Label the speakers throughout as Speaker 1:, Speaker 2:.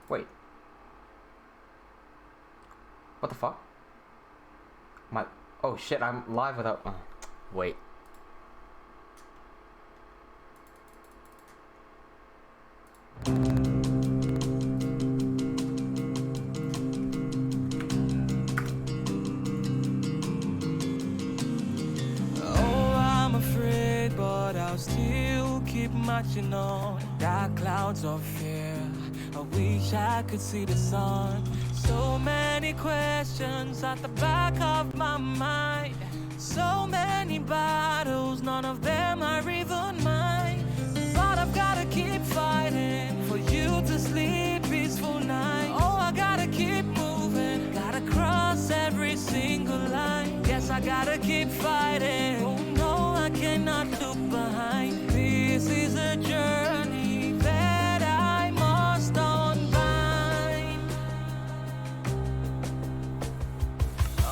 Speaker 1: Wait. What the fuck? Oh shit, I'm live without... wait.
Speaker 2: Still keep marching on. Dark clouds of fear, I wish I could see the sun. So many questions at the back of my mind. So many battles, none of them are even mine. But I've gotta keep fighting for you to sleep peaceful night. Oh, I gotta keep moving, gotta cross every single line. Yes, I gotta keep fighting. Oh no, I cannot look behind. This is a journey that I must unbind.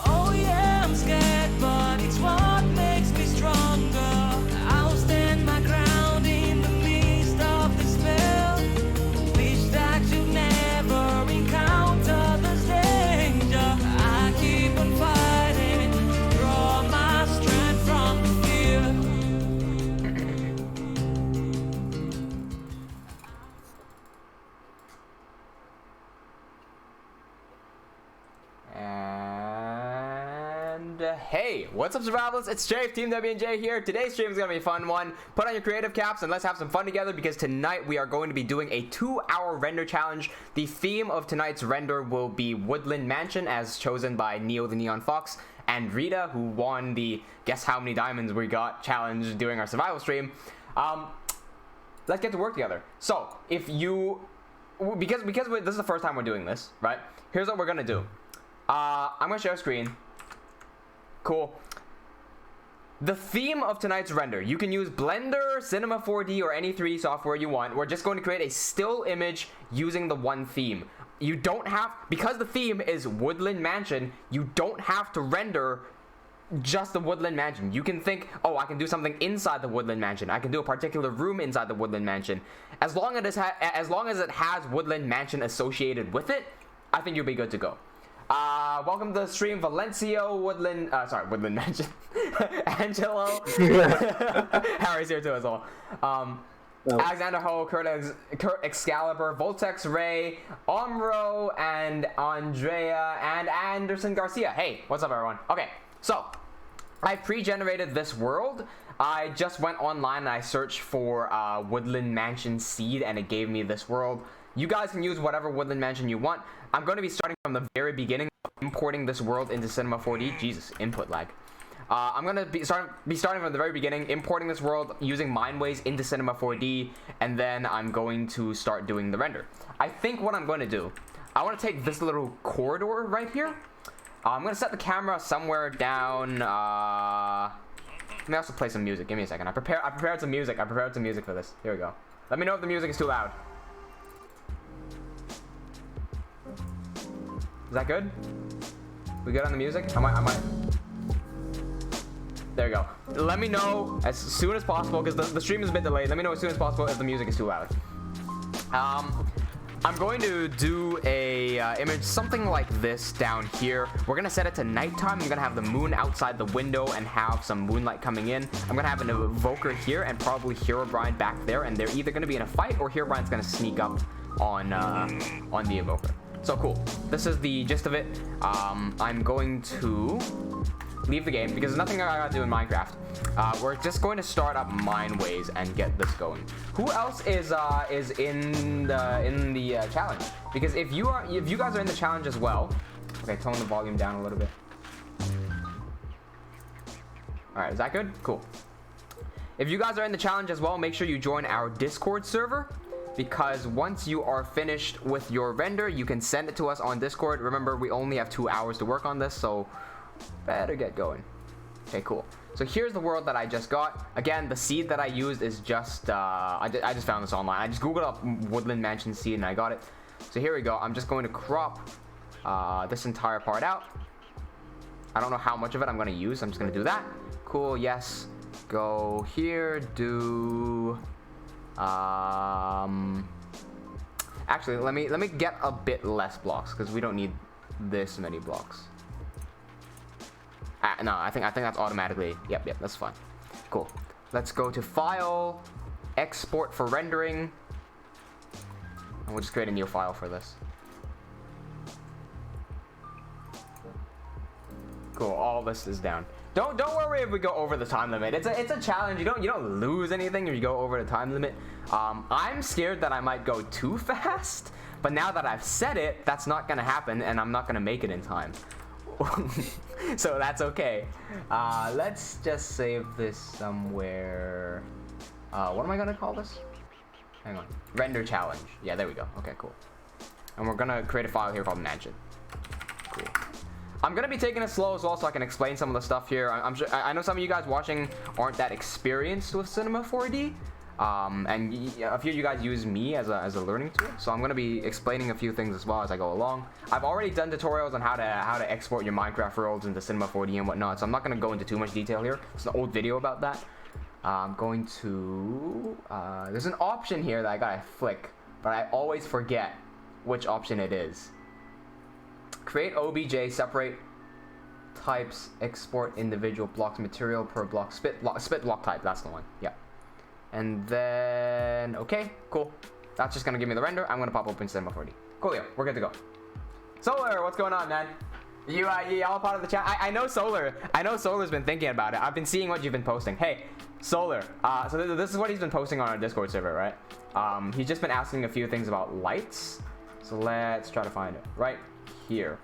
Speaker 2: Oh yeah, I'm scared, but it's what makes me stronger. I'll stand my ground in the midst of despair. Wish that you never encounter this danger. I keep on fighting, draw my strength from the fear.
Speaker 1: And hey, what's up, survivalists? It's Jay of TeamWnJ here. Today's stream is gonna be a fun one. Put on your creative caps and let's have some fun together, because tonight we are going to be doing a 2-hour render challenge. The theme of tonight's render will be Woodland Mansion, as chosen by Neo the Neon Fox and Rita, who won the guess how many diamonds we got challenge during our survival stream. Let's get to work together. So if you, because this is the first time we're doing this, right? Here's what we're gonna do. I'm gonna share a screen. Cool. The theme of tonight's render, you can use Blender, Cinema 4D, or any 3D software you want. We're just going to create a still image using the one theme. You don't have, because the theme is Woodland Mansion, you don't have to render just the Woodland Mansion. You can think, oh, I can do something inside the Woodland Mansion. I can do a particular room inside the Woodland Mansion. As long as it has Woodland Mansion associated with it, I think you'll be good to go. Welcome to the stream, Valencio, Woodland Mansion, Angelo, Harry's here too as well, Alexander Ho, Kurt Excalibur, Voltex Ray, Omro, and Andrea, and Anderson Garcia. Hey, what's up everyone? Okay, so, I pre-generated this world. I just went online and I searched for Woodland Mansion seed and it gave me this world. You guys can use whatever Woodland Mansion you want. I'm going to be starting from the very beginning, importing this world into Cinema 4D. Jesus, input lag. I'm going to be starting from the very beginning, importing this world using Mindways into Cinema 4D, and then I'm going to start doing the render. I think what I'm going to do, I want to take this little corridor right here. I'm going to set the camera somewhere down. Let me also play some music. Give me a second. I prepared some music. I prepared some music for this. Here we go. Let me know if the music is too loud. Is that good? We good on the music? I might. There you go. Let me know as soon as possible, because the stream is a bit delayed. Let me know as soon as possible if the music is too loud. I'm going to do a image something like this down here. We're gonna set it to nighttime. I'm gonna have the moon outside the window and have some moonlight coming in. I'm gonna have an evoker here and probably Herobrine back there, and they're either gonna be in a fight or Herobrine's gonna sneak up on the evoker. So cool. This is the gist of it. I'm going to leave the game because there's nothing I gotta do in Minecraft. We're just going to start up Mindways and get this going. Who else is in the challenge? Because if you guys are in the challenge as well, okay, tone the volume down a little bit. All right, is that good? Cool. If you guys are in the challenge as well, make sure you join our Discord server, because once you are finished with your render, you can send it to us on Discord. Remember, we only have 2 hours to work on this, so better get going. Okay, cool. So here's the world that I just got. Again, the seed that I used is just, I just found this online. I just googled up Woodland Mansion seed and I got it. So here we go. I'm just going to crop this entire part out. I don't know how much of it I'm going to use. I'm just going to do that. Cool, yes. Go here, do... Actually, let me get a bit less blocks because we don't need this many blocks. No, I think that's automatically. Yep, that's fine. Cool. Let's go to File, Export for rendering, and we'll just create a new file for this. Cool. All this is down. Don't worry if we go over the time limit. It's a challenge. You don't lose anything if you go over the time limit. I'm scared that I might go too fast, but now that I've said it, that's not gonna happen, and I'm not gonna make it in time. So that's okay. Let's just save this somewhere. What am I gonna call this? Hang on. Render challenge. Yeah, there we go. Okay, cool. And we're gonna create a file here called mansion. Cool. I'm gonna be taking it slow as well, so I can explain some of the stuff here. I'm sure, I know some of you guys watching aren't that experienced with Cinema 4D, and a few of you guys use me as a learning tool. So I'm gonna be explaining a few things as well as I go along. I've already done tutorials on how to export your Minecraft worlds into Cinema 4D and whatnot, so I'm not gonna go into too much detail here. It's an old video about that. I'm going to there's an option here that I gotta flick, but I always forget which option it is. Create OBJ, separate types, export individual blocks, material per block, split block type. That's the one. Yeah. And then okay, cool. That's just gonna give me the render. I'm gonna pop open Cinema 4D. Coolio, we're good to go. Solar, what's going on, man? You all part of the chat. I know Solar. I know Solar's been thinking about it. I've been seeing what you've been posting. Hey, Solar. So this is what he's been posting on our Discord server, right? He's just been asking a few things about lights. So let's try to find it right here.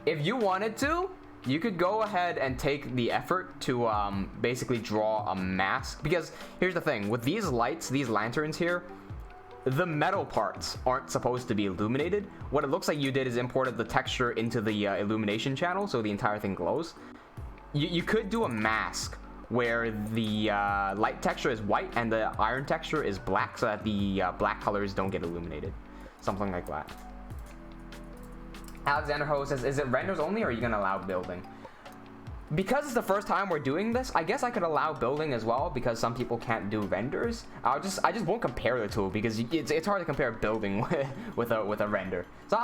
Speaker 1: If you wanted to, you could go ahead and take the effort to basically draw a mask, because here's the thing with these lights, these lanterns here, the metal parts aren't supposed to be illuminated. What it looks like you did is imported the texture into the illumination channel, so the entire thing glows. You could do a mask where the light texture is white and the iron texture is black, so that the black colors don't get illuminated. Something like that. Alexander Ho says, is it renders only, or are you gonna allow building? Because it's the first time we're doing this, I guess I could allow building as well, because some people can't do renders. I just won't compare the two, because it's hard to compare building with a render. So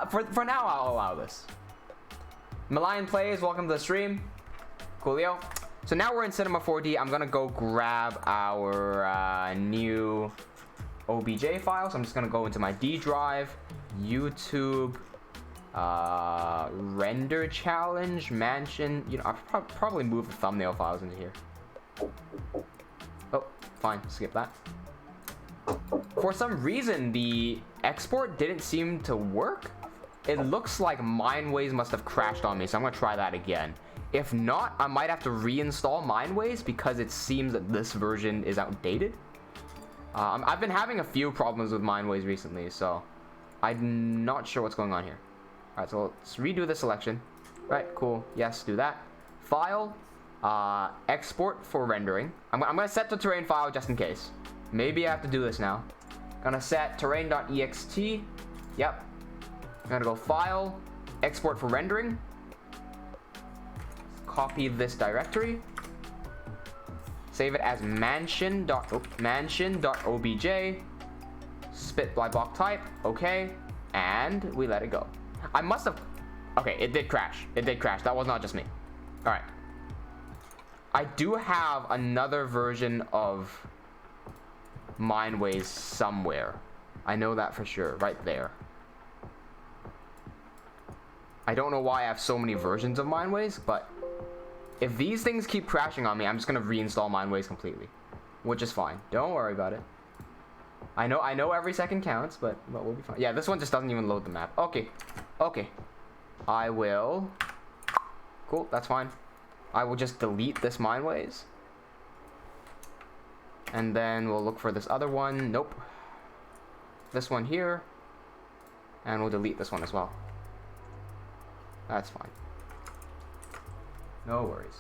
Speaker 1: for now, I'll allow this. Malayan Plays, welcome to the stream. Coolio. So now we're in Cinema 4D. I'm gonna go grab our new OBJ file. So I'm just gonna go into my D drive, YouTube, render challenge, mansion. You know, I'll probably move the thumbnail files into here. Oh, fine, skip that. For some reason, the export didn't seem to work. It looks like Mineways must have crashed on me, so I'm gonna try that again. If not, I might have to reinstall Mineways because it seems that this version is outdated. I've been having a few problems with Mineways recently, so I'm not sure what's going on here. Alright, so let's redo the selection. Right, cool. Yes, do that. File, export for rendering. I'm gonna set the terrain file just in case. Maybe I have to do this now. Gonna set terrain.ext. Yep. I'm gonna go file, export for rendering. Copy this directory. Save it as mansion.obj. Split by block type. Okay. And we let it go. I must have... Okay, it did crash. It did crash. That was not just me. Alright. I do have another version of Mineways somewhere. I know that for sure. Right there. I don't know why I have so many versions of Mineways, but if these things keep crashing on me, I'm just going to reinstall Mineways completely. Which is fine. Don't worry about it. I know every second counts, but we'll be fine. Yeah, this one just doesn't even load the map. Okay. Okay. I will... Cool, that's fine. I will just delete this Mineways. And then we'll look for this other one. Nope. This one here. And we'll delete this one as well. That's fine. No worries.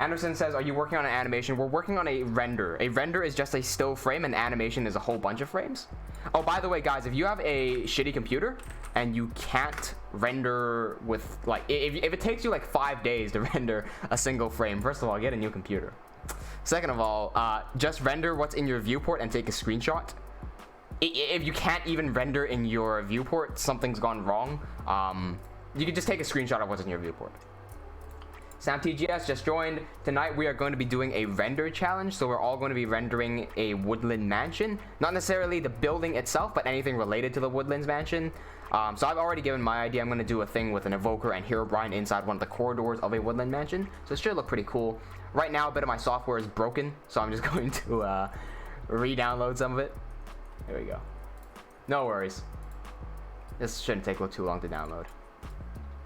Speaker 1: Anderson says, are you working on an animation? We're working on a render. A render is just a still frame, and animation is a whole bunch of frames. Oh, by the way, guys, if you have a shitty computer and you can't render with, like, if it takes you like 5 days to render a single frame, first of all, get a new computer. Second of all, just render what's in your viewport and take a screenshot. if you can't even render in your viewport, something's gone wrong. You can just take a screenshot of what's in your viewport. Sam TGS just joined. Tonight we are going to be doing a render challenge, so we're all going to be rendering a woodland mansion. Not necessarily the building itself, but anything related to the woodlands mansion. So I've already given my idea. I'm going to do a thing with an evoker and Herobrine inside one of the corridors of a woodland mansion. So it should look pretty cool. Right now, a bit of my software is broken, so I'm just going to re-download some of it. There we go. No worries. This shouldn't take too long to download.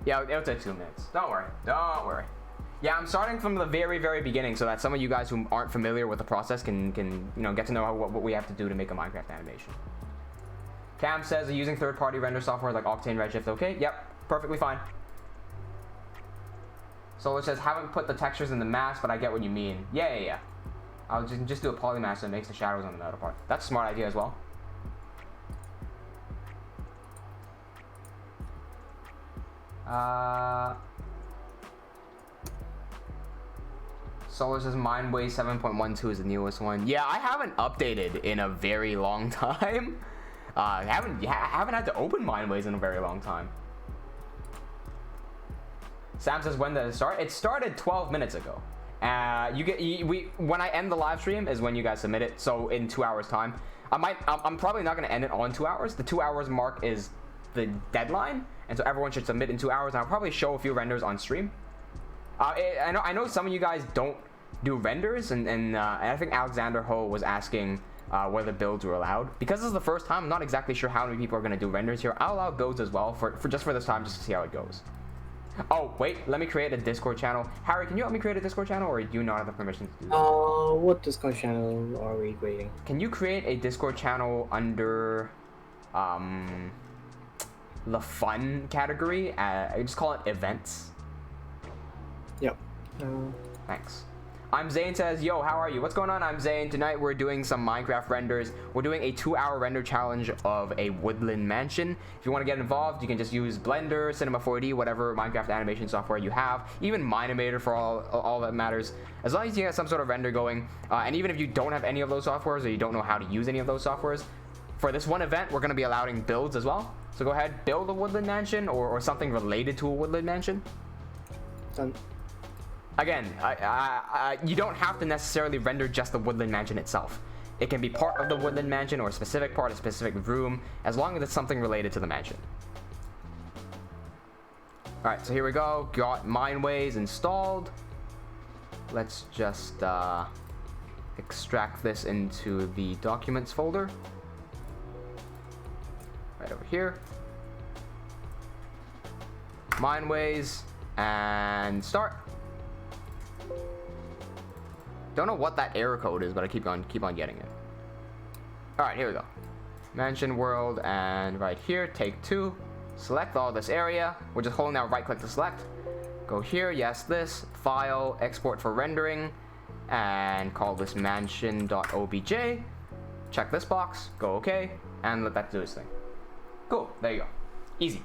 Speaker 1: Yeah, it'll take 2 minutes. Don't worry. Don't worry. Yeah, I'm starting from the very, very beginning so that some of you guys who aren't familiar with the process can you know, get to know what we have to do to make a Minecraft animation. Cam says, using third-party render software like Octane Redshift, okay? Yep, perfectly fine. Solar says, haven't put the textures in the mask, but I get what you mean. Yeah. I'll just do a poly mask so it makes the shadows on the metal part. That's a smart idea as well. Solar says Mindway 7.12 is the newest one. Yeah, I haven't updated in a very long time. I haven't had to open Mindways in a very long time. Sam says, when did it start? It started 12 minutes ago. When I end the live stream is when you guys submit it. So in 2 hours time, I'm probably not going to end it on 2 hours. The 2 hours mark is the deadline, and so everyone should submit in 2 hours. And I'll probably show a few renders on stream. I know some of you guys don't do renders, and I think Alexander Ho was asking whether builds were allowed. Because this is the first time, I'm not exactly sure how many people are going to do renders here. I'll allow builds as well for this time, just to see how it goes. Oh wait, let me create a Discord channel. Harry, can you help me create a Discord channel, or do you not have the permission to do that?
Speaker 3: What Discord channel are we creating?
Speaker 1: Can you create a Discord channel under the fun category? I just call it events.
Speaker 3: Yep.
Speaker 1: Thanks. I'm Zane says, yo, how are you? What's going on? I'm Zane. Tonight we're doing some Minecraft renders. We're doing a 2-hour render challenge of a woodland mansion. If you want to get involved, you can just use Blender, Cinema 4D, whatever Minecraft animation software you have, even Minimator for all that matters. As long as you have some sort of render going, and even if you don't have any of those softwares or you don't know how to use any of those softwares, for this one event, we're going to be allowing builds as well. So go ahead, build a woodland mansion or something related to a woodland mansion.
Speaker 3: Done.
Speaker 1: Again, you don't have to necessarily render just the woodland mansion itself. It can be part of the woodland mansion or a specific part, a specific room, as long as it's something related to the mansion. Alright, so here we go. Got Mindways installed. Let's just extract this into the documents folder. Right over here. Mindways, and start. Don't know what that error code is, but I keep on getting it. All right, here we go. Mansion world, and right here, take 2. Select all this area. We're just holding down right click to select. Go here, yes, this file, export for rendering, and call this mansion.obj. Check this box, go OK, and let that do its thing. Cool, there you go. Easy.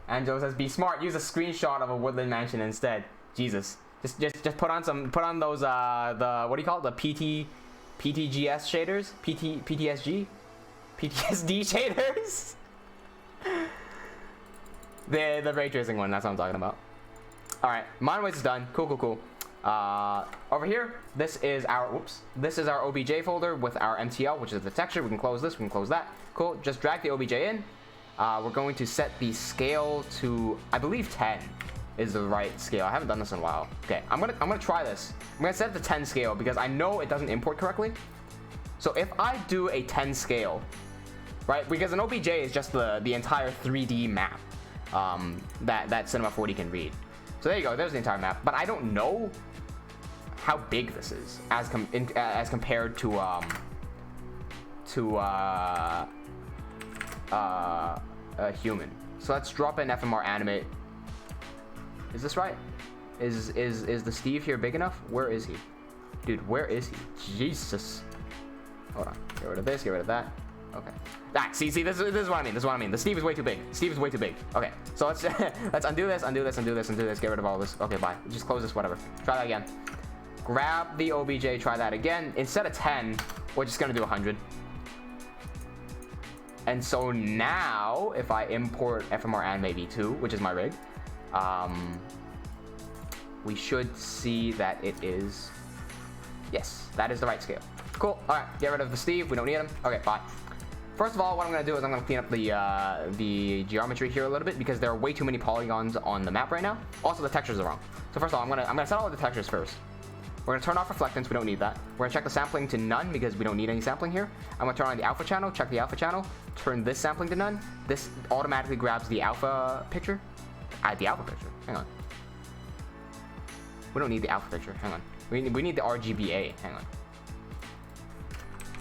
Speaker 1: Angelo says, be smart, use a screenshot of a woodland mansion instead. Jesus. Just put on those the, what do you call it, the PTGS shaders, PTSD shaders. the ray tracing one, that's what I'm talking about. All right, Mindways is done. Cool. Over here, this is our OBJ folder with our MTL, which is the texture. We can close this, we can close that. Cool. Just drag the OBJ in. We're going to set the scale to, I believe, 10 is the right scale. I haven't done this in a while. Okay, I'm gonna try this. I'm gonna set the 10 scale because I know it doesn't import correctly. So if I do a 10 scale, right? Because an OBJ is just the entire 3D map that Cinema 4D can read. So there you go. There's the entire map. But I don't know how big this is as compared to a human. So let's drop in FMR animate. Is this right? Is the Steve here big enough? Where is he? Dude, where is he? Jesus. Hold on. Get rid of this, get rid of that. Okay. Ah, see, this is what I mean. The Steve is way too big. Steve is way too big. Okay, so let's let's undo this, get rid of all this. Okay, bye. Just close this, whatever. Try that again. Grab the OBJ, try that again. Instead of 10, we're just gonna do 100. And so now, if I import FMR Anime V2, which is my rig, we should see that it is, yes, that is the right scale. Cool. All right, get rid of the Steve. We don't need him. Okay, bye. First of all, what I'm going to do is I'm going to clean up the geometry here a little bit because there are way too many polygons on the map right now. Also, the textures are wrong. So first of all, I'm gonna set all the textures first. We're gonna turn off reflectance. We don't need that. We're gonna check the sampling to none because we don't need any sampling here. I'm gonna turn on the alpha channel. Check the alpha channel. Turn this sampling to none. This automatically grabs the alpha picture. The alpha picture. Hang on. We don't need the alpha picture. Hang on. We need the RGBA. Hang on.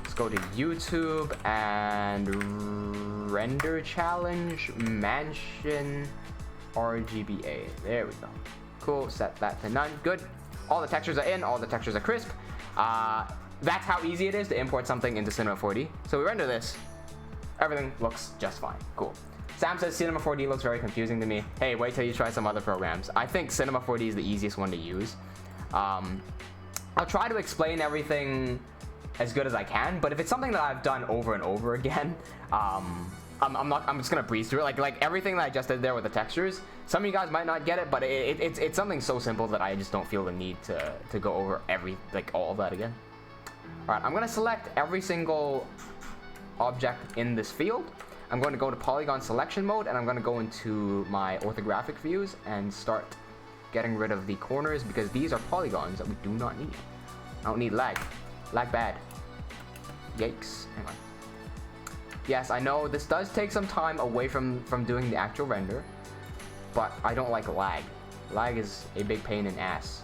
Speaker 1: Let's go to YouTube and render challenge mansion RGBA. There we go. Cool. Set that to none. Good. All the textures are in. All the textures are crisp. That's how easy it is to import something into Cinema 4D. So we render this. Everything looks just fine. Cool. Sam says Cinema 4D looks very confusing to me. Hey, wait till you try some other programs. I think Cinema 4D is the easiest one to use. I'll try to explain everything as good as I can, but if it's something that I've done over and over again, I'm just gonna breeze through it. Like everything that I just did there with the textures. Some of you guys might not get it, but it's something so simple that I just don't feel the need to go over all of that again. All right, I'm gonna select every single object in this field. I'm going to go to Polygon Selection mode, and I'm going to go into my orthographic views and start getting rid of the corners because these are polygons that we do not need. I don't need lag. Lag bad. Yikes. Hang on. Yes, I know this does take some time away from doing the actual render, but I don't like lag. Lag is a big pain in ass.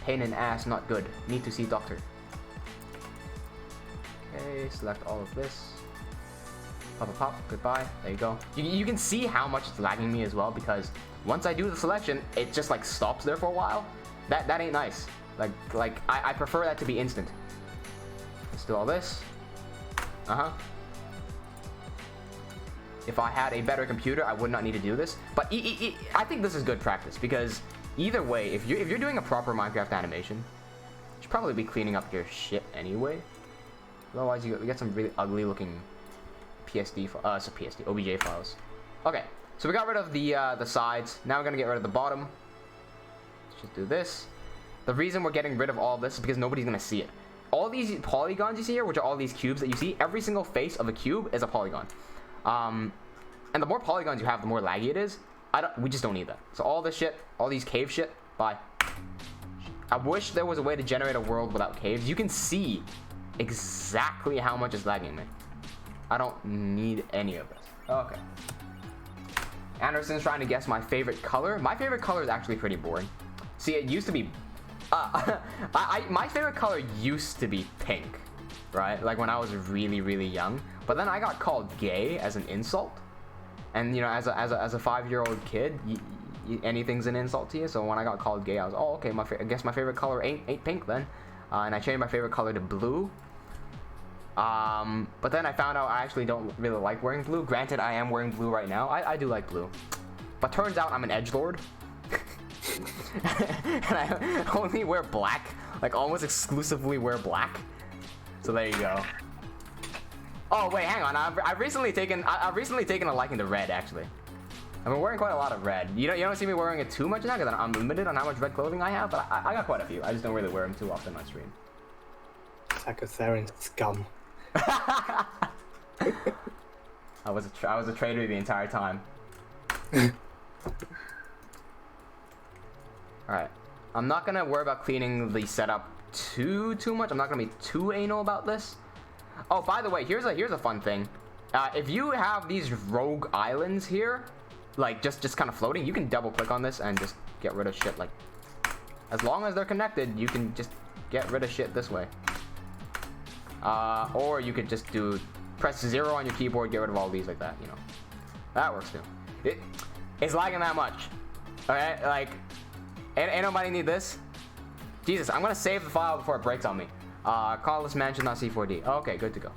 Speaker 1: Pain in ass, not good. Need to see doctor. Okay, select all of this. Pop, goodbye. There you go. You can see how much it's lagging me as well because once I do the selection, it just like stops there for a while. That ain't nice. Like I prefer that to be instant. Let's do all this. If I had a better computer, I would not need to do this. But I think this is good practice because either way, if you're doing a proper Minecraft animation, you should probably be cleaning up your shit anyway. Otherwise, you get some really ugly looking OBJ files. Okay, so we got rid of the sides. Now we're gonna get rid of the bottom. Let's just do this. The reason we're getting rid of all this is because nobody's gonna see it. All these polygons you see here, which are all these cubes that you see, every single face of a cube is a polygon. And the more polygons you have, the more laggy it is. We just don't need that. So all this shit, all these cave shit, bye. I wish there was a way to generate a world without caves. You can see exactly how much is lagging me. I don't need any of this. Okay. Anderson's trying to guess my favorite color. My favorite color is actually pretty boring. See, it used to be... my favorite color used to be pink, right? Like when I was really, really young. But then I got called gay as an insult. And, you know, as a 5-year-old kid, anything's an insult to you. So when I got called gay, I was, oh, okay, I guess my favorite color ain't pink then. And I changed my favorite color to blue. But then I found out I actually don't really like wearing blue. Granted, I am wearing blue right now. I do like blue. But turns out I'm an edgelord. And I only wear black. Like, almost exclusively wear black. So there you go. Oh, wait, hang on. I've recently taken a liking to red, actually. I've been wearing quite a lot of red. You don't see me wearing it too much now because I'm limited on how much red clothing I have. But I got quite a few. I just don't really wear them too often on stream.
Speaker 3: Sacatherian scum.
Speaker 1: I was a traitor the entire time. Alright. I'm not gonna worry about cleaning the setup too much. I'm not gonna be too anal about this. Oh, by the way, here's a fun thing. If you have these rogue islands here, like just kind of floating, you can double click on this and just get rid of shit. Like, as long as they're connected, you can just get rid of shit this way. Or you could just press 0 on your keyboard, get rid of all these like that, you know. That works too. It's lagging that much. Alright, like, ain't nobody need this. Jesus, I'm gonna save the file before it breaks on me. Call this mansion not C4D. Okay, good to go.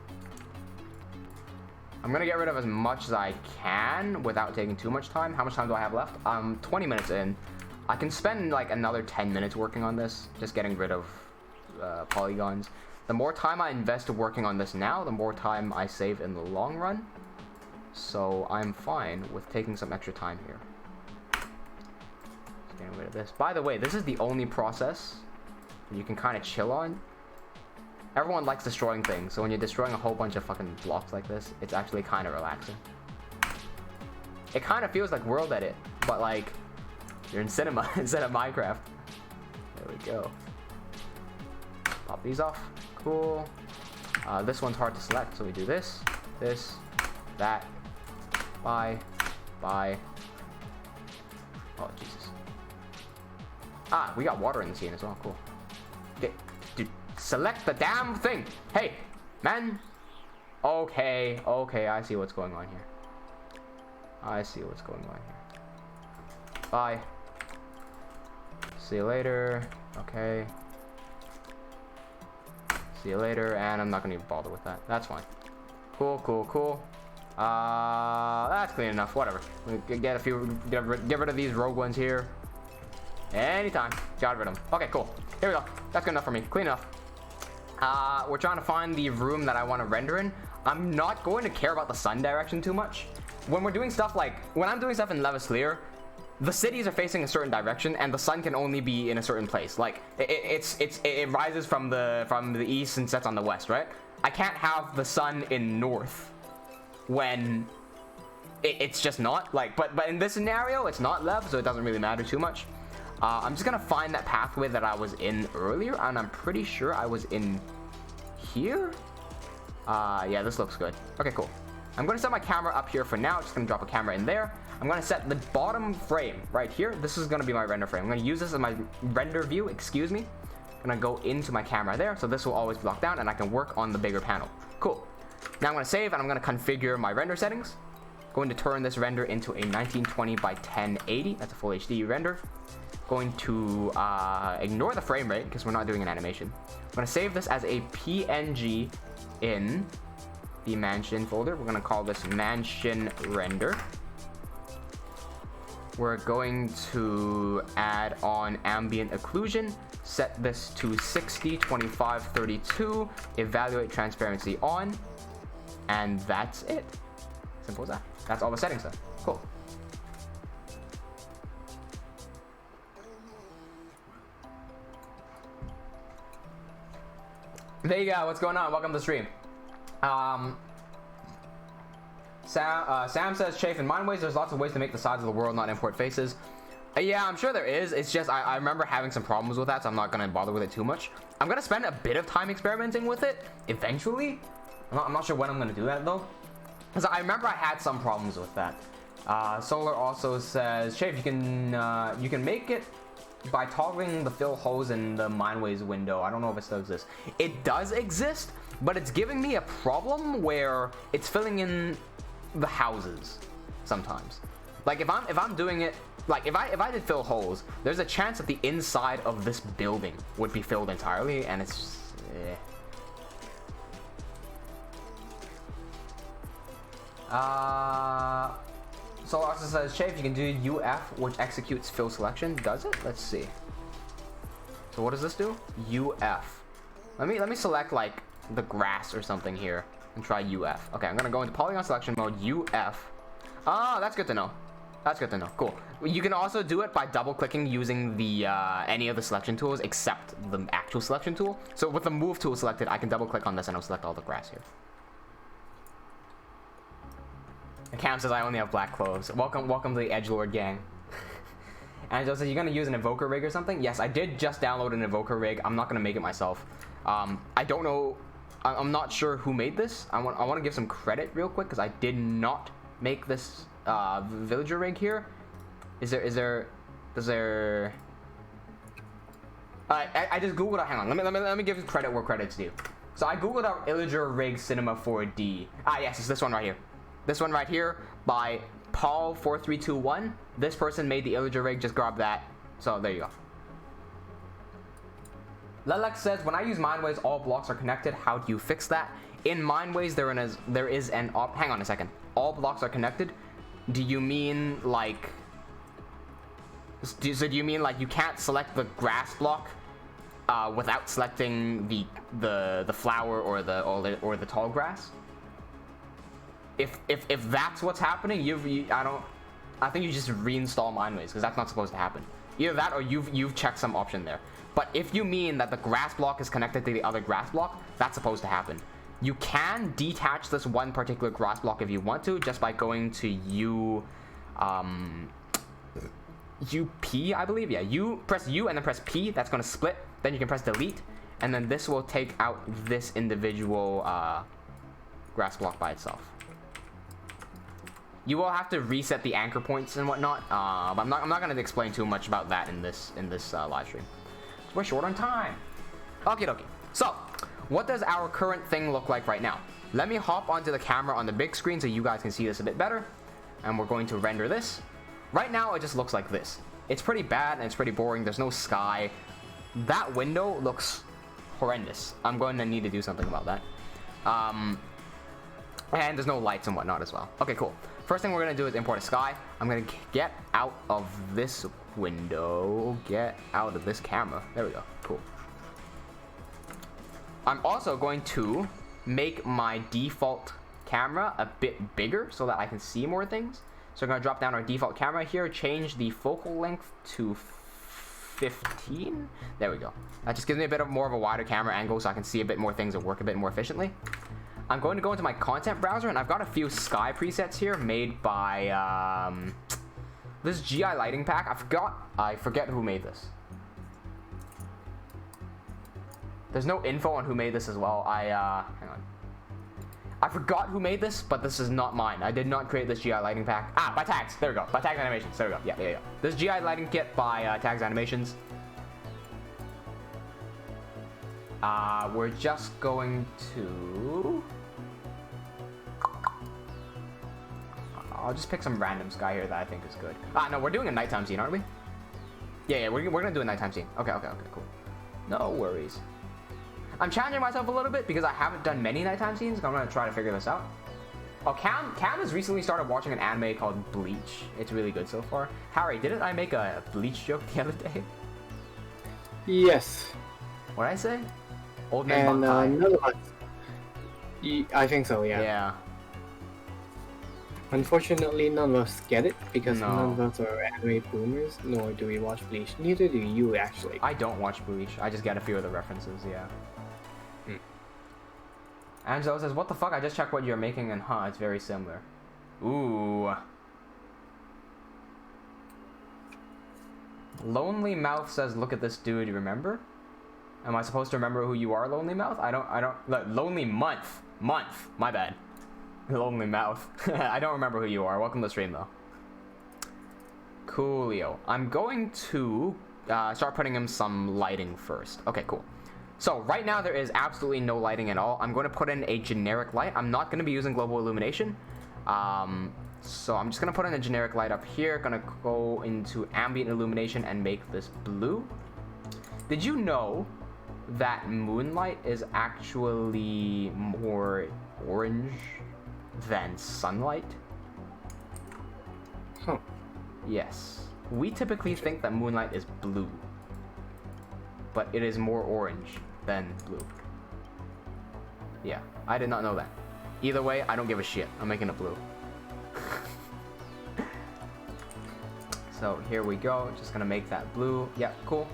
Speaker 1: I'm gonna get rid of as much as I can without taking too much time. How much time do I have left? 20 minutes in. I can spend like another 10 minutes working on this, just getting rid of polygons. The more time I invest working on this now, the more time I save in the long run. So I'm fine with taking some extra time here. Just getting rid of this. By the way, this is the only process you can kind of chill on. Everyone likes destroying things, so when you're destroying a whole bunch of fucking blocks like this, it's actually kind of relaxing. It kind of feels like World Edit, but like you're in cinema instead of Minecraft. There we go. Pop these off. Cool. This one's hard to select, so we do this, this, that. Bye. Bye. Oh, Jesus. Ah, we got water in the scene as well. Cool. Okay, dude, select the damn thing. Hey, man. Okay, okay, I see what's going on here. I see what's going on here. Bye. See you later. Okay. See you later, and I'm not gonna even bother with that. That's fine. Cool, cool, cool. That's clean enough. Whatever. We can get a few. Get rid of these rogue ones here. Anytime. Got rid of them. Okay, cool. Here we go. That's good enough for me. Clean enough. We're trying to find the room that I want to render in. I'm not going to care about the sun direction too much. When we're doing stuff like when I'm doing stuff in Levaslier, the cities are facing a certain direction, and the sun can only be in a certain place. Like it rises from the east and sets on the west, right? I can't have the sun in north when it's just not like. But in this scenario, it's not Lev, so it doesn't really matter too much. I'm just gonna find that pathway that I was in earlier, and I'm pretty sure I was in here. Yeah, this looks good. Okay, cool. I'm gonna set my camera up here for now. Just gonna drop a camera in there. I'm gonna set the bottom frame right here. This is gonna be my render frame. I'm gonna use this as my render view, excuse me. I'm gonna go into my camera there, so this will always be locked down and I can work on the bigger panel. Cool. Now I'm gonna save and I'm gonna configure my render settings. Going to turn this render into a 1920 by 1080. That's a full HD render. Going to ignore the frame rate because we're not doing an animation. I'm gonna save this as a PNG in the mansion folder. We're gonna call this mansion render. We're going to add on ambient occlusion, set this to 60, 25, 32, evaluate transparency on, and that's it. Simple as that. That's all the settings done. Cool. There you go. What's going on? Welcome to the stream. Sam says, Chafe, in Mineways, there's lots of ways to make the sides of the world not import faces. Yeah, I'm sure there is. It's just, I remember having some problems with that, so I'm not going to bother with it too much. I'm going to spend a bit of time experimenting with it, eventually. I'm not sure when I'm going to do that, though. Because I remember I had some problems with that. Solar also says, Chafe, you can make it by toggling the fill hose in the Mineways window. I don't know if it still exists. It does exist, but it's giving me a problem where it's filling in the houses sometimes. Like if I'm doing it, like if I did fill holes, there's a chance that the inside of this building would be filled entirely, and it's just, So also says, Chafe, you can do UF, which executes fill selection. Does it? Let's see. So what does this do? UF. Let me select like the grass or something here and try UF. Okay, I'm gonna go into Polygon Selection mode, UF. Ah, that's good to know. That's good to know. Cool. You can also do it by double-clicking using the any of the selection tools except the actual selection tool. So with the move tool selected, I can double-click on this and I'll select all the grass here. And Cam says, I only have black clothes. Welcome to the Edgelord gang. Angela says, you're gonna use an evoker rig or something? Yes, I did just download an evoker rig. I'm not gonna make it myself. I don't know. I'm not sure who made this. I want to give some credit real quick because I did not make this villager rig here. I just googled out. Hang on. Let me give credit where credit's due. So I googled out Illager rig cinema 4D. Ah, yes, it's this one right here. This one right here by Paul4321. This person made the Illager rig. Just grab that. So there you go. Lelex says, when I use Mineways, all blocks are connected. How do you fix that? In Mineways, there is an hang on a second. All blocks are connected. Do you mean like? So do you mean like you can't select the grass block without selecting the flower or the tall grass? if that's what's happening, I think you just reinstall Mineways, because that's not supposed to happen. Either that or you've checked some option there. But if you mean that the grass block is connected to the other grass block, that's supposed to happen. You can detach this one particular grass block if you want to, just by going to UP, I believe. Yeah, you press U and then press P. That's going to split. Then you can press delete, and then this will take out this individual grass block by itself. You will have to reset the anchor points and whatnot, but I'm not going to explain too much about that in this live stream. We're short on time. Okie dokie. So, what does our current thing look like right now? Let me hop onto the camera on the big screen so you guys can see this a bit better. And we're going to render this. Right now, it just looks like this. It's pretty bad and it's pretty boring. There's no sky. That window looks horrendous. I'm going to need to do something about that. And there's no lights and whatnot as well. Okay, cool. First thing we're going to do is import a sky. I'm going to get out of this window. Get out of this camera. There we go. Cool. I'm also going to make my default camera a bit bigger so that I can see more things. So we're going to drop down our default camera here, change the focal length to 15. There we go. That just gives me a bit more of a wider camera angle so I can see a bit more things and work a bit more efficiently. I'm going to go into my content browser, and I've got a few sky presets here made by this GI lighting pack. I forget who made this. There's no info on who made this as well. Hang on. I forgot who made this, but this is not mine. I did not create this GI lighting pack. By Tags. There we go. By Tags Animations. There we go. Yeah. This GI lighting kit by Tags Animations. We're just going to... I'll just pick some random sky here that I think is good. No, we're doing a nighttime scene, aren't we? Yeah, we're gonna do a nighttime scene. Okay, cool. No worries. I'm challenging myself a little bit because I haven't done many nighttime scenes. I'm gonna try to figure this out. Oh, Cam has recently started watching an anime called Bleach. It's really good so far. Harry, didn't I make a Bleach joke the other day?
Speaker 3: Yes.
Speaker 1: What did I say? Old man
Speaker 3: And none of us. I think so, yeah.
Speaker 1: Yeah.
Speaker 3: Unfortunately, none of us get it because none of us are anime boomers, nor do we watch Bleach. Neither do you, actually.
Speaker 1: I don't watch Bleach. I just get a few of the references, yeah. Angelo says, what the fuck? I just checked what you're making and it's very similar. Ooh. Lonely Mouth says, look at this dude, you remember? Am I supposed to remember who you are, Lonely Mouth? I don't, look, Lonely Month, my bad. Lonely Mouth. I don't remember who you are. Welcome to the stream, though. Coolio. I'm going to start putting him some lighting first. Okay, cool. So right now there is absolutely no lighting at all. I'm going to put in a generic light. I'm not going to be using global illumination. So I'm just going to put in a generic light up here. Going to go into ambient illumination and make this blue. Did you know that moonlight is actually more orange than sunlight?
Speaker 3: Huh.
Speaker 1: Yes. We typically think that moonlight is blue, but it is more orange than blue. Yeah, I did not know that. Either way, I don't give a shit. I'm making it blue. So here we go. Just gonna make that blue. Yeah, cool.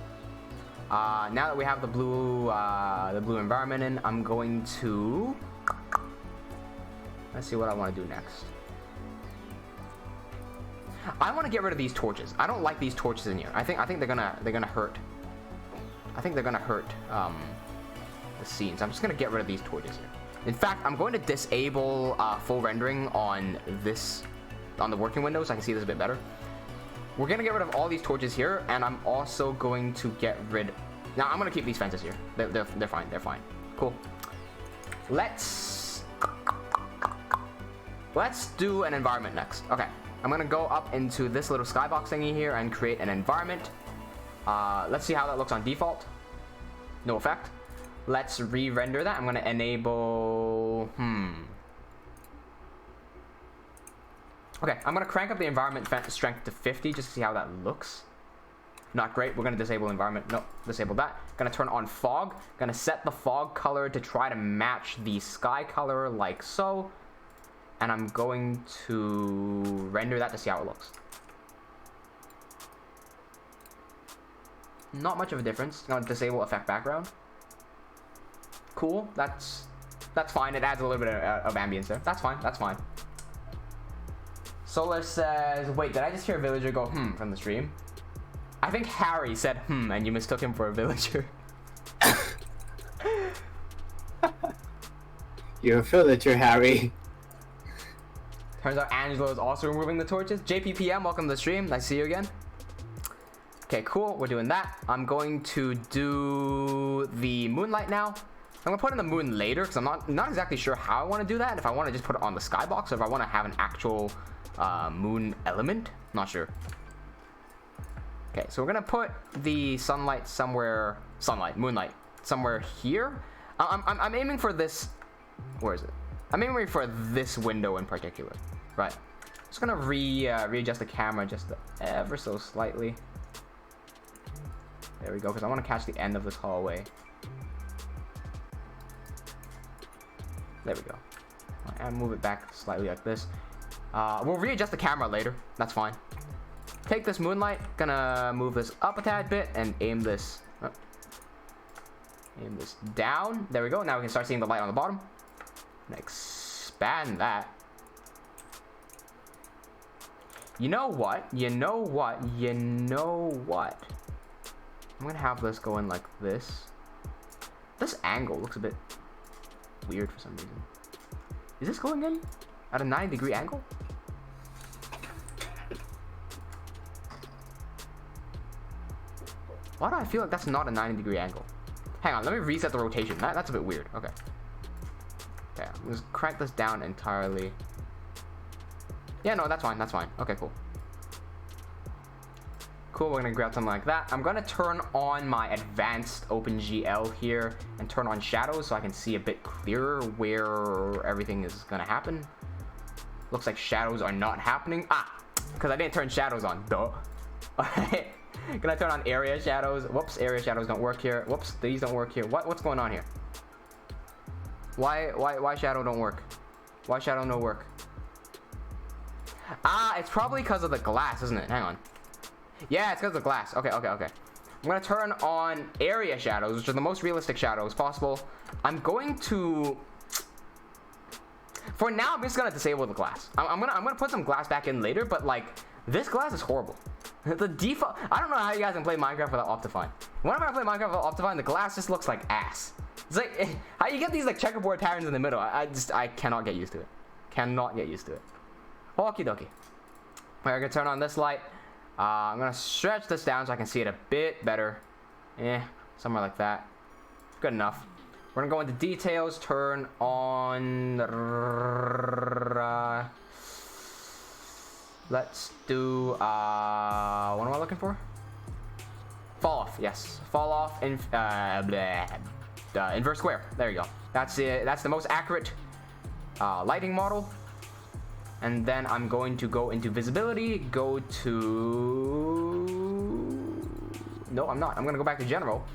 Speaker 1: Now that we have the blue environment in, I'm going to... Let's see what I want to do next. I want to get rid of these torches. I don't like these torches in here. I think they're gonna hurt. I think they're gonna hurt the scenes. I'm just gonna get rid of these torches here. In fact, I'm going to disable full rendering on the working window so I can see this a bit better. We're gonna get rid of all these torches here, and I'm also going to get rid. Now I'm gonna keep these fences here. They're fine. They're fine. Cool. Let's do an environment next. Okay, I'm gonna go up into this little skybox thingy here and create an environment. Let's see how that looks on default. No effect. Let's re-render that. I'm gonna enable. Okay, I'm gonna crank up the environment strength to 50 just to see how that looks. Not great. We're gonna disable environment. Nope, disable that. Gonna turn on fog. Gonna set the fog color to try to match the sky color like so. and I'm going to render that to see how it looks. Not much of a difference. It's gonna disable effect background. Cool. That's fine. It adds a little bit of ambience there. That's fine. That's fine. Solar says, wait, did I just hear a villager go from the stream? I think Harry said and you mistook him for a villager.
Speaker 3: You're a villager, Harry.
Speaker 1: Turns out Angelo is also removing the torches. JPPM, welcome to the stream. Nice to see you again. Okay, cool. We're doing that. I'm going to do the moonlight now. I'm gonna put in the moon later because I'm not exactly sure how I want to do that. If I want to just put it on the skybox or if I want to have an actual moon element. Not sure. Okay, so we're gonna put the moonlight somewhere here. I'm aiming for this. Where is it? I'm aiming for this window in particular. Right. Just gonna readjust the camera just ever so slightly. There we go, because I want to catch the end of this hallway. There we go. And move it back slightly like this. We'll readjust the camera later. That's fine. Take this moonlight. Gonna move this up a tad bit and aim this down. There we go. Now we can start seeing the light on the bottom. And expand that. You know what? I'm gonna have this go in like this. This angle looks a bit weird for some reason. Is this going in at a 90-degree angle? Why do I feel like that's not a 90-degree angle? Hang on, let me reset the rotation. That's a bit weird. Okay. Okay, let's crank this down entirely. Yeah, no, that's fine. That's fine. Okay, cool. Cool, we're gonna grab something like that. I'm gonna turn on my advanced OpenGL here and turn on shadows so I can see a bit clearer where everything is gonna happen. Looks like shadows are not happening. Because I didn't turn shadows on. Duh. Alright. Gonna turn on area shadows. Whoops, area shadows don't work here. Whoops, these don't work here. What's going on here? Why shadow don't work? Why shadow no work? It's probably because of the glass, isn't it? Hang on. Yeah, it's because of the glass. Okay. I'm gonna turn on area shadows, which are the most realistic shadows possible. I'm going to, for now, I'm just gonna disable the glass. I'm gonna put some glass back in later, but like this glass is horrible. The default. I don't know how you guys can play Minecraft without Optifine. Whenever I play Minecraft without Optifine, the glass just looks like ass. It's like how you get these like checkerboard patterns in the middle. I cannot get used to it. Cannot get used to it. Okie dokie. We're gonna turn on this light. I'm gonna stretch this down so I can see it a bit better. Somewhere like that. Good enough. We're gonna go into details, turn on let's do what am I looking for? Fall off, yes. Fall off in inverse square. There you go. That's it. That's the most accurate lighting model. And then I'm going to go into visibility, go to... No, I'm not. I'm going to go back to general.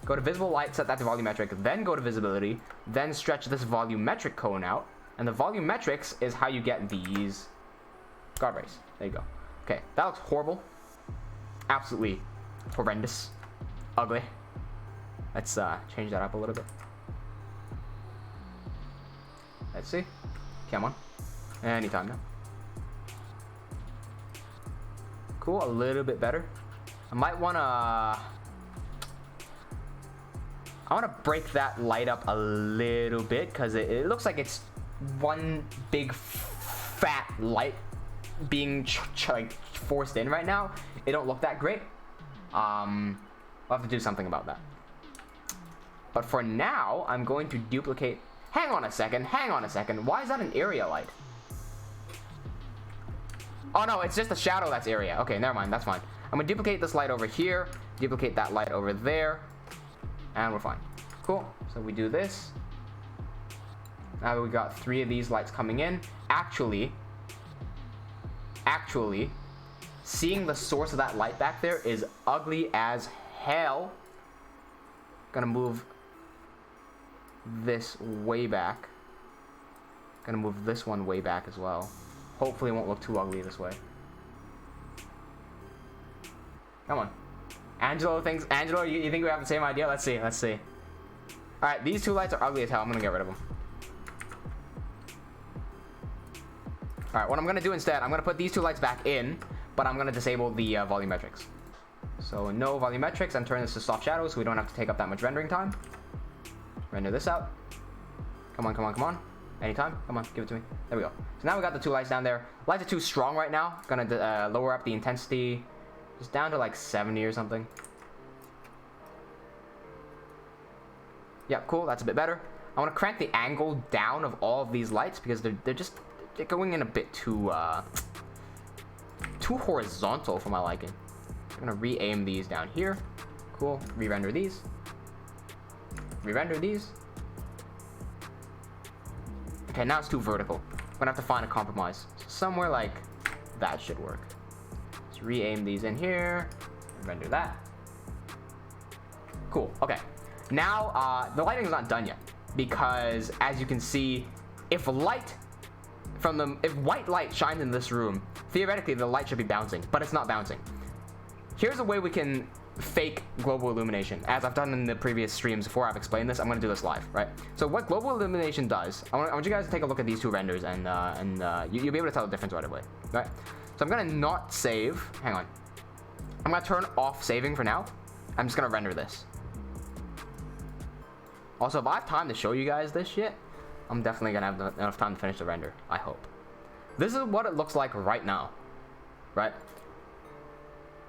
Speaker 1: Go to visible light, set that to volumetric, then go to visibility, then stretch this volumetric cone out. And the volumetrics is how you get these guard rays. There you go. Okay, that looks horrible. Absolutely horrendous. Ugly. Let's change that up a little bit. Let's see. Come on. Anytime now. Cool, a little bit better. I might wanna break that light up a little bit because it looks like it's one big fat light being like forced in right now. It don't look that great. I'll have to do something about that. But for now, I'm going to duplicate. Hang on a second. Why is that an area light? Oh no, it's just a shadow that's area. Okay, never mind, that's fine. I'm gonna duplicate this light over here, duplicate that light over there, and we're fine. Cool, so we do this. Now we got 3 of these lights coming in. Actually, seeing the source of that light back there is ugly as hell. Gonna move this way back. Gonna move this one way back as well. Hopefully it won't look too ugly this way. Come on. Angelo, you think we have the same idea? Let's see. Alright, these two lights are ugly as hell. I'm gonna get rid of them. Alright, what I'm gonna do instead, I'm gonna put these two lights back in, but I'm gonna disable the volumetrics. So no volumetrics, and turn this to soft shadow so we don't have to take up that much rendering time. Render this out. Come on. Anytime. Come on, give it to me. There we go. So now we got the two lights down there. Lights are too strong right now. Gonna lower up the intensity just down to like 70 or something. Yep, cool. That's a bit better. I want to crank the angle down of all of these lights because they're going in a bit too horizontal for my liking. I'm gonna re-aim these down here. Cool. Re-render these. Re-render these. Okay, now it's too vertical. I'm gonna have to find a compromise. So somewhere like that should work. Let's re-aim these in here. Render that. Cool. Okay. Now the lighting is not done yet because, as you can see, if white light shines in this room, theoretically the light should be bouncing, but it's not bouncing. Here's a way we can fake global illumination, as I've done in the previous streams before I've explained this. I'm going to do this live, right? So what global illumination does, I want you guys to take a look at these two renders, and you'll be able to tell the difference right away, right? So I'm going to not save. Hang on. I'm going to turn off saving for now. I'm just going to render this. Also, if I have time to show you guys this shit, I'm definitely going to have enough time to finish the render, I hope. This is what it looks like right now, right?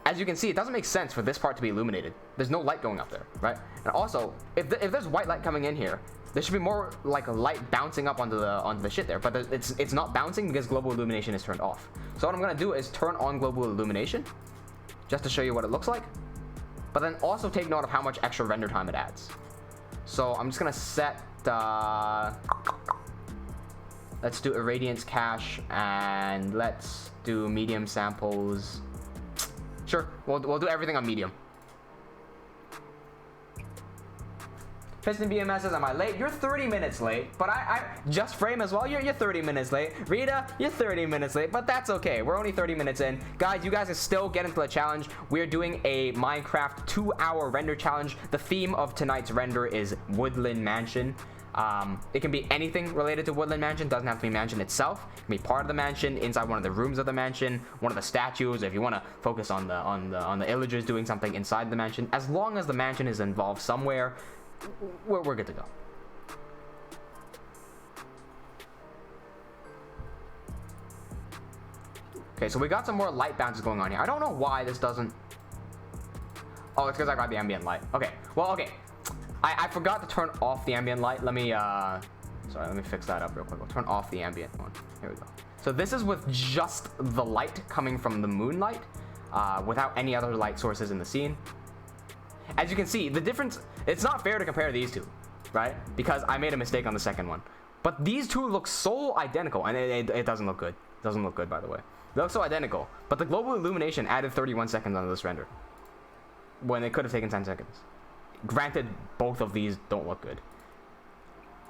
Speaker 1: As you can see, it doesn't make sense for this part to be illuminated. There's no light going up there, right? And also, if there's white light coming in here, there should be more like light bouncing up onto the shit there. But it's not bouncing because global illumination is turned off. So what I'm gonna do is turn on global illumination, just to show you what it looks like. But then also take note of how much extra render time it adds. So I'm just gonna set. Let's do irradiance cache, and let's do medium samples. Sure, we'll do everything on medium. Piston BMS says, am I late? You're 30 minutes late, but I just frame as well. You're 30 minutes late. Rita, you're 30 minutes late, but that's okay. We're only 30 minutes in. Guys, you guys can still get into the challenge. We're doing a Minecraft 2-hour render challenge. The theme of tonight's render is Woodland Mansion. It can be anything related to Woodland Mansion. Doesn't have to be mansion itself. It can be part of the mansion, inside one of the rooms of the mansion, one of the statues. If you want to focus on the illagers doing something inside the mansion, as long as the mansion is involved somewhere, we're good to go. Okay, so we got some more light bounces going on here. I don't know why this doesn't. Oh, it's because I got the ambient light. Okay, well, okay. I forgot to turn off the ambient light. Let me fix that up real quick. We'll turn off the ambient one. Here we go. So this is with just the light coming from the moonlight, without any other light sources in the scene. As you can see, the difference, it's not fair to compare these two, right? Because I made a mistake on the second one. But these two look so identical, and it doesn't look good. It doesn't look good, by the way. They look so identical. But the global illumination added 31 seconds onto this render, when it could have taken 10 seconds. Granted, both of these don't look good.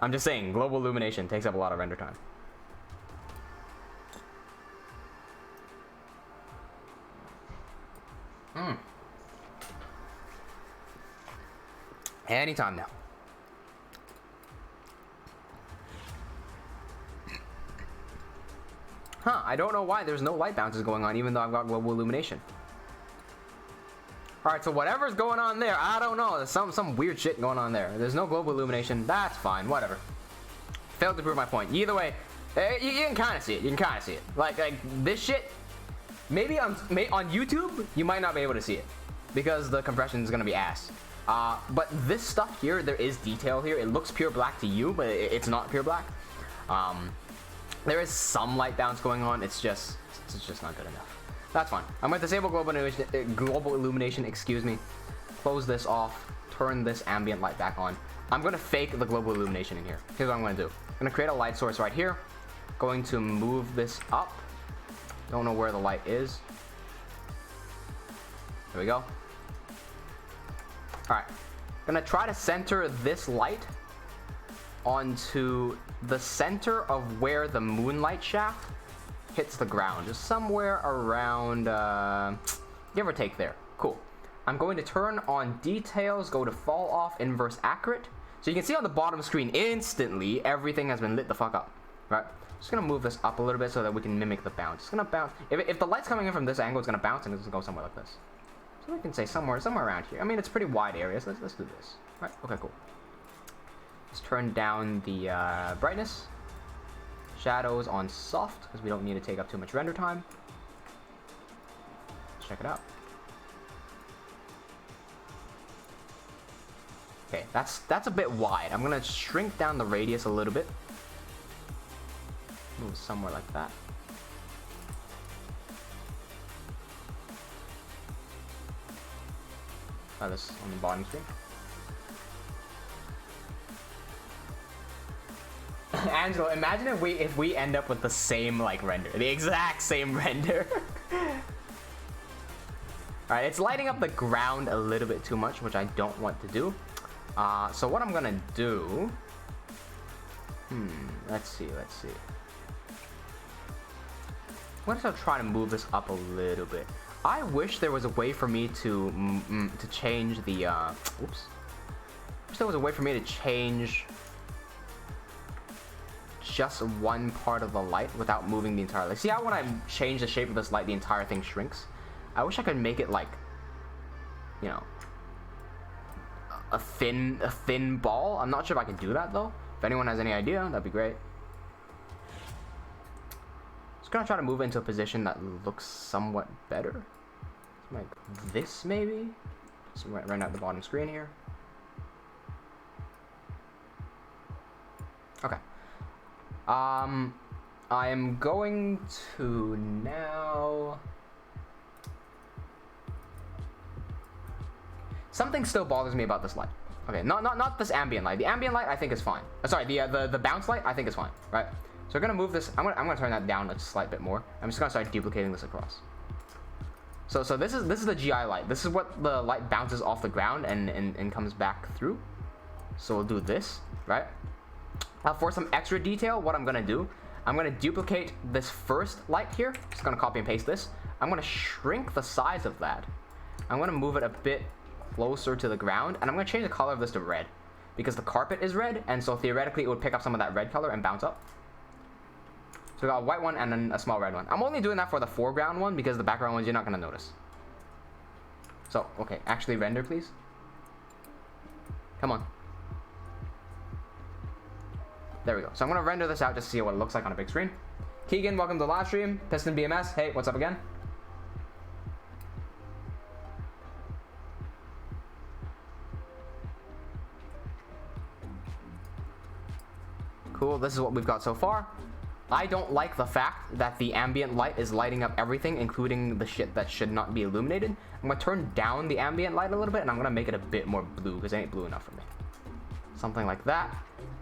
Speaker 1: I'm just saying, global illumination takes up a lot of render time. Anytime now. Huh, I don't know why there's no light bounces going on, even though I've got global illumination. Alright, so whatever's going on there, I don't know. There's some weird shit going on there. There's no global illumination. That's fine, whatever. Failed to prove my point. Either way, you can kind of see it. You can kind of see it. Like this shit, maybe on YouTube, you might not be able to see it because the compression is going to be ass. But this stuff here, there is detail here. It looks pure black to you, but it's not pure black. There is some light bounce going on. It's just not good enough. That's fine. I'm going to disable global illumination, excuse me. Close this off. Turn this ambient light back on. I'm going to fake the global illumination in here. Here's what I'm going to do. I'm going to create a light source right here. Going to move this up. Don't know where the light is. There we go. Alright. I'm going to try to center this light onto the center of where the moonlight shaft hits the ground. Just somewhere around, give or take there. Cool. I'm going to turn on details, go to fall off, inverse accurate. So you can see on the bottom screen instantly, everything has been lit the fuck up, right? Just gonna move this up a little bit so that we can mimic the bounce. It's gonna bounce. If the light's coming in from this angle, it's gonna bounce and it's gonna go somewhere like this. So we can say somewhere around here. I mean, it's pretty wide areas. Let's do this. Right? Okay, cool. Let's turn down the brightness. Shadows on soft because we don't need to take up too much render time. Let's check it out. Okay, that's a bit wide. I'm gonna shrink down the radius a little bit. Move somewhere like that. Try this on the bottom screen. Angelo, imagine if we end up with the same like render, the exact same render. All right, it's lighting up the ground a little bit too much, which I don't want to do. So what I'm gonna do? Let's see. What if I try to move this up a little bit? I wish there was a way for me to change the. Oops. I wish there was a way for me to change just one part of the light without moving the entire light. See how when I change the shape of this light, the entire thing shrinks? I wish I could make it like, you know, a thin ball. I'm not sure if I can do that though. If anyone has any idea, that'd be great. Just gonna try to move into a position that looks somewhat better. Like this maybe? Just right at the bottom screen here. Okay. I am going to now. Something still bothers me about this light. Okay, not this ambient light. The ambient light I think is fine. Sorry, the bounce light I think is fine. Right. So we're gonna move this. I'm gonna turn that down a slight bit more. I'm just gonna start duplicating this across. So this is the GI light. This is what the light bounces off the ground and comes back through. So we'll do this, right? For some extra detail, what I'm gonna do, I'm gonna duplicate this first light here. Just gonna copy and paste this. I'm gonna shrink the size of that. I'm gonna move it a bit closer to the ground, and I'm gonna change the color of this to red because the carpet is red, and so theoretically it would pick up some of that red color and bounce up. So we got a white one and then a small red one. I'm only doing that for the foreground one because the background ones you're not gonna notice. So okay, actually render please. Come on. There we go. So I'm gonna render this out just to see what it looks like on a big screen. Keegan, welcome to the live stream. Piston BMS, hey, what's up again? Cool, this is what we've got so far. I don't like the fact that the ambient light is lighting up everything, including the shit that should not be illuminated. I'm gonna turn down the ambient light a little bit, and I'm gonna make it a bit more blue, because it ain't blue enough for me. Something like that.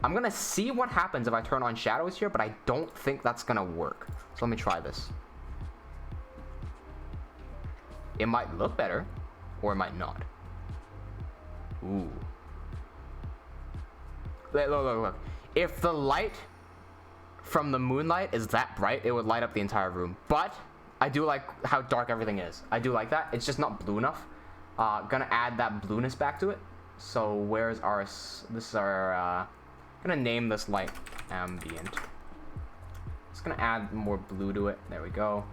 Speaker 1: I'm gonna see what happens if I turn on shadows here, but I don't think that's gonna work. So let me try this. It might look better, or it might not. Ooh. Look. If the light from the moonlight is that bright, it would light up the entire room. But I do like how dark everything is. I do like that. It's just not blue enough. Gonna add that blueness back to it. So where's our, this is our, gonna name this light ambient. Just gonna add more blue to it. There we go.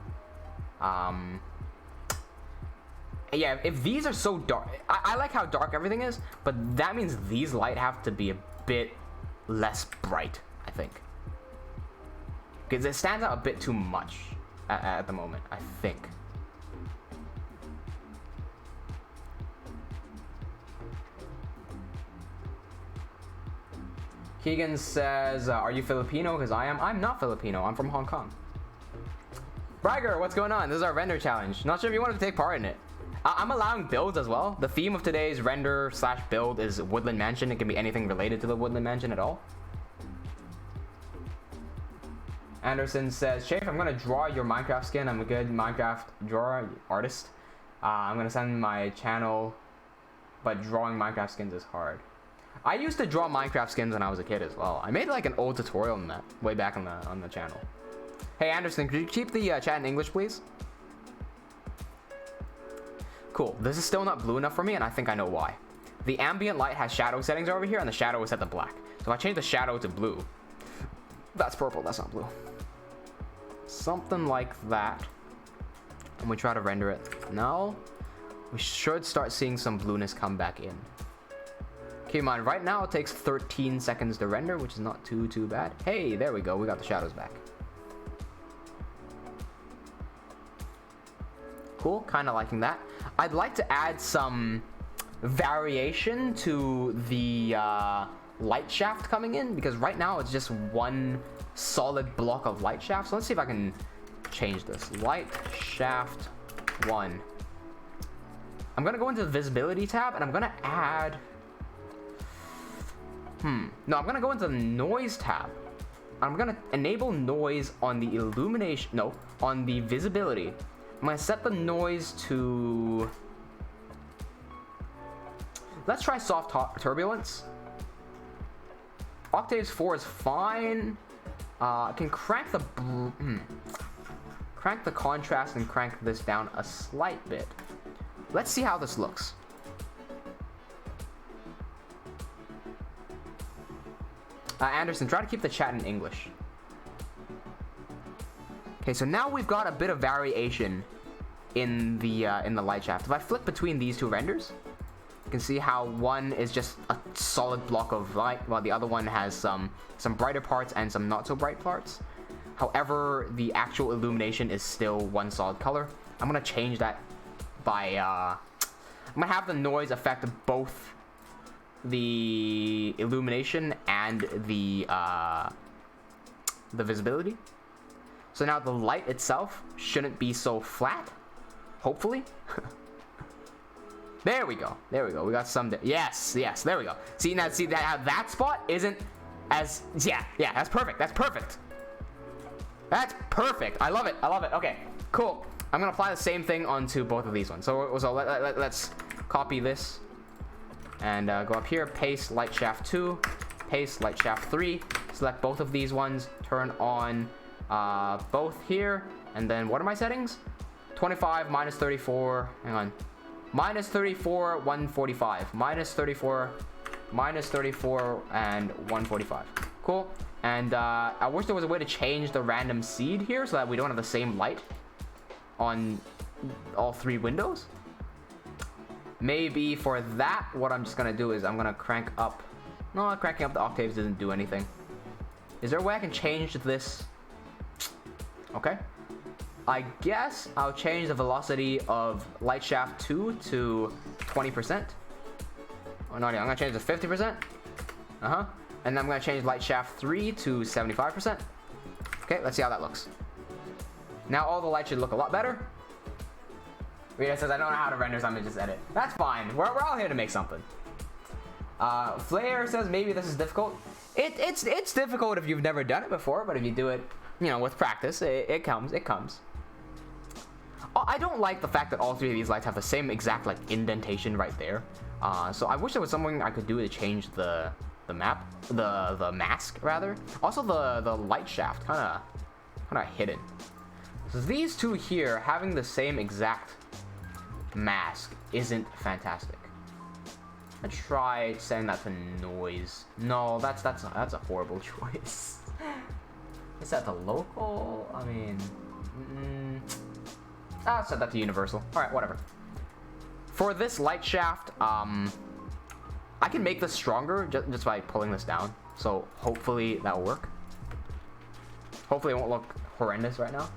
Speaker 1: Yeah, if these are so dark, I like how dark everything is, but that means these light have to be a bit less bright, I think. Because it stands out a bit too much at the moment, I think. Keegan says, are you Filipino? Because I am. I'm not Filipino. I'm from Hong Kong. Bragger, what's going on? This is our render challenge. Not sure if you wanted to take part in it. I'm allowing builds as well. The theme of today's render / build is Woodland Mansion. It can be anything related to the Woodland Mansion at all. Anderson says, Chafe, I'm going to draw your Minecraft skin. I'm a good Minecraft drawer, artist. I'm going to send my channel, but drawing Minecraft skins is hard. I used to draw Minecraft skins when I was a kid as well. I made like an old tutorial on that way back on the channel. Hey Anderson, could you keep the chat in English, please? Cool. This is still not blue enough for me, and I think I know why. The ambient light has shadow settings over here, and the shadow is set to black. So if I change the shadow to blue, that's purple. That's not blue. Something like that. And we try to render it. Now, we should start seeing some blueness come back in. Keep in mind, right now it takes 13 seconds to render, which is not too bad. Hey, there we go. We got the shadows back. Cool. Kind of liking that. I'd like to add some variation to the light shaft coming in, because right now it's just one solid block of light shaft. So let's see if I can change this. Light shaft 1. I'm gonna go into the visibility tab and I'm gonna add no, I'm gonna go into the noise tab. I'm gonna enable noise on the illumination, no, on the visibility. I'm gonna set the noise to, let's try soft turbulence. Octaves 4 is fine. I can crank the crank the contrast and crank this down a slight bit. Let's see how this looks. Anderson, try to keep the chat in English. Okay, so now we've got a bit of variation in the light shaft. If I flip between these two renders, you can see how one is just a solid block of light, while the other one has some brighter parts and some not so bright parts. However, the actual illumination is still one solid color. I'm gonna change that by I'm gonna have the noise affect both the illumination and the visibility. So now the light itself shouldn't be so flat, hopefully. There we go. There we go. We got some. Yes. There we go. See now. See that spot isn't as. Yeah. That's perfect. That's perfect. That's perfect. I love it. I love it. Okay. Cool. I'm gonna apply the same thing onto both of these ones. So let's copy this and go up here. Paste light shaft 2. Paste light shaft 3. Select both of these ones. Turn on both here. And then what are my settings? 25 minus 34. Hang on. Minus 34, 145. Minus 34, minus 34, and 145. Cool. And I wish there was a way to change the random seed here so that we don't have the same light on all 3 windows. Maybe for that, what I'm just gonna do is I'm gonna crank up. No, cranking up the octaves doesn't do anything. Is there a way I can change this? Okay. I guess I'll change the velocity of light shaft 2 to 20%. Oh, no, I'm gonna change it to 50%. And I'm gonna change light shaft 3 to 75%. Okay, let's see how that looks. Now all the light should look a lot better. Rita says I don't know how to render, so I'm gonna just edit. That's fine. We're all here to make something. Flair says maybe this is difficult. It's difficult if you've never done it before, but if you do it, you know, with practice, it comes. I don't like the fact that all 3 of these lights have the same exact like indentation right there. So I wish there was something I could do to change the mask rather. Also the light shaft kind of hidden. So these 2 here having the same exact mask isn't fantastic. I try setting that to noise. No, that's a horrible choice. Is that the local? I mean, I'll set that to universal. All right, whatever. For this light shaft, I can make this stronger just by pulling this down. So hopefully that will work. Hopefully it won't look horrendous right now.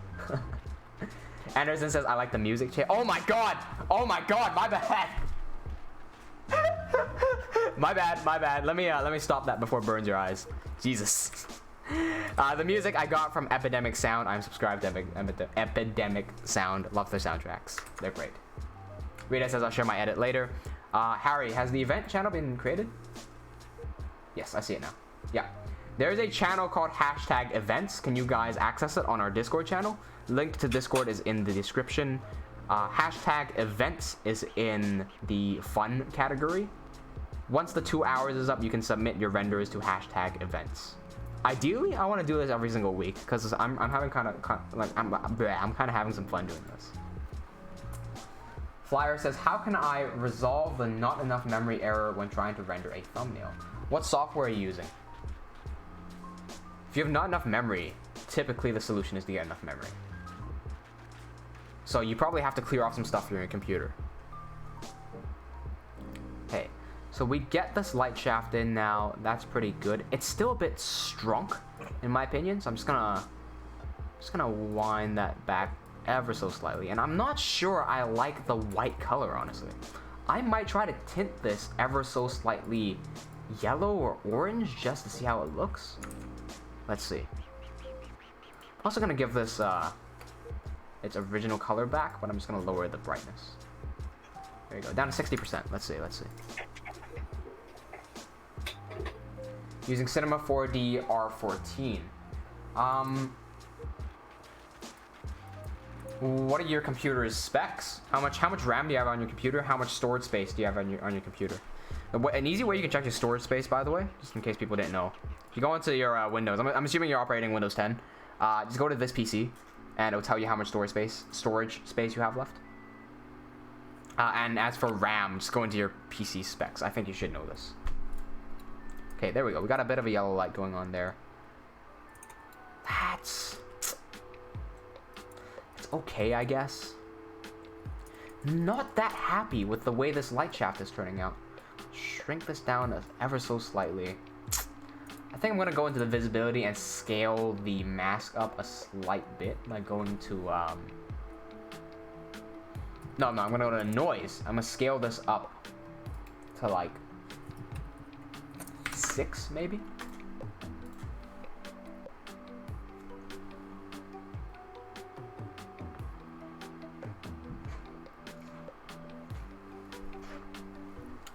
Speaker 1: Anderson says I like the music change. Oh my god! Oh my god! My bad. my bad. Let me stop that before it burns your eyes. Jesus. The music I got from Epidemic Sound. I'm subscribed to Epidemic Sound. Love their soundtracks. They're great. Rita says I'll share my edit later. Harry, has the event channel been created? Yes, I see it now. Yeah. There's a channel called #events. Can you guys access it on our Discord channel? Link to Discord is in the description. #events is in the fun category. Once the 2 hours is up, you can submit your renders to #events. Ideally, I want to do this every single week because I'm having kind of having some fun doing this. Flyer says, how can I resolve the not enough memory error when trying to render a thumbnail? What software are you using? If you have not enough memory, typically the solution is to get enough memory. So you probably have to clear off some stuff from your computer. Okay, so we get this light shaft in now. That's pretty good. It's still a bit strunk, in my opinion. So I'm just gonna wind that back ever so slightly. And I'm not sure I like the white color, honestly. I might try to tint this ever so slightly yellow or orange just to see how it looks. Let's see. I'm also gonna give this its original color back, but I'm just gonna lower the brightness. There you go, down to 60%. Let's see. Using Cinema 4D R14. What are your computer's specs? How much RAM do you have on your computer? How much storage space do you have on your computer? An easy way you can check your storage space, by the way, just in case people didn't know. If you go into your Windows, I'm assuming you're operating Windows 10. Just go to this PC, and it'll tell you how much storage space you have left. And as for RAM, just go into your PC specs. I think you should know this. Okay, there we go. We got a bit of a yellow light going on there. It's okay, I guess. Not that happy with the way this light shaft is turning out. Shrink this down ever so slightly. I think I'm gonna go into the visibility and scale the mask up a slight bit by going to no, I'm gonna go to noise. I'm gonna scale this up to like 6 maybe.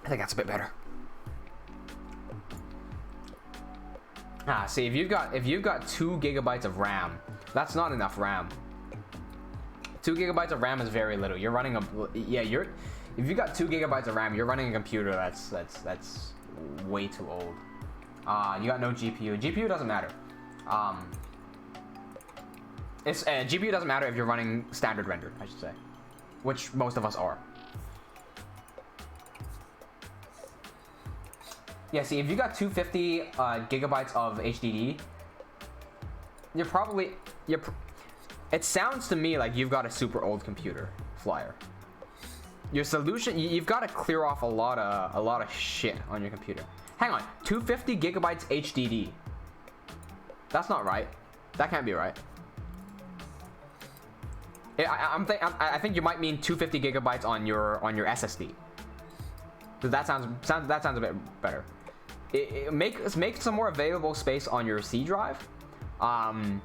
Speaker 1: I think that's a bit better. See, if you've got 2 gigabytes of RAM, that's not enough RAM. 2 gigabytes of RAM is very little. You're running if you got 2 gigabytes of RAM, you're running a computer that's way too old. You got no GPU. GPU doesn't matter. GPU doesn't matter if you're running standard render, I should say, which most of us are. Yeah, see, if you got 250 gigabytes of HDD, it sounds to me like you've got a super old computer, Flyer. Your solution, you've got to clear off a lot of shit on your computer. Hang on, 250 gigabytes HDD. That's not right. That can't be right. I think you might mean 250 gigabytes on your SSD. That sounds a bit better. Make some more available space on your C drive, and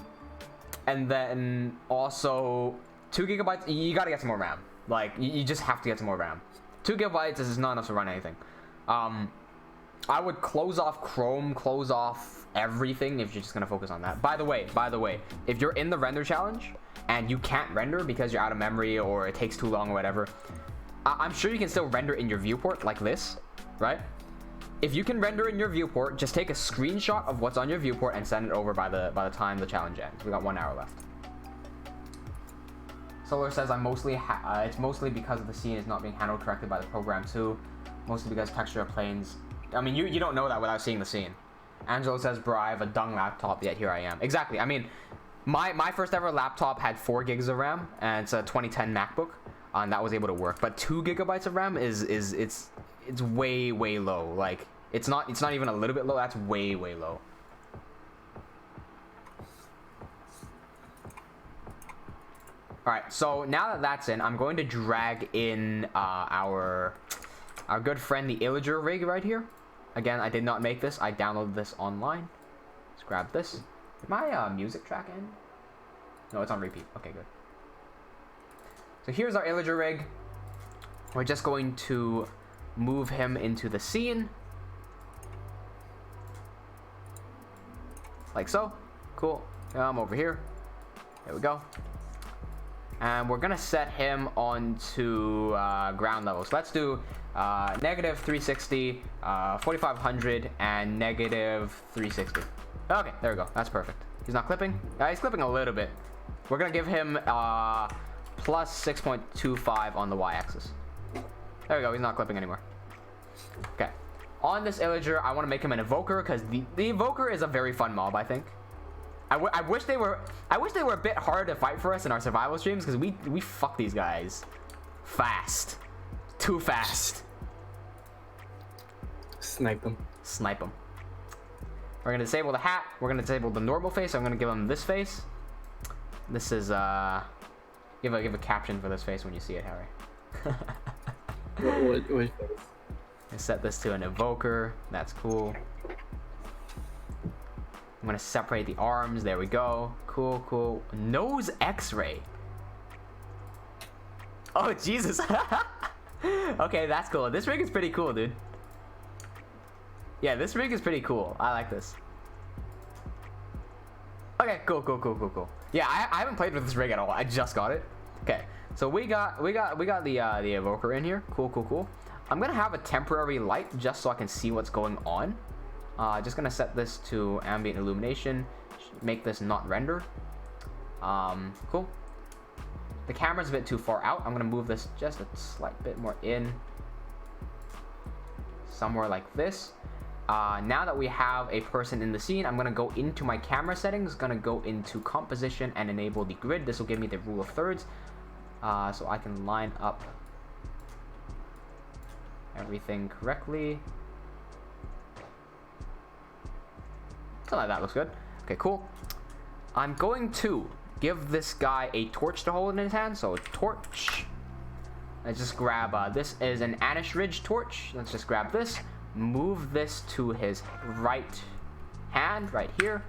Speaker 1: then also 2 gigabytes. You gotta get some more RAM. Like you just have to get some more RAM. 2 gigabytes is not enough to run anything. I would close off Chrome, close off everything if you're just gonna focus on that. By the way, if you're in the render challenge and you can't render because you're out of memory or it takes too long or whatever, I'm sure you can still render in your viewport like this, right? If you can render in your viewport, just take a screenshot of what's on your viewport and send it over by the time the challenge ends. We got 1 hour left. Solar says it's mostly because the scene is not being handled correctly by the program too. Mostly because texture of planes. I mean, you don't know that without seeing the scene. Angelo says, bro, I have a dung laptop, yet here I am. Exactly. I mean, my first ever laptop had 4 gigs of RAM, and it's a 2010 MacBook, and that was able to work. But 2 gigabytes of RAM it's way low. Like it's not even a little bit low. That's way low. All right, so now that that's in, I'm going to drag in our good friend the Illager rig right here. Again, I did not make this. I downloaded this online. Let's grab this. Did my music track end? No, it's on repeat. Okay, good. So here's our Illager rig. We're just going to move him into the scene. Like so. Cool. Come over here. There we go. and we're gonna set him onto ground level. So let's do negative 360, 4500, and negative 360. Okay, there we go. That's perfect. He's not clipping. He's clipping a little bit. We're gonna give him plus 6.25 on the y-axis. There we go. He's not clipping anymore. Okay. On this illager, I want to make him an evoker because the evoker is a very fun mob, I think. I wish they were a bit harder to fight for us in our survival streams because we fuck these guys fast, too fast.
Speaker 3: Snipe them.
Speaker 1: Snipe them. We're gonna disable the hat. We're gonna disable the normal face. So I'm gonna give him this face. This is give a caption for this face when you see it, Harry.
Speaker 3: What face?
Speaker 1: Set this to an evoker. That's cool. I'm gonna separate the arms. There we go. Cool, cool. Nose X-ray. Oh Jesus. Okay, that's cool. This rig is pretty cool, dude. Yeah, this rig is pretty cool. I like this. Okay, cool. Yeah, I haven't played with this rig at all. I just got it. Okay, so we got the evoker in here. Cool. I'm gonna have a temporary light just so I can see what's going on. Just gonna set this to ambient illumination. Make this not render. Cool. The camera's a bit too far out. I'm gonna move this just a slight bit more in. Somewhere like this. Now that we have a person in the scene, I'm gonna go into my camera settings, gonna go into composition and enable the grid. This will give me the rule of thirds, so I can line up everything correctly. Something like that looks good. Okay, cool. I'm going to give this guy a torch to hold in his hand, so torch. Let's just grab, this is an Anish Ridge torch. Let's just grab this, move this to his right hand, right here.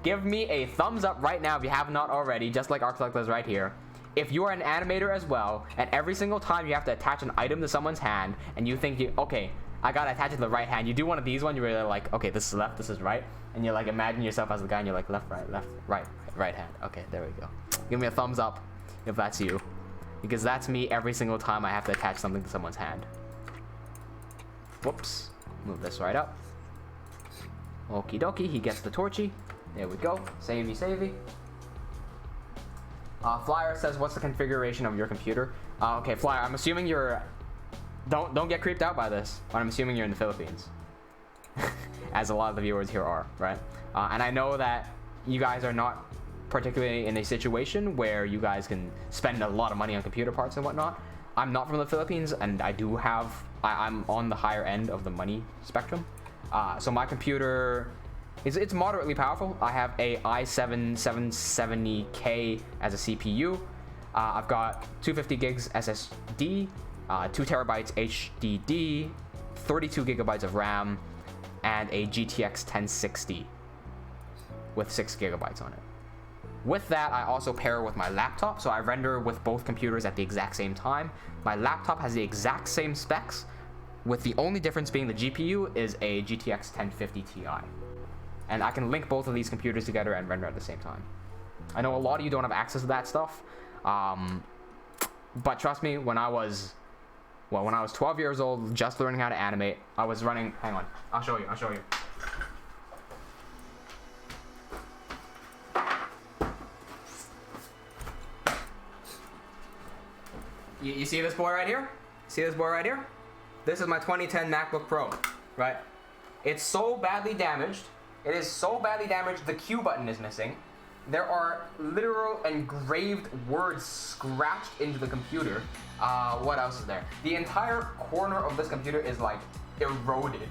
Speaker 1: Give me a thumbs up right now if you have not already, just like Arcselect does right here. If you are an animator as well, and every single time you have to attach an item to someone's hand, and you think, okay, I gotta attach it to the right hand, you do one of these ones, you're really like, okay, this is left, this is right, and you like imagine yourself as the guy, and you're like left, right hand. Okay, there we go. Give me a thumbs up if that's you, because that's me every single time I have to attach something to someone's hand. Whoops. Move this right up. Okie dokie, he gets the torchy. There we go. Savey. Flyer says, what's the configuration of your computer? Okay, Flyer, I'm assuming you're... Don't get creeped out by this, but I'm assuming you're in the Philippines. As a lot of the viewers here are, right? And I know that you guys are not particularly in a situation where you guys can spend a lot of money on computer parts and whatnot. I'm not from the Philippines, and I do have... I'm on the higher end of the money spectrum. So my computer... It's moderately powerful. I have a i7 770K as a CPU. I've got 250 gigs SSD, 2 terabytes HDD, 32 gigabytes of RAM, and a GTX 1060 with 6 gigabytes on it. With that, I also pair with my laptop, so I render with both computers at the exact same time. My laptop has the exact same specs, with the only difference being the GPU is a GTX 1050 Ti. And I can link both of these computers together and render at the same time. I know a lot of you don't have access to that stuff, but trust me, when I was 12 years old, just learning how to animate, I was running, hang on, I'll show you. You see this boy right here? This is my 2010 MacBook Pro, right? It's so badly damaged. It is so badly damaged, the Q button is missing. There are literal engraved words scratched into the computer. What else is there? The entire corner of this computer is like eroded.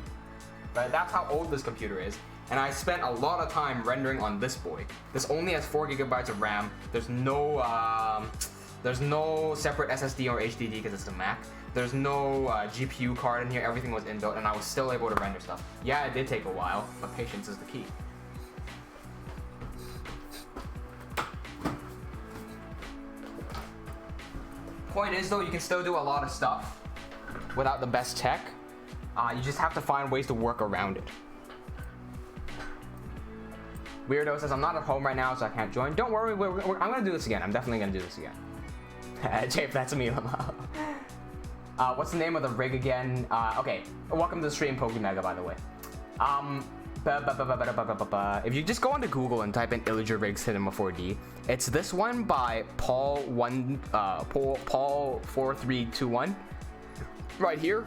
Speaker 1: Right? That's how old this computer is. And I spent a lot of time rendering on this boy. This only has 4 gigabytes of RAM. There's no separate SSD or HDD because it's a Mac. There's no GPU card in here. Everything was inbuilt, and I was still able to render stuff. Yeah, it did take a while, but patience is the key. Point is, though, you can still do a lot of stuff without the best tech. You just have to find ways to work around it. Weirdo says, I'm not at home right now, so I can't join. Don't worry, I'm gonna do this again. I'm definitely gonna do this again. Jape, that's me. What's the name of the rig again? Okay, welcome to the stream, Pokemega, by the way. If you just go onto Google and type in Illager Rig Cinema 4D, it's this one by Paul 4321 right here.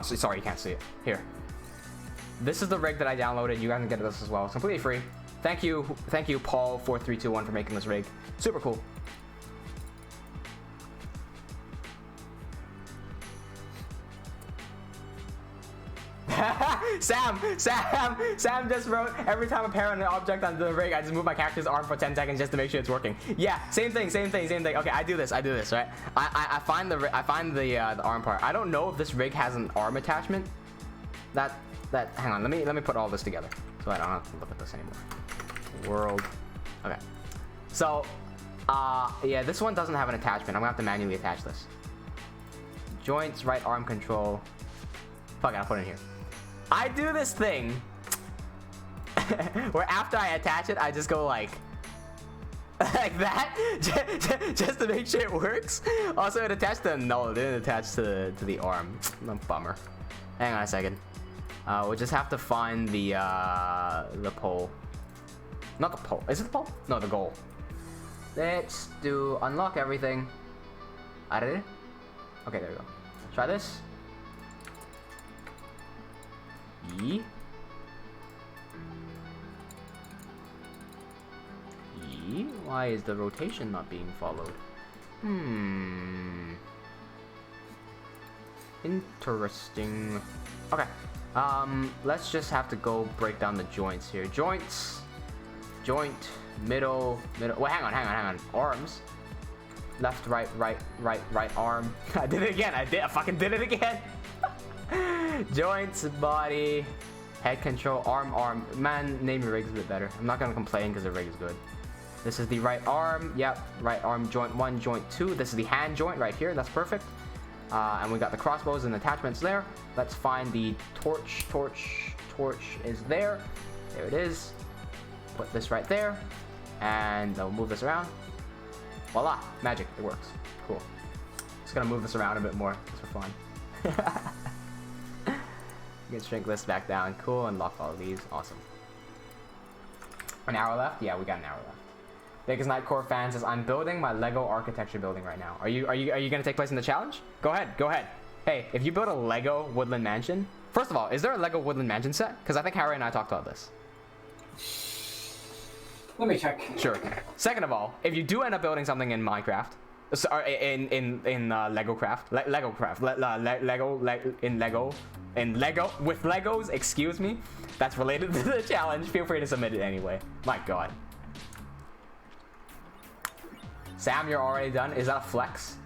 Speaker 1: Sorry, you can't see it. Here. This is the rig that I downloaded. You guys can get this as well. It's completely free. Thank you, Paul 4321 for making this rig. Super cool. Sam just wrote, every time I pair on an object on the rig, I just move my character's arm for 10 seconds just to make sure it's working. Yeah, same thing. Okay, I do this, right? I find the arm part. I don't know if this rig has an arm attachment. Hang on, let me put all this together so I don't have to look at this anymore. World. Okay. So, yeah, this one doesn't have an attachment. I'm gonna have to manually attach this. Joints, right arm control. Fuck it, I'll put it in here. I do this thing where after I attach it, I just go like that, just to make sure it works. Also, it attached to, no, it didn't attach to the arm. Bummer. Hang on a second. We'll just have to find the pole. Not the pole. Is it the pole? No, the goal. Let's do unlock everything. Okay, there we go. Try this. Why is the rotation not being followed? Interesting. Okay. Let's just have to go break down the joints here. Joints. Joint. Middle. Wait, hang on. Arms. Left, right arm. I did it again. I fucking did it again. Joints, body, head control, arm. Man, name your rig's a bit better. I'm not gonna complain because the rig is good. This is the right arm. Yep, right arm, joint 1, joint 2. This is the hand joint right here. That's perfect. And we got the crossbows and attachments there. Let's find the torch. Torch is there. There it is. Put this right there. And we'll move this around. Voila, magic, it works. Cool. Just gonna move this around a bit more just for fun. You can shrink this back down. Cool, unlock all of these. Awesome. An hour left? Yeah, we got an hour left. Biggest Nightcore fan says, I'm building my Lego architecture building right now. Are you gonna take place in the challenge? Go ahead. Hey, if you build a Lego Woodland Mansion, first of all, is there a Lego Woodland Mansion set? Because I think Harry and I talked about this.
Speaker 3: Let me check.
Speaker 1: Sure. Second of all, if you do end up building something in Minecraft, in Lego with Legos, excuse me, that's related to the challenge, feel free to submit it anyway. My god. Sam, you're already done. Is that a flex?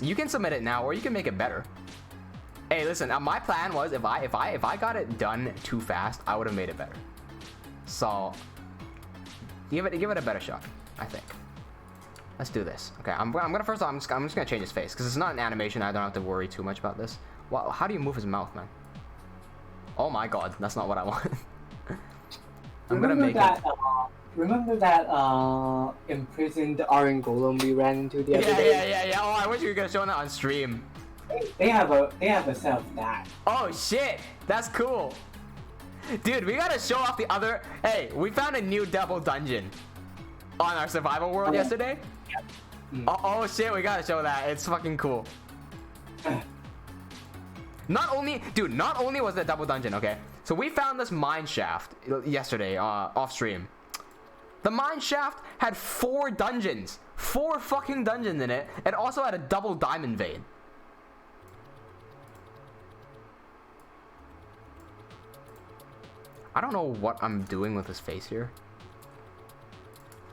Speaker 1: You can submit it now, or you can make it better. Hey, listen, my plan was if I got it done too fast, I would have made it better. So give it a better shot, I think. Let's do this. Okay, I'm just gonna change his face because it's not an animation. I don't have to worry too much about this. Wow, how do you move his mouth, man? Oh my god, that's not what I want.
Speaker 3: Remember that imprisoned Iron Golem we ran into the other day?
Speaker 1: Yeah. Oh, I wish you were gonna show that on stream.
Speaker 3: They have a set of that.
Speaker 1: Oh shit, that's cool. Dude, we gotta show off the other. Hey, we found a new double dungeon on our survival world yesterday.
Speaker 3: Yep.
Speaker 1: Oh shit, we gotta show that. It's fucking cool. Not only was it a double dungeon, okay? So we found this mine shaft yesterday off stream. The mine shaft had 4 dungeons. 4 fucking dungeons in it. It also had a double diamond vein. I don't know what I'm doing with his face here.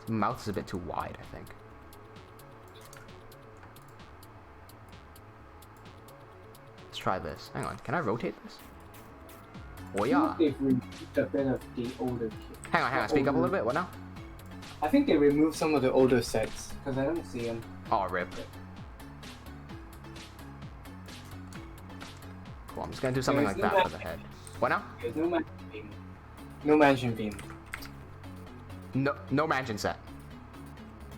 Speaker 1: His mouth is a bit too wide, I think. Let's try this. Hang on, can I rotate this? Oh yeah.
Speaker 3: They've removed a bit of the older.
Speaker 1: Hang on, speak up a little bit. What now?
Speaker 3: I think they removed some of the older sets because I don't see them.
Speaker 1: Oh, rip. Cool, I'm just gonna do something like that for the head. What now?
Speaker 3: There's no mansion beam. No mansion beam.
Speaker 1: No mansion set.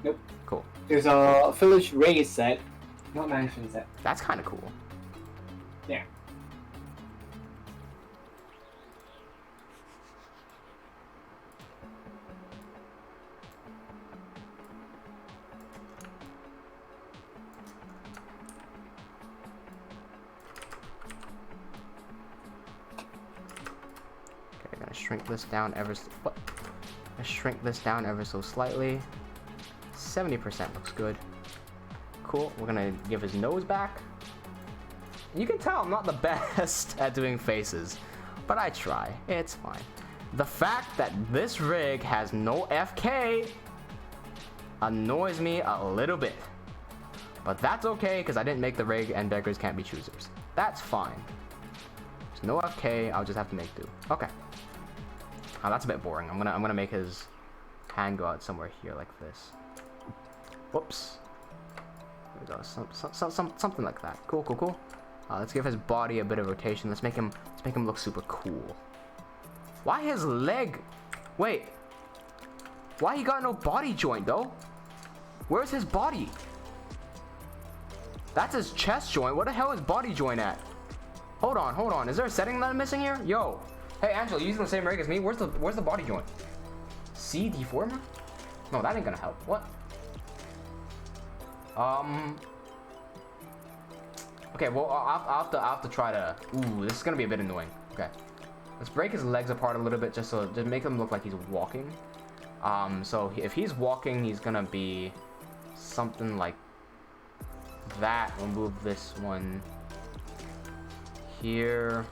Speaker 3: Nope.
Speaker 1: Cool.
Speaker 3: There's a village raid set, not mansion set.
Speaker 1: That's kind of cool.
Speaker 3: Yeah.
Speaker 1: Okay, gonna shrink this down ever so what? Gonna shrink this down ever so slightly. 70% looks good. Cool. We're gonna give his nose back. You can tell I'm not the best at doing faces, but I try. It's fine. The fact that this rig has no FK annoys me a little bit. But that's okay, because I didn't make the rig and beggars can't be choosers. That's fine. There's no FK, I'll just have to make do. Okay. Oh, that's a bit boring. I'm gonna make his hand go out somewhere here like this. Whoops. There we go. Something like that. Cool, cool, cool. Let's give his body a bit of rotation. Let's make him look super cool. Why his leg? Wait. Why he got no body joint though? Where's his body? That's his chest joint. What the hell is body joint at? Hold on, hold on. Is there a setting that I'm missing here? Yo. Hey Angela, you using the same rig as me? Where's the body joint? C deformer? No, that ain't gonna help. What? Okay, well, I'll have to try to... Ooh, this is gonna be a bit annoying. Okay. Let's break his legs apart a little bit just to make him look like he's walking. So if he's walking, he's gonna be something like that. We'll move this one here.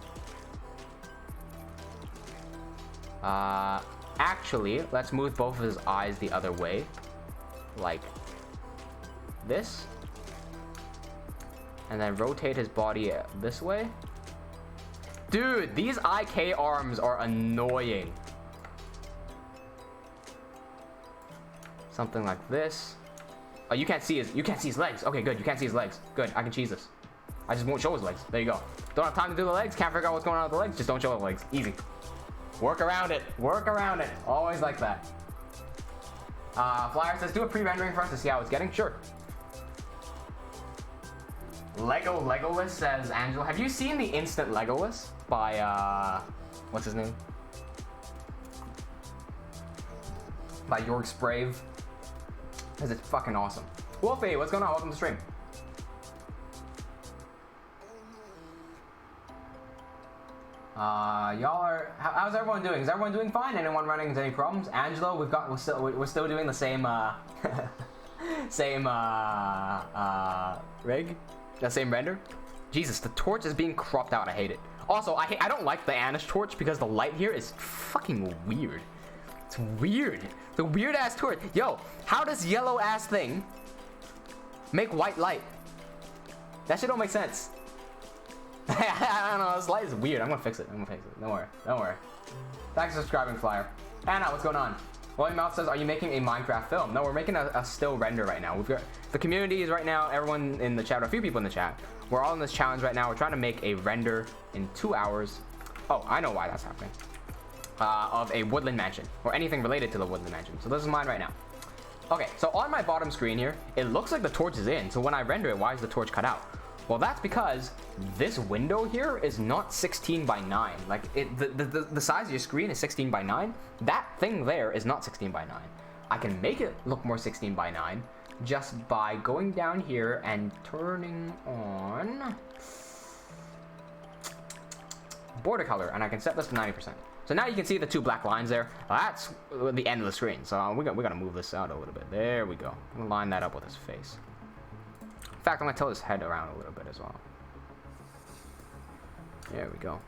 Speaker 1: Actually, let's move both of his eyes the other way. Like this. And then rotate his body this way. Dude, these IK arms are annoying. Something like this. Oh, you can't see his legs. Okay, good. You can't see his legs. Good. I can cheese this. I just won't show his legs. There you go. Don't have time to do the legs. Can't figure out what's going on with the legs. Just don't show the legs. Easy. Work around it. Work around it. Always like that. Flyer says, do a pre-rendering for us to see how it's getting. Sure. Legolas says, Angela, have you seen the instant Legolas by what's his name? By Jorg Sprave. Because it's fucking awesome. Wolfie, what's going on? Welcome to the stream. Y'all are, how's everyone doing? Is everyone doing fine? Anyone running into any problems? Angelo, we're still doing the same rig, the same render. Jesus, the torch is being cropped out. I hate it. Also, I don't like the Anish torch because the light here is fucking weird. It's weird. The weird ass torch. Yo, how does yellow ass thing make white light? That shit don't make sense. I don't know, this light is weird. I'm gonna fix it. Don't worry. Don't worry. Thanks for subscribing, Flyer. Anna, what's going on? William Mouth says, are you making a Minecraft film? No, we're making a still render right now. We've got the community is right now, everyone in the chat, or a few people in the chat. We're all in this challenge right now. We're trying to make a render in 2 hours. Oh, I know why that's happening. Of a woodland mansion, or anything related to the woodland mansion. So this is mine right now. Okay, so on my bottom screen here, it looks like the torch is in. So when I render it, why is the torch cut out? Well, that's because this window here is not 16 by 9. Like, the size of your screen is 16 by 9. That thing there is not 16 by 9. I can make it look more 16 by 9 just by going down here and turning on border color, and I can set this to 90%. So now you can see the 2 black lines there. That's the end of the screen. So we gotta move this out a little bit. There we go. I'm gonna line that up with his face. In fact, I'm gonna tilt his head around a little bit as well. There we go.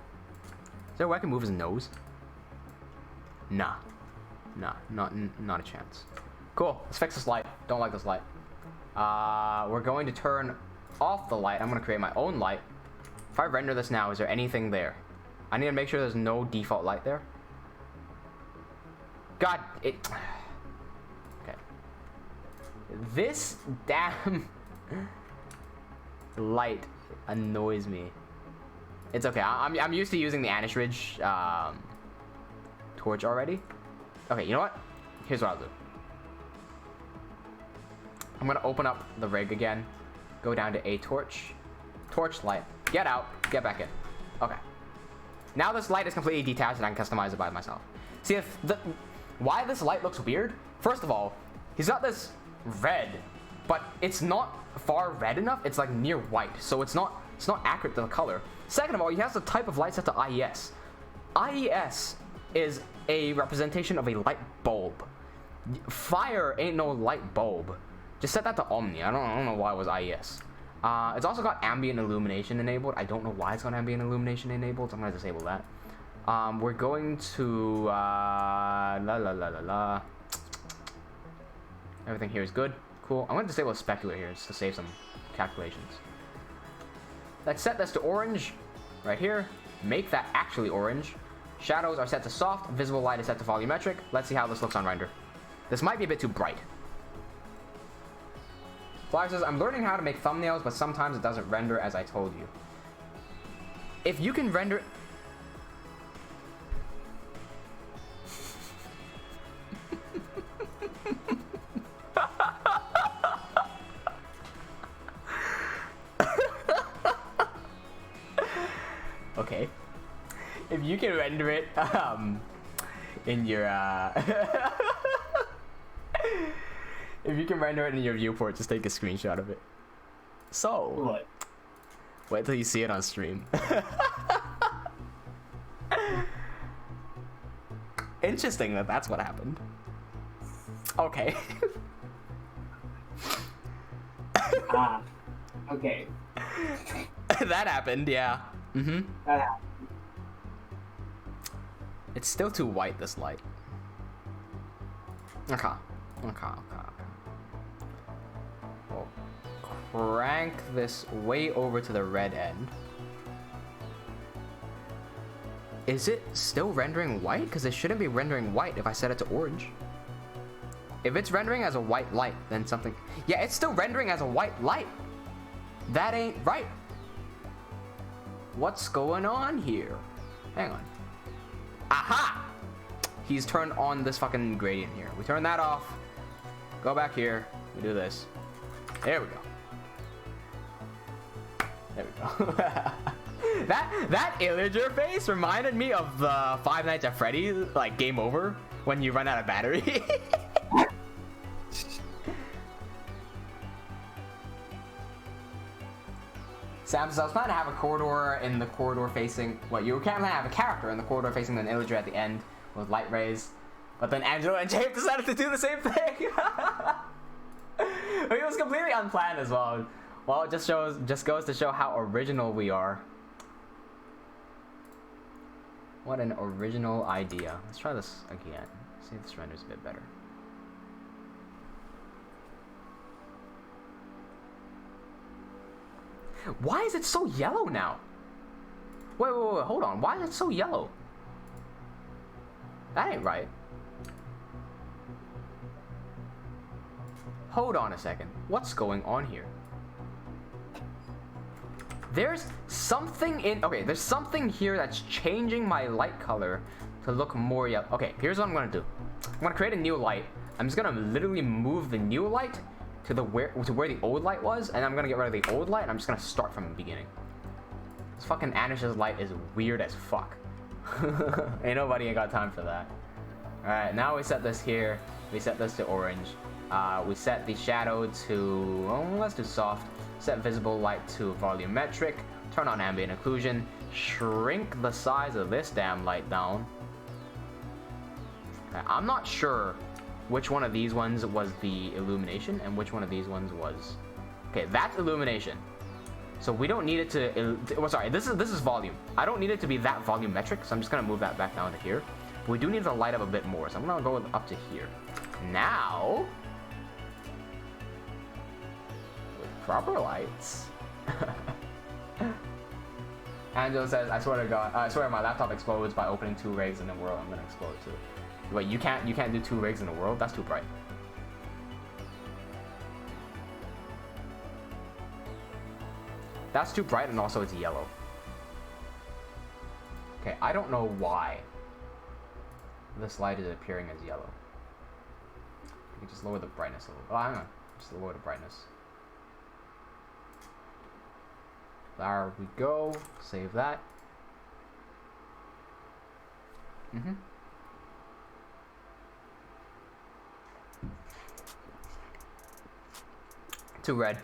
Speaker 1: Is there a way I can move his nose? Nah. Nah, not a chance. Cool, let's fix this light. Don't like this light. We're going to turn off the light. I'm gonna create my own light. If I render this now, is there anything there? I need to make sure there's no default light there. God, it... Okay. This damn... light annoys me. It's okay. I'm used to using the Anish Ridge torch already. Okay, you know what? here's what I'll do. I'm gonna open up the rig again, go down to a torch light, get out, get back in. Okay. Now this light is completely detached and I can customize it by myself. See, why this light looks weird? First of all, he's got this red, but it's not far red enough. It's like near white, so it's not accurate to the color. Second of all, he has the type of light set to IES. IES is a representation of a light bulb. Fire ain't no light bulb. Just set that to Omni. I don't know why it was IES. It's also got ambient illumination enabled. I don't know why it's got ambient illumination enabled, so I'm gonna disable that. We're going to Everything here is good. Cool. I'm gonna disable specular here just to save some calculations. Let's set this to orange right here. Make that actually orange. Shadows are set to soft. Visible light is set to volumetric. Let's see how this looks on render. This might be a bit too bright. Flyer says, I'm learning how to make thumbnails, but sometimes it doesn't render as I told you. If you can render... Okay. If you can render it, in your, if you can render it in your viewport, just take a screenshot of it. So,
Speaker 3: What?
Speaker 1: wait till you see it on stream. Interesting that that's what happened. Okay.
Speaker 3: Okay.
Speaker 1: That happened, yeah. Mm-hmm.
Speaker 3: That happened.
Speaker 1: It's still too white, this light. Okay. We'll crank this way over to the red end. Is it still rendering white? Because it shouldn't be rendering white if I set it to orange. If it's rendering as a white light, then something... Yeah, it's still rendering as a white light. That ain't right. What's going on here? Hang on. Aha! He's turned on this fucking gradient here. We turn that off. Go back here. We do this. There we go. There we go. that illager face reminded me of the Five Nights at Freddy's, like, game over when you run out of battery. Sam says, I was planning to have a corridor in the corridor facing... What, you can't have a character in the corridor facing an illager at the end with light rays. But then Angelo and James decided to do the same thing. It was completely unplanned as well. Well, it just goes to show how original we are. What an original idea. Let's try this again. See if this renders a bit better. Why is it so yellow now? Wait, hold on. Why is it so yellow? That ain't right. Hold on a second. What's going on here? There's something in... Okay, there's something here that's changing my light color to look more yellow. Okay, here's what I'm gonna do. I'm gonna create a new light. I'm just gonna literally move the new light to where the old light was, and I'm gonna get rid of the old light, and I'm just gonna start from the beginning. This fucking Anish's light is weird as fuck. Ain't nobody ain't got time for that. Alright, now we set this here. We set this to orange. We set the shadow to... Well, let's do soft. Set visible light to volumetric. Turn on ambient occlusion. Shrink the size of this damn light down. Okay, I'm not sure which one of these ones was the illumination and which one of these ones was... Okay, that's illumination. So we don't need it to... Well, sorry, this is volume. I don't need it to be that volumetric, so I'm just gonna move that back down to here. But we do need to light up a bit more, so I'm gonna go up to here. Now... with proper lights... Angelo says, I swear to God, I swear my laptop explodes by opening 2 rigs in the world. I'm gonna explode too. Wait, you can't do 2 rigs in the world? That's too bright. That's too bright, and also it's yellow. Okay, I don't know why this light is appearing as yellow. can just lower the brightness a little. Oh, hang on. Just lower the brightness. There we go. Save that. Too red.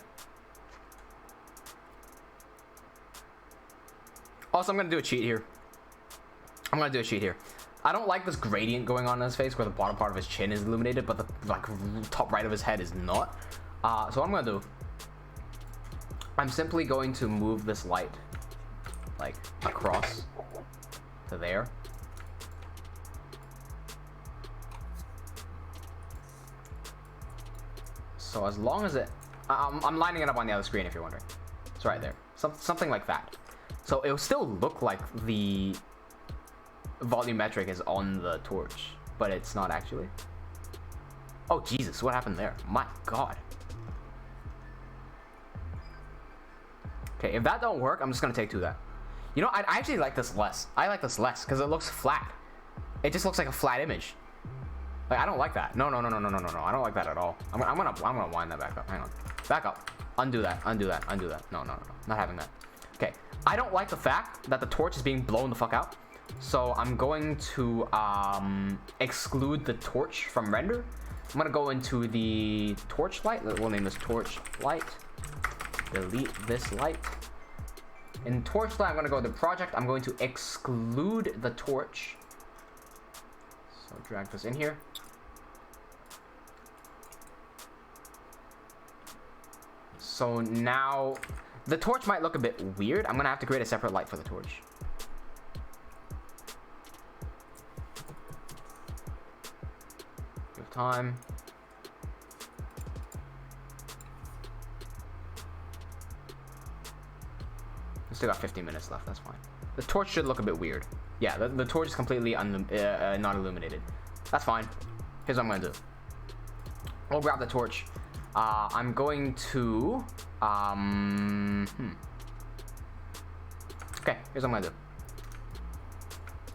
Speaker 1: Also, I'm gonna do a cheat here. I don't like this gradient going on in his face where the bottom part of his chin is illuminated, but the like top right of his head is not. So what I'm gonna do, I'm simply going to move this light like across to there. So as long as it, I'm lining it up on the other screen if you're wondering. It's right there, something like that. So it will still look like the volumetric is on the torch, but it's not actually. Oh Jesus, what happened there? My God. Okay, if that don't work, I'm just gonna take two of that. You know, I actually like this less. I like this less because it looks flat. It just looks like a flat image. Like, I don't like that. No. I don't like that at all. I'm gonna wind that back up. Hang on. Back up. Undo that. No. Not having that. Okay. I don't like the fact that the torch is being blown the fuck out. So I'm going to exclude the torch from render. I'm gonna go into the torch light. We'll name this torch light. Delete this light. In torch light, I'm gonna go to project. I'm going to exclude the torch. So drag this in here. So now the torch might look a bit weird. I'm gonna have to create a separate light for the torch. Give time. We still got 15 minutes left. That's fine. The torch should look a bit weird. Yeah, the torch is completely not illuminated. That's fine. Here's what I'm gonna do. We'll grab the torch. I'm going to okay, here's what I'm gonna do.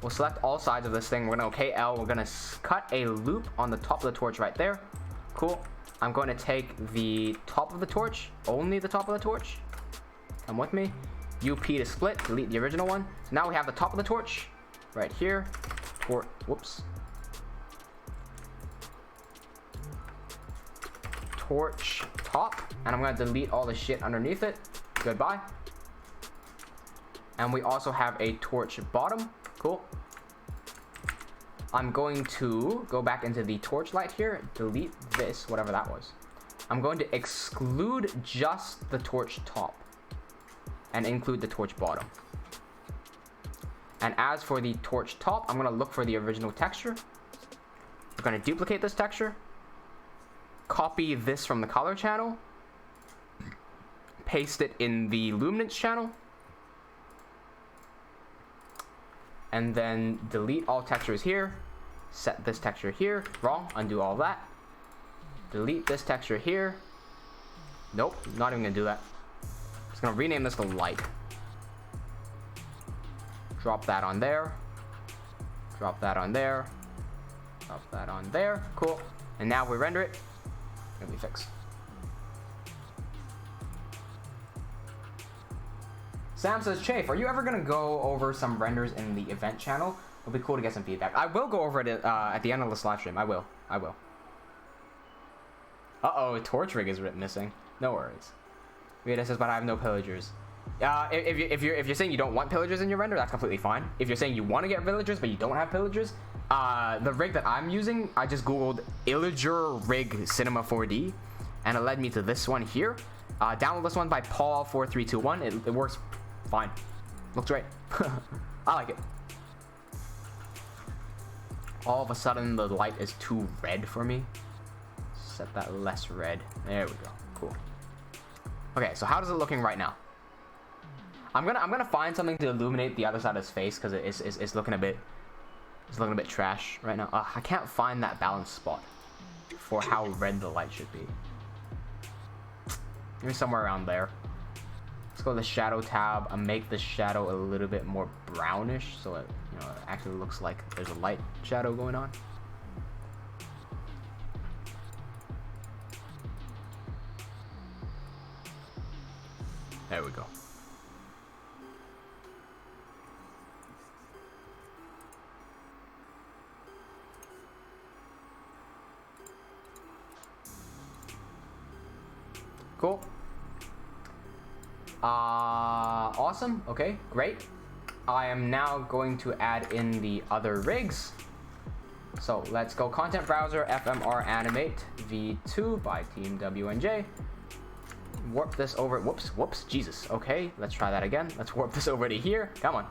Speaker 1: We'll select all sides of this thing. We're gonna okay L. We're gonna cut a loop on the top of the torch right there. Cool. I'm going to take the top of the torch, only the top of the torch. Come with me. UP to split, delete the original one. So now we have the top of the torch right here. Whoops. Torch top, and I'm gonna delete all the shit underneath it. Goodbye. And we also have a torch bottom. Cool. I'm going to go back into the torch light here, delete this, whatever that was. I'm going to exclude just the torch top and include the torch bottom. And as for the torch top, I'm gonna look for the original texture. We're gonna duplicate this texture, copy this from the color channel, paste it in the luminance channel, and then delete all textures here, set this texture here, wrong, undo all that, delete this texture here, nope, not even gonna do that. Just gonna rename this to light. Drop that on there, drop that on there, drop that on there, cool. And now we render it, gonna be fixed. Sam says, Chafe, are you ever gonna go over some renders in the event channel? It'll be cool to get some feedback. I will go over it at the end of this live stream. I will. Uh-oh, a torch rig is missing. No worries. Rita says, but I have no pillagers. If you're saying you don't want pillagers in your render, that's completely fine. If you're saying you want to get villagers but you don't have pillagers, the rig that I'm using, I just googled Illager rig cinema 4D, and it led me to this one here. Download this one by Paul4321. It works fine. Looks great. I like it. All of a sudden the light is too red for me. Set that less red. There we go. Cool. Okay, so how does it looking right now? I'm gonna find something to illuminate the other side of his face because it's looking a bit trash right now. I can't find that balance spot for how red the light should be. Maybe somewhere around there. Let's go to the shadow tab and make the shadow a little bit more brownish so it, you know, it actually looks like there's a light shadow going on. There we go. Cool. Awesome. Okay, great. I am now going to add in the other rigs. So let's go content browser, FMR animate v2 by TeamWnJ. Warp this over. Whoops, Jesus. Okay, let's try that again. Let's warp this over to here. Come on.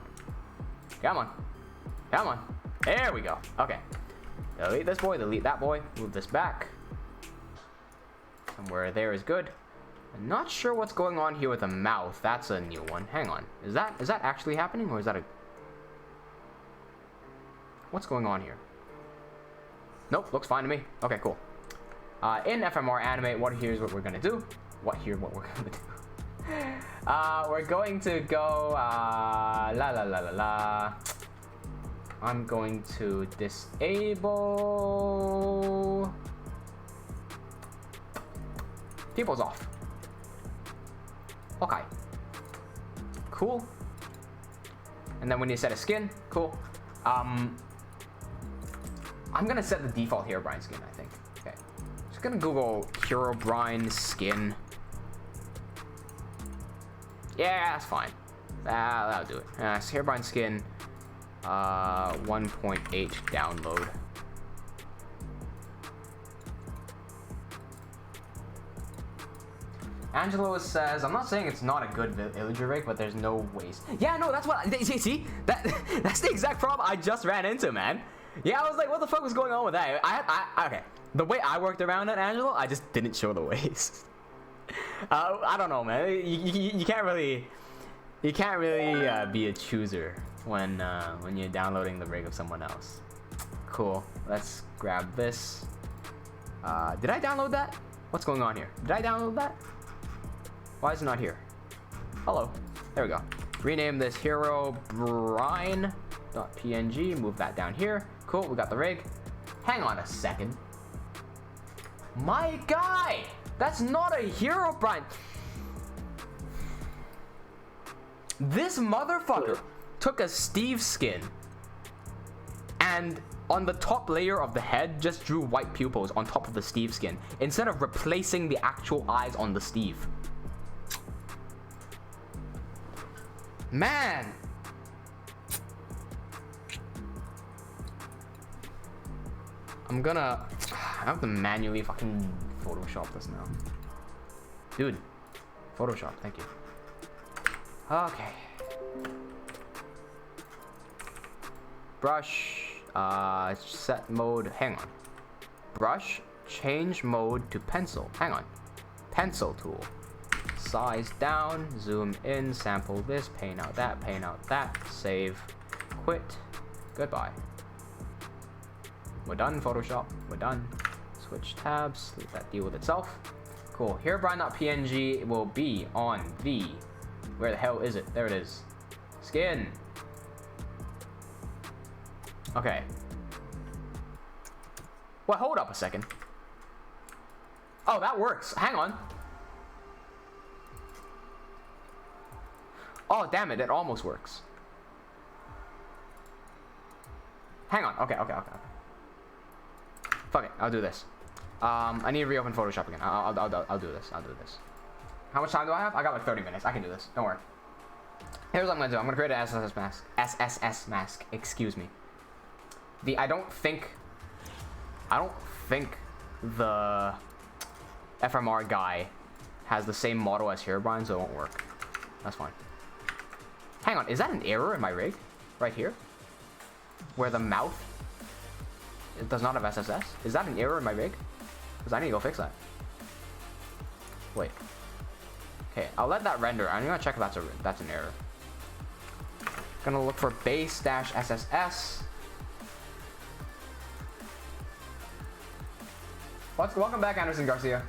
Speaker 1: There we go. Okay. Delete this boy, delete that boy. Move this back. Somewhere there is good. I'm not sure what's going on here with the mouth. That's a new one. Hang on. Is that actually happening, or is that a... What's going on here? Nope, looks fine to me. Okay, cool. In FMR animate, here's what we're gonna do. We're going to go I'm going to disable people's off. Okay. Cool. And then when you set a skin, cool. I'm gonna set the default Herobrine skin, I think. Okay. Just gonna Google Herobrine skin. Yeah, that's fine. That'll do it. So Herobrine skin, 1.8 download. Angelo says, I'm not saying it's not a good villager rig, but there's no waste. Yeah, no, that's what, see, that's the exact problem I just ran into, man. Yeah, I was like, what the fuck was going on with that? Okay, the way I worked around it, Angelo, I just didn't show the waste. I don't know, man. You can't really be a chooser when you're downloading the rig of someone else. Cool. Let's grab this. Did I download that? What's going on here? Did I download that? Why is it not here? Hello. There we go. Rename this Herobrine.png. Move that down here. Cool. We got the rig. Hang on a second. My guy! That's not a Herobrine. This motherfucker took a Steve skin and on the top layer of the head just drew white pupils on top of the Steve skin instead of replacing the actual eyes on the Steve. Man. I have to manually fucking Photoshop this now. Dude. Photoshop, thank you. Okay. Brush, set mode, hang on. Brush, change mode to pencil, hang on. Pencil tool. Size down, zoom in, sample this, paint out that, save, quit, goodbye. We're done, Photoshop, we're done. Switch tabs, let that deal with itself. Cool, Herobrine.png will be on the, where the hell is it? There it is. Skin. Okay. Well, hold up a second. Oh, that works. Hang on. Oh, damn it. It almost works. Hang on. Okay. Fuck it. I'll do this. I need to reopen Photoshop again. I'll do this. How much time do I have? I got like 30 minutes. I can do this. Don't worry. Here's what I'm gonna do. I'm gonna create an SSS mask. Excuse me. I don't think the FMR guy has the same model as Herobrine, so it won't work. That's fine. Hang on, is that an error in my rig? Right here? Where the mouth, it does not have SSS? Is that an error in my rig? Because I need to go fix that. Wait. Okay, I'll let that render. I'm gonna check if that's an error. Gonna look for base-SSS. Welcome back, Anderson Garcia.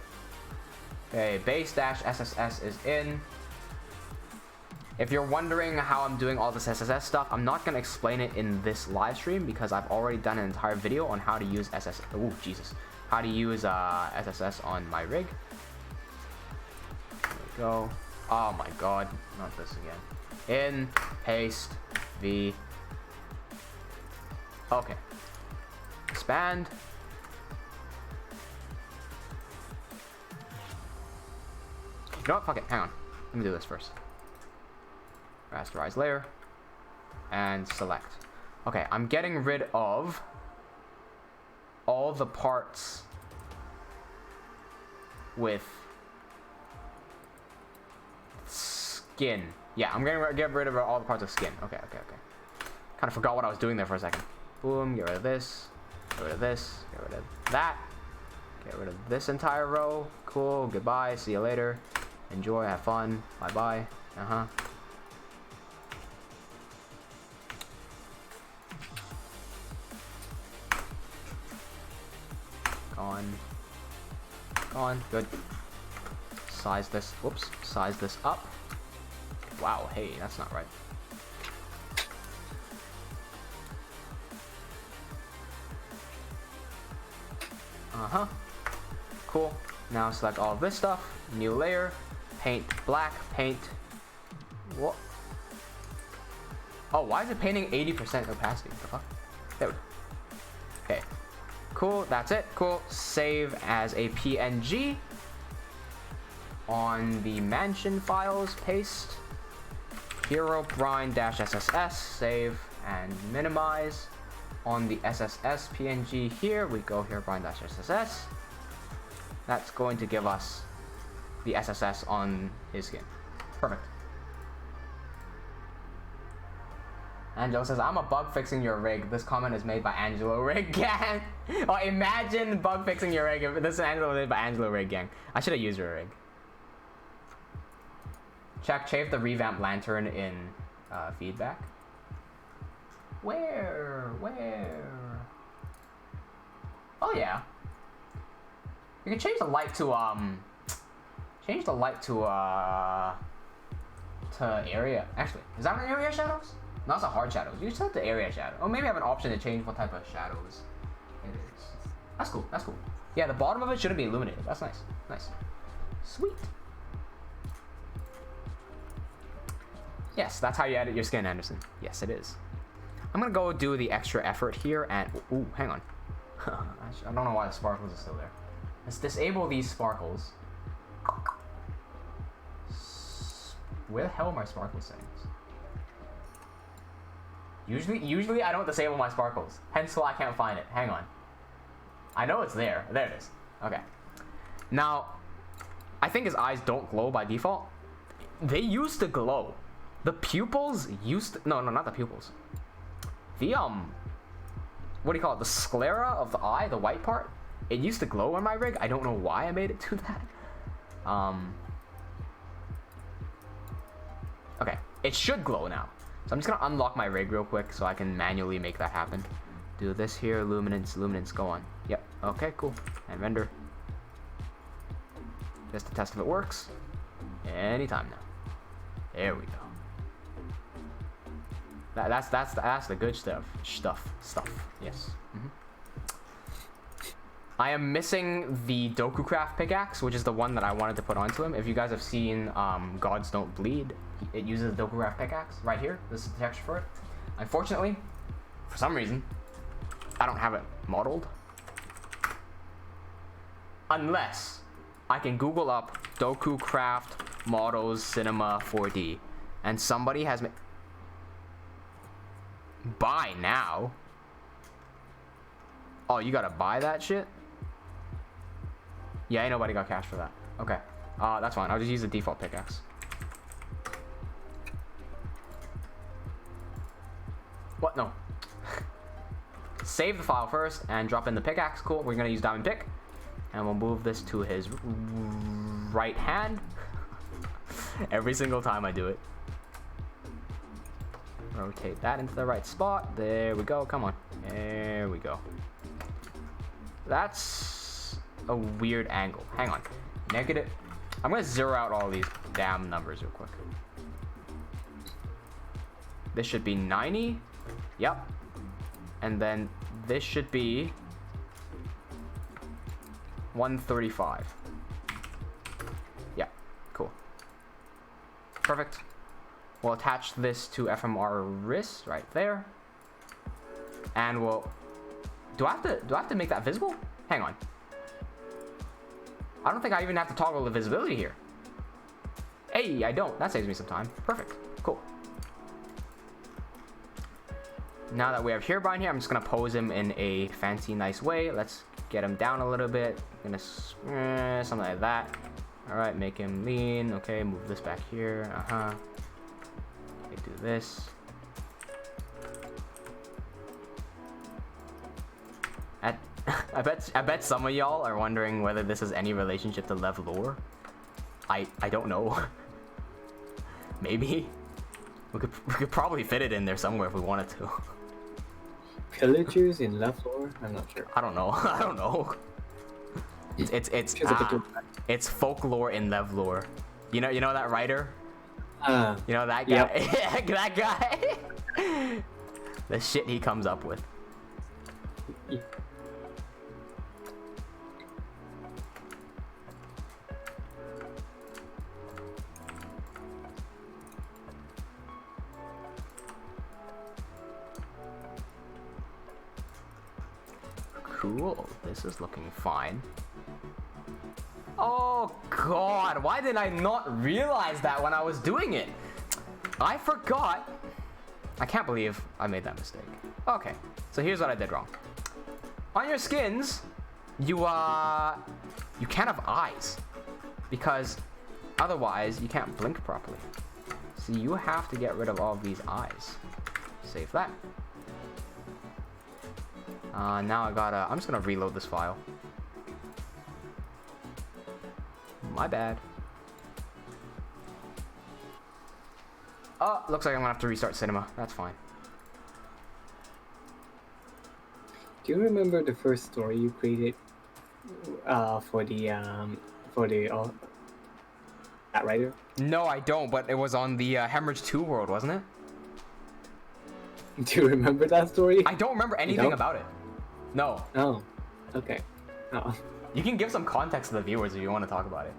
Speaker 1: Okay, base-SSS is in. If you're wondering how I'm doing all this SSS stuff, I'm not going to explain it in this live stream because I've already done an entire video on how to use SSS on my rig. There we go. Oh my god, not this again. In, paste, V. Okay. Expand. You know what? Fuck it. Hang on. Let me do this first. Rasterize layer. And select. Okay, I'm getting rid of all the parts with skin. Yeah, I'm gonna get rid of all the parts of skin. Okay. Kind of forgot what I was doing there for a second. Boom, get rid of this. Get rid of this. Get rid of that. Get rid of this entire row. Cool, goodbye, see you later. Enjoy, have fun, bye-bye. Gone, good. Size this, whoops, size this up. Wow, hey, that's not right. Cool. Now select all of this stuff. New layer. Paint black. Paint. What? Oh, why is it painting 80% opacity? What the fuck? There we go. Okay. Cool. That's it. Cool. Save as a PNG. On the mansion files, paste. Hero brine -SSS. Save and minimize. On the SSS PNG here, we go here brine -SSS. That's going to give us the SSS on his skin. Perfect. Angelo says, I'm a bug fixing your rig. This comment is made by Angelo Rig Gang. Oh, imagine bug fixing your rig. This is Angelo made by Angelo Rig Gang. I should have used your rig. Check Chafe the revamped lantern in feedback. Where? Oh yeah. You can change the light to area. Actually, is that an area shadows? No, it's a hard shadows. You set the area shadow. Or maybe have an option to change what type of shadows it is. That's cool. That's cool. Yeah, the bottom of it shouldn't be illuminated. That's nice. Nice. Sweet. Yes, that's how you edit your skin, Anderson. Yes, it is. I'm gonna go do the extra effort here and ooh, hang on. I don't know why the sparkles are still there. Let's disable these sparkles. Where the hell are my sparkle settings? Usually I don't disable my sparkles. Hence why I can't find it. Hang on. I know it's there. There it is. Okay. Now, I think his eyes don't glow by default. They used to glow. The pupils used to, no, not the pupils. The what do you call it? The sclera of the eye, the white part. It used to glow on my rig. I don't know why I made it do that. Okay, it should glow now. So I'm just gonna unlock my rig real quick so I can manually make that happen. Do this here, luminance, go on. Yep, okay, cool. And render. Just to test if it works. Anytime now. There we go. That's the good stuff. Yes. I am missing the Dokucraft pickaxe, which is the one that I wanted to put onto him. If you guys have seen Gods Don't Bleed, it uses the Dokucraft pickaxe right here. This is the texture for it. Unfortunately, for some reason, I don't have it modeled. Unless I can Google up Dokucraft models cinema 4D, and somebody has made. Buy now? Oh, you gotta buy that shit? Yeah, ain't nobody got cash for that. Okay, that's fine. I'll just use the default pickaxe. What? No. Save the file first and drop in the pickaxe. Cool. We're gonna use diamond pick, and we'll move this to his right hand. Every single time I do it. Rotate that into the right spot. There we go. Come on. There we go. That's a weird angle. Hang on. Negative. I'm going to zero out all these damn numbers real quick. This should be 90. Yep. And then this should be 135. Yeah. Cool. perfect. We'll attach this to FMR wrist right there. And we'll... Do I have to make that visible? Hang on. I don't think I even have to toggle the visibility here. Hey, I don't. That saves me some time. Perfect. Cool. Now that we have Herebrine here, I'm just going to pose him in a fancy, nice way. Let's get him down a little bit. Gonna something like that. All right, make him lean. Okay, move this back here. Okay, do this. I bet some of y'all are wondering whether this has any relationship to Levaslier. I don't know. Maybe we could probably fit it in there somewhere if we wanted to.
Speaker 3: Pillagers in Levaslier? I'm not sure.
Speaker 1: I don't know. I don't know. It's folklore in Levaslier. You know that writer? You know that guy? Yep. That guy. The shit he comes up with. Cool, this is looking fine. Oh god, why did I not realize that when I was doing it? I forgot. I can't believe I made that mistake. Okay, so here's what I did wrong. On your skins, you can't have eyes, because otherwise you can't blink properly. So you have to get rid of all of these eyes. Save that. Now I'm just gonna reload this file. My bad. Oh, looks like I'm gonna have to restart cinema. That's fine.
Speaker 3: Do you remember the first story you created for the that writer?
Speaker 1: No, I don't, but it was on the Hemorrhage 2 world, wasn't it?
Speaker 3: Do you remember that story?
Speaker 1: I don't remember anything about it. No.
Speaker 3: Oh, okay. Oh.
Speaker 1: You can give some context to the viewers if you want to talk about it.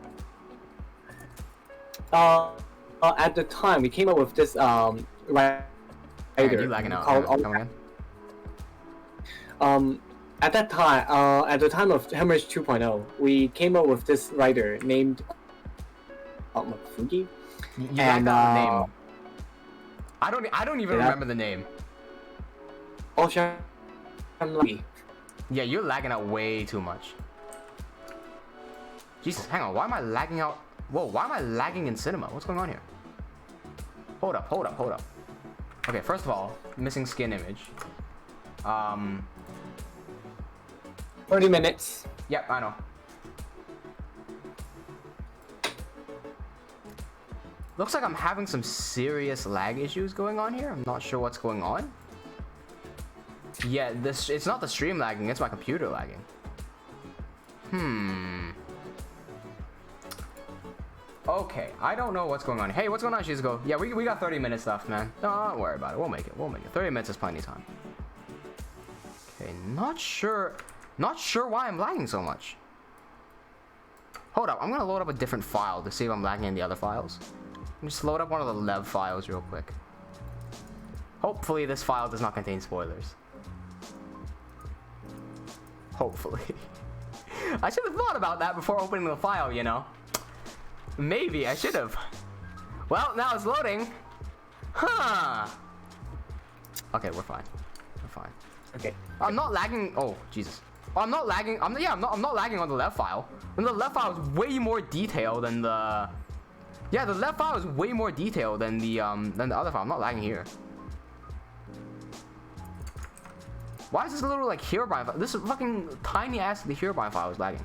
Speaker 3: At the time, we came up with this writer.
Speaker 1: You lagging out. Come again?
Speaker 3: At that time, at the time of Hemorrhage 2.0, we came up with this writer named Mafugi.
Speaker 1: You lagged out the name. I don't even remember the name. Yeah, you're lagging out way too much. Jesus, hang on. Why am I lagging out? Whoa, why am I lagging in cinema? What's going on here? Hold up. Okay, first of all, missing skin image.
Speaker 3: 30 minutes.
Speaker 1: Yep, I know. Looks like I'm having some serious lag issues going on here. I'm not sure what's going on. Yeah, it's not the stream lagging, it's my computer lagging. Okay, I don't know what's going on. Hey, what's going on, Shizuko? Yeah, we got 30 minutes left, man. Don't worry about it. We'll make it. 30 minutes is plenty of time. Okay, not sure why I'm lagging so much. Hold up, I'm gonna load up a different file to see if I'm lagging in the other files. Just load up one of the Lev files real quick. Hopefully this file does not contain spoilers. Hopefully. I should have thought about that before opening the file, you know. Maybe I should have. Well, now it's loading. Huh. Okay, we're fine.
Speaker 3: Okay.
Speaker 1: I'm not lagging. Oh, Jesus. I'm not lagging. I'm not lagging on the left file. And the left file is way more detailed than the. Yeah, the left file is way more detailed than the other file. I'm not lagging here. Why is this little like Herebrine file? This fucking tiny ass the Herebrine file is lagging.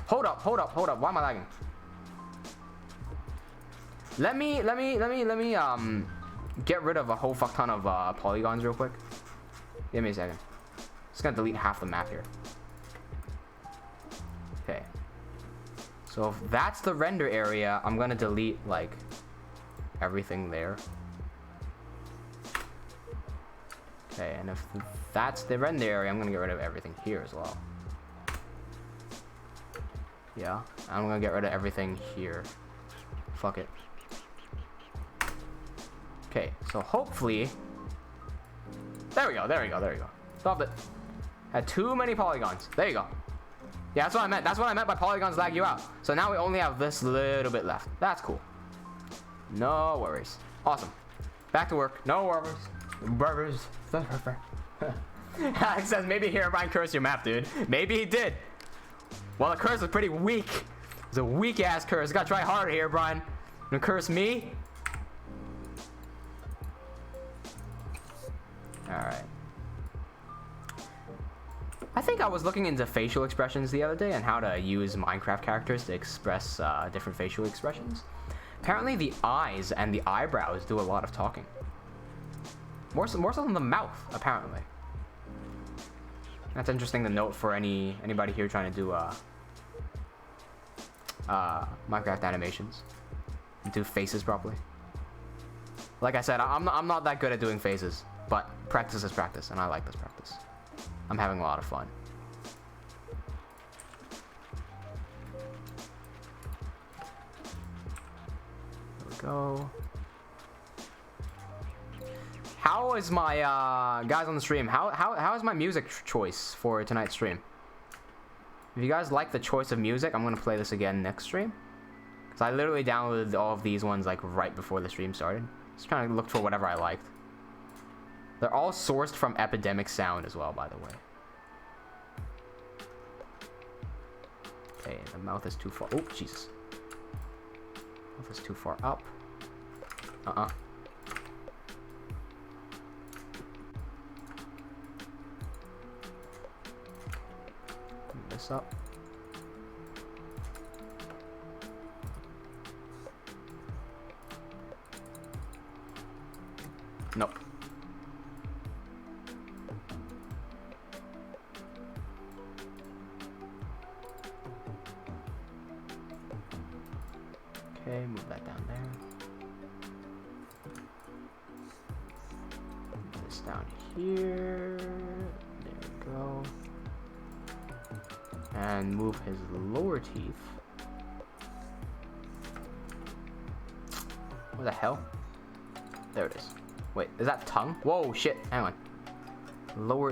Speaker 1: Hold up. Why am I lagging? Let me get rid of a whole fuck ton of polygons real quick. Give me a second. Just gonna delete half the map here. Okay. So if that's the render area, I'm gonna delete like everything there. Okay, and if that's the render area, I'm gonna get rid of everything here as well. Yeah, I'm gonna get rid of everything here. fuck it. Okay, so hopefully... There we go, there we go, there we go. Stop it. Had too many polygons. There you go. Yeah, that's what I meant. That's what I meant by polygons lag you out. So now we only have this little bit left. That's cool. No worries. Awesome. Back to work. No worries. Burgers. Alex says maybe Herobrine cursed your map, dude. Maybe he did. Well, the curse was pretty weak. It's a weak ass curse. You gotta try harder, Herobrine. You gonna curse me? Alright. I think I was looking into facial expressions the other day and how to use Minecraft characters to express different facial expressions. Apparently the eyes and the eyebrows do a lot of talking. More so than the mouth, apparently. That's interesting to note for anybody here trying to do Minecraft animations and do faces properly. Like I said, I'm not that good at doing faces, but practice is practice, and I like this practice. I'm having a lot of fun. There we go. How is my guys on the stream? How is my music choice for tonight's stream? If you guys like the choice of music, I'm gonna play this again next stream. Cause I literally downloaded all of these ones like right before the stream started. Just trying to look for whatever I liked. They're all sourced from Epidemic Sound as well, by the way. Okay, the mouth is too far. Oh, Jesus. Mouth is too far up. Move this up. Nope. Okay, move that down there. Move this down here. There we go. And move his lower teeth. What the hell? There it is. Wait, is that tongue? Whoa, shit. Hang on.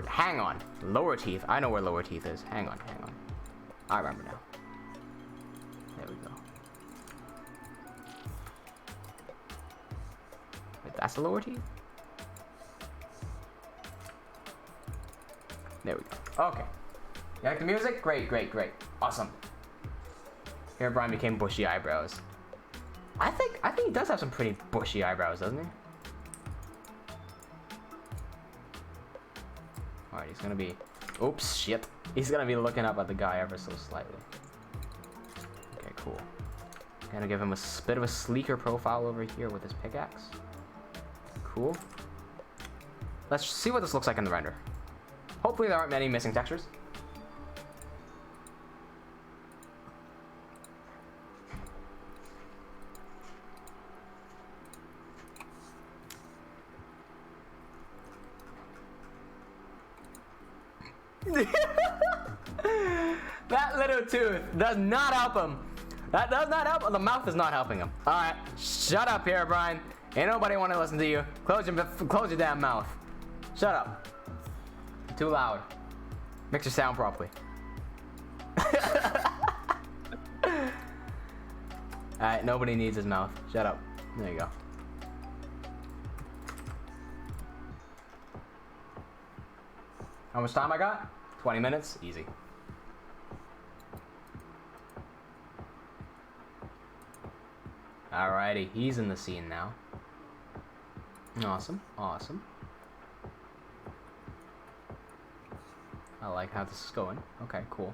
Speaker 1: Hang on. Lower teeth. I know where lower teeth is. Hang on, hang on. I remember now. There we go. Wait, that's the lower teeth? There we go. Okay. You like the music? Great, great, great. Awesome. Herobrine became bushy eyebrows. I think he does have some pretty bushy eyebrows, doesn't he? Alright, he's gonna be... Oops, shit. He's gonna be looking up at the guy ever so slightly. Okay, cool. Gonna give him a bit of a sleeker profile over here with his pickaxe. Cool. Let's see what this looks like in the render. Hopefully there aren't many missing textures. That little tooth does not help him. That does not help. The mouth is not helping him. All right, shut up here, Brian. Ain't nobody want to listen to you. Close your damn mouth. Shut up. You're too loud. Mix your sound properly. All right, nobody needs his mouth. Shut up. There you go. How much time I got? 20 minutes? Easy. Alrighty, he's in the scene now. Awesome, awesome. I like how this is going. Okay, cool.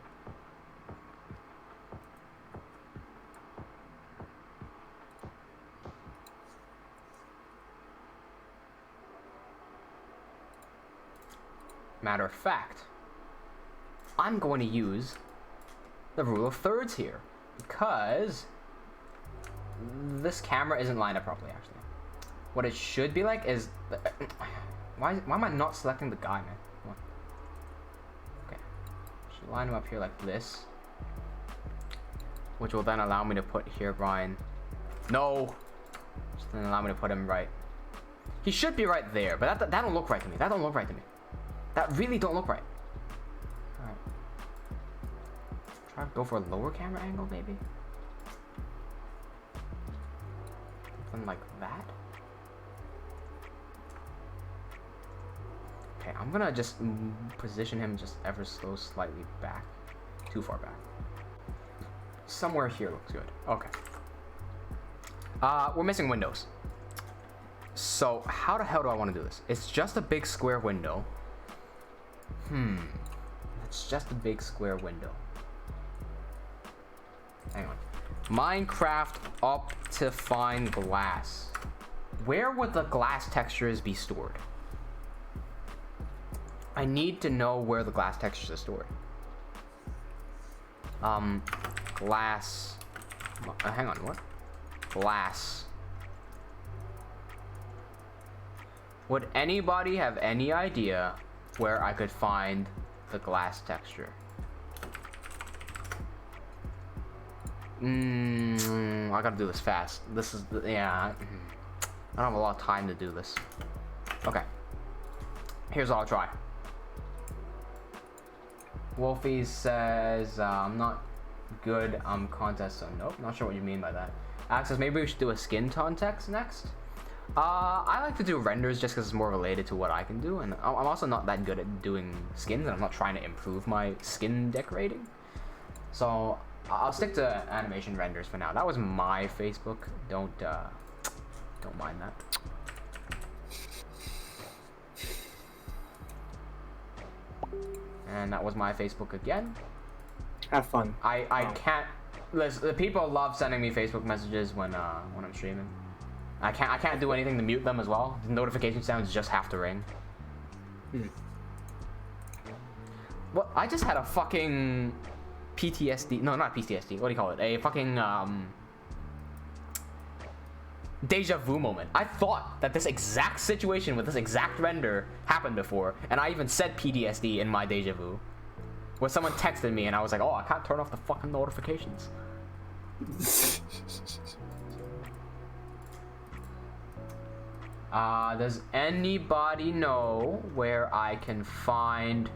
Speaker 1: Matter of fact, I'm going to use the rule of thirds here because this camera isn't lined up properly, actually. What it should be like is... Why am I not selecting the guy, man? Come on. Okay. Should line him up here like this, which will then allow me to put Herobrine No. Just didn't allow me to put him right. He should be right there, but that don't look right to me. That don't look right to me. That really don't look right. Alright. Try to go for a lower camera angle, maybe? Something like that? Okay, I'm gonna just position him just ever so slightly back. Too far back. Somewhere here looks good. Okay. We're missing windows. So, how the hell do I want to do this? It's just a big square window. It's just a big square window. Hang on. Minecraft Optifine glass. Where would the glass textures be stored? I need to know where the glass textures are stored. Glass. Hang on, what? Glass. Would anybody have any idea where I could find the glass texture? I gotta do this fast. This is, yeah. I don't have a lot of time to do this. Okay. Here's what I'll try. Wolfie says, I'm not good contest, so nope, not sure what you mean by that. Alex says, maybe we should do a skin context next. I like to do renders just because it's more related to what I can do, and I'm also not that good at doing skins, and I'm not trying to improve my skin decorating. So I'll stick to animation renders for now. That was my Facebook. Don't mind that. And that was my Facebook again.
Speaker 3: Have fun.
Speaker 1: I can't. Listen, the people love sending me Facebook messages when I'm streaming. I can't do anything to mute them as well. The notification sounds just have to ring. What? I just had a fucking PTSD. No, not PTSD. What do you call it? A fucking deja vu moment. I thought that this exact situation with this exact render happened before, and I even said PTSD in my deja vu. Where someone texted me and I was like, oh, I can't turn off the fucking notifications. Does anybody know where I can find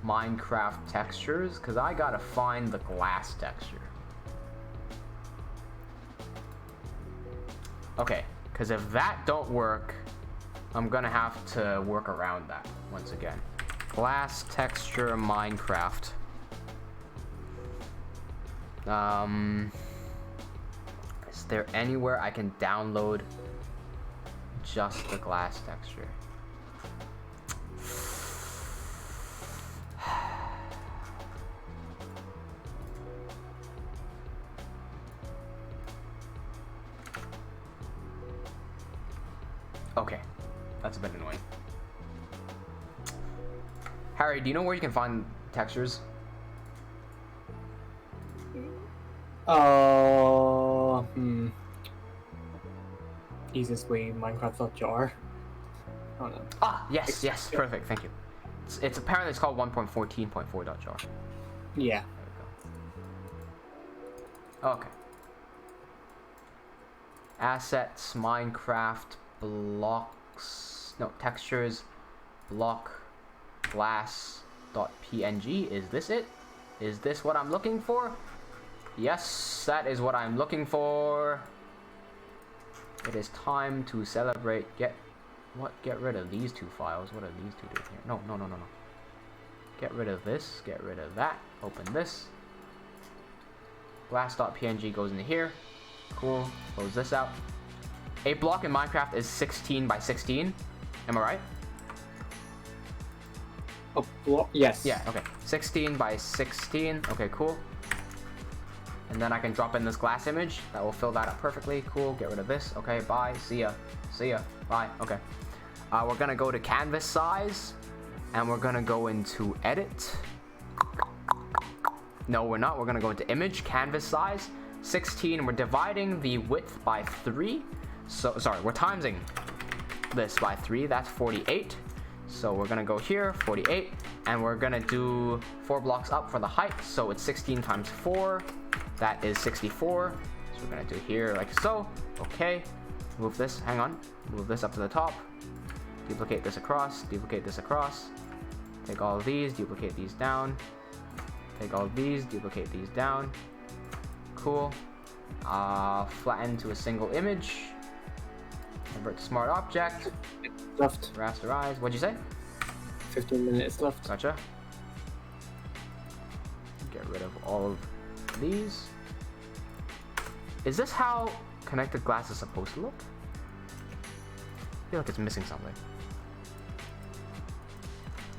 Speaker 1: Minecraft textures? Because I gotta find the glass texture. Okay, because if that don't work, I'm gonna have to work around that once again. Glass texture Minecraft. Is there anywhere I can download just the glass texture? Okay, that's a bit annoying. Harry, do you know where you can find textures?
Speaker 3: Easiest way, Minecraft.jar. Oh no.
Speaker 1: Ah, yes, yes, perfect, thank you. It's apparently it's called 1.14.4.jar.
Speaker 3: Yeah.
Speaker 1: There we go. Okay. Assets, Minecraft, blocks, no, textures, block, glass.png. Is this it? Is this what I'm looking for? Yes, that is what I'm looking for. It is time to celebrate. Get rid of these two files. What are these two doing here? No. Get rid of this. Get rid of that. Open this. Glass.png goes into here. Cool. Close this out. A block in Minecraft is 16 by 16. Am I right?
Speaker 3: A block? Yes.
Speaker 1: Yeah, okay. 16 by 16. Okay, cool. And then I can drop in this glass image. That will fill that up perfectly. Cool. Get rid of this. Okay, bye. See ya. See ya. Bye. Okay. We're going to go to canvas size. And we're going to go into edit. No, we're not. We're going to go into image, canvas size, 16. We're dividing the width by 3. So, sorry, we're timesing this by 3. That's 48. So we're going to go here, 48. And we're going to do 4 blocks up for the height. So it's 16 times 4. That is 64. So we're gonna do here like so. Okay. Move this, hang on. Move this up to the top. Duplicate this across, duplicate this across. Take all of these, duplicate these down. Take all of these, duplicate these down. Cool. Flatten to a single image. Convert to smart object.
Speaker 3: Left.
Speaker 1: Rasterize. What'd you say?
Speaker 3: 15 minutes left.
Speaker 1: Gotcha. Get rid of all of these. Is this how connected glass is supposed to look? I feel like it's missing something.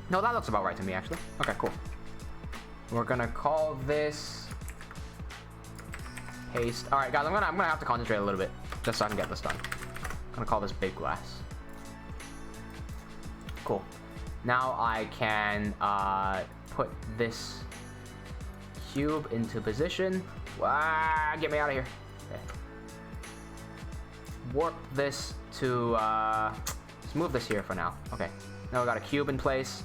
Speaker 1: No, that looks about right to me, actually. Okay, cool. We're gonna call this paste. All right, guys, I'm gonna have to concentrate a little bit just so I can get this done. I'm gonna call this big glass. Cool. Now I can put this cube into position. Get me out of here. Okay. Warp this to let's move this here for now. Okay. Now we got a cube in place.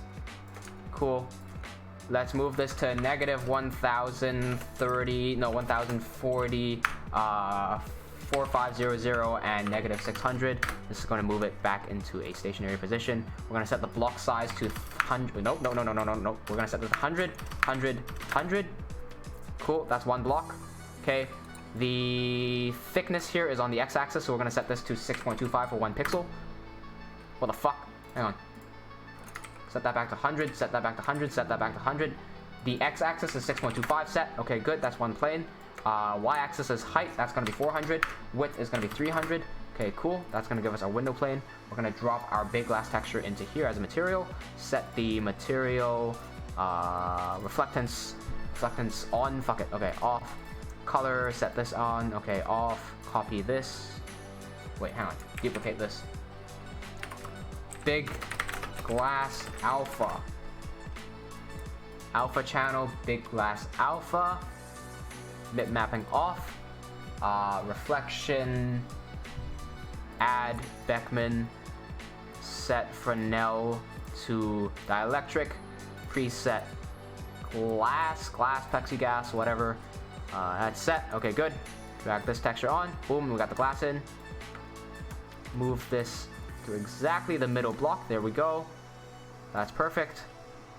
Speaker 1: Cool. Let's move this to negative 1040, 4500 and negative 600. This is going to move it back into a stationary position. We're going to set the block size to 100. No. We're going to set this to 100, 100, 100. Cool. That's one block. Okay. The thickness here is on the x-axis, so we're going to set this to 6.25 for 1 pixel. What the fuck? Hang on. Set that back to 100, set that back to 100, set that back to 100. The x-axis is 6.25 set. Okay, good. That's one plane. Y-axis is height. That's going to be 400. Width is going to be 300. Okay, cool. That's going to give us our window plane. We're going to drop our big glass texture into here as a material. Set the material reflectance on. Fuck it. Okay, off. Color, set this on. Okay, off. Copy this. Wait, hang on. Duplicate this. Big glass alpha. Alpha channel, big glass alpha. Bit mapping off. Reflection. Add Beckman. Set Fresnel to dielectric. Preset glass plexiglass, whatever. That's set. Okay, good. Drag this texture on. Boom, we got the glass in. Move this to exactly the middle block. There we go. That's perfect.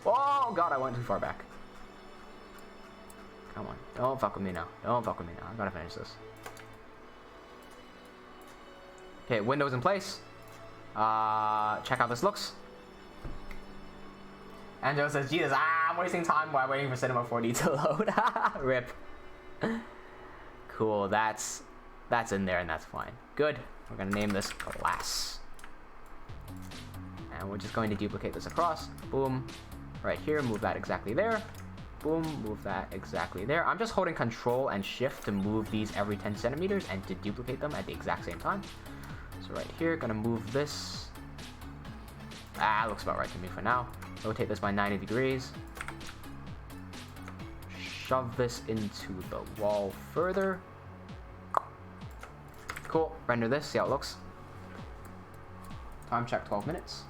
Speaker 1: Oh god, I went too far back. Come on. Don't fuck with me now. Don't fuck with me now. I gotta finish this. Okay, windows in place. Check how this looks. And Joe says, Jesus, I'm wasting time while waiting for Cinema 4D to load. Rip. Cool, that's in there and that's fine. Good. We're gonna name this glass. And we're just going to duplicate this across. Boom. Right here, move that exactly there. Boom, move that exactly there. I'm just holding Control and Shift to move these every 10 centimeters and to duplicate them at the exact same time. So right here, gonna move this. Looks about right to me for now. Rotate this by 90 degrees. Shove this into the wall further. Cool, render this, see how it looks. Time check 12 minutes.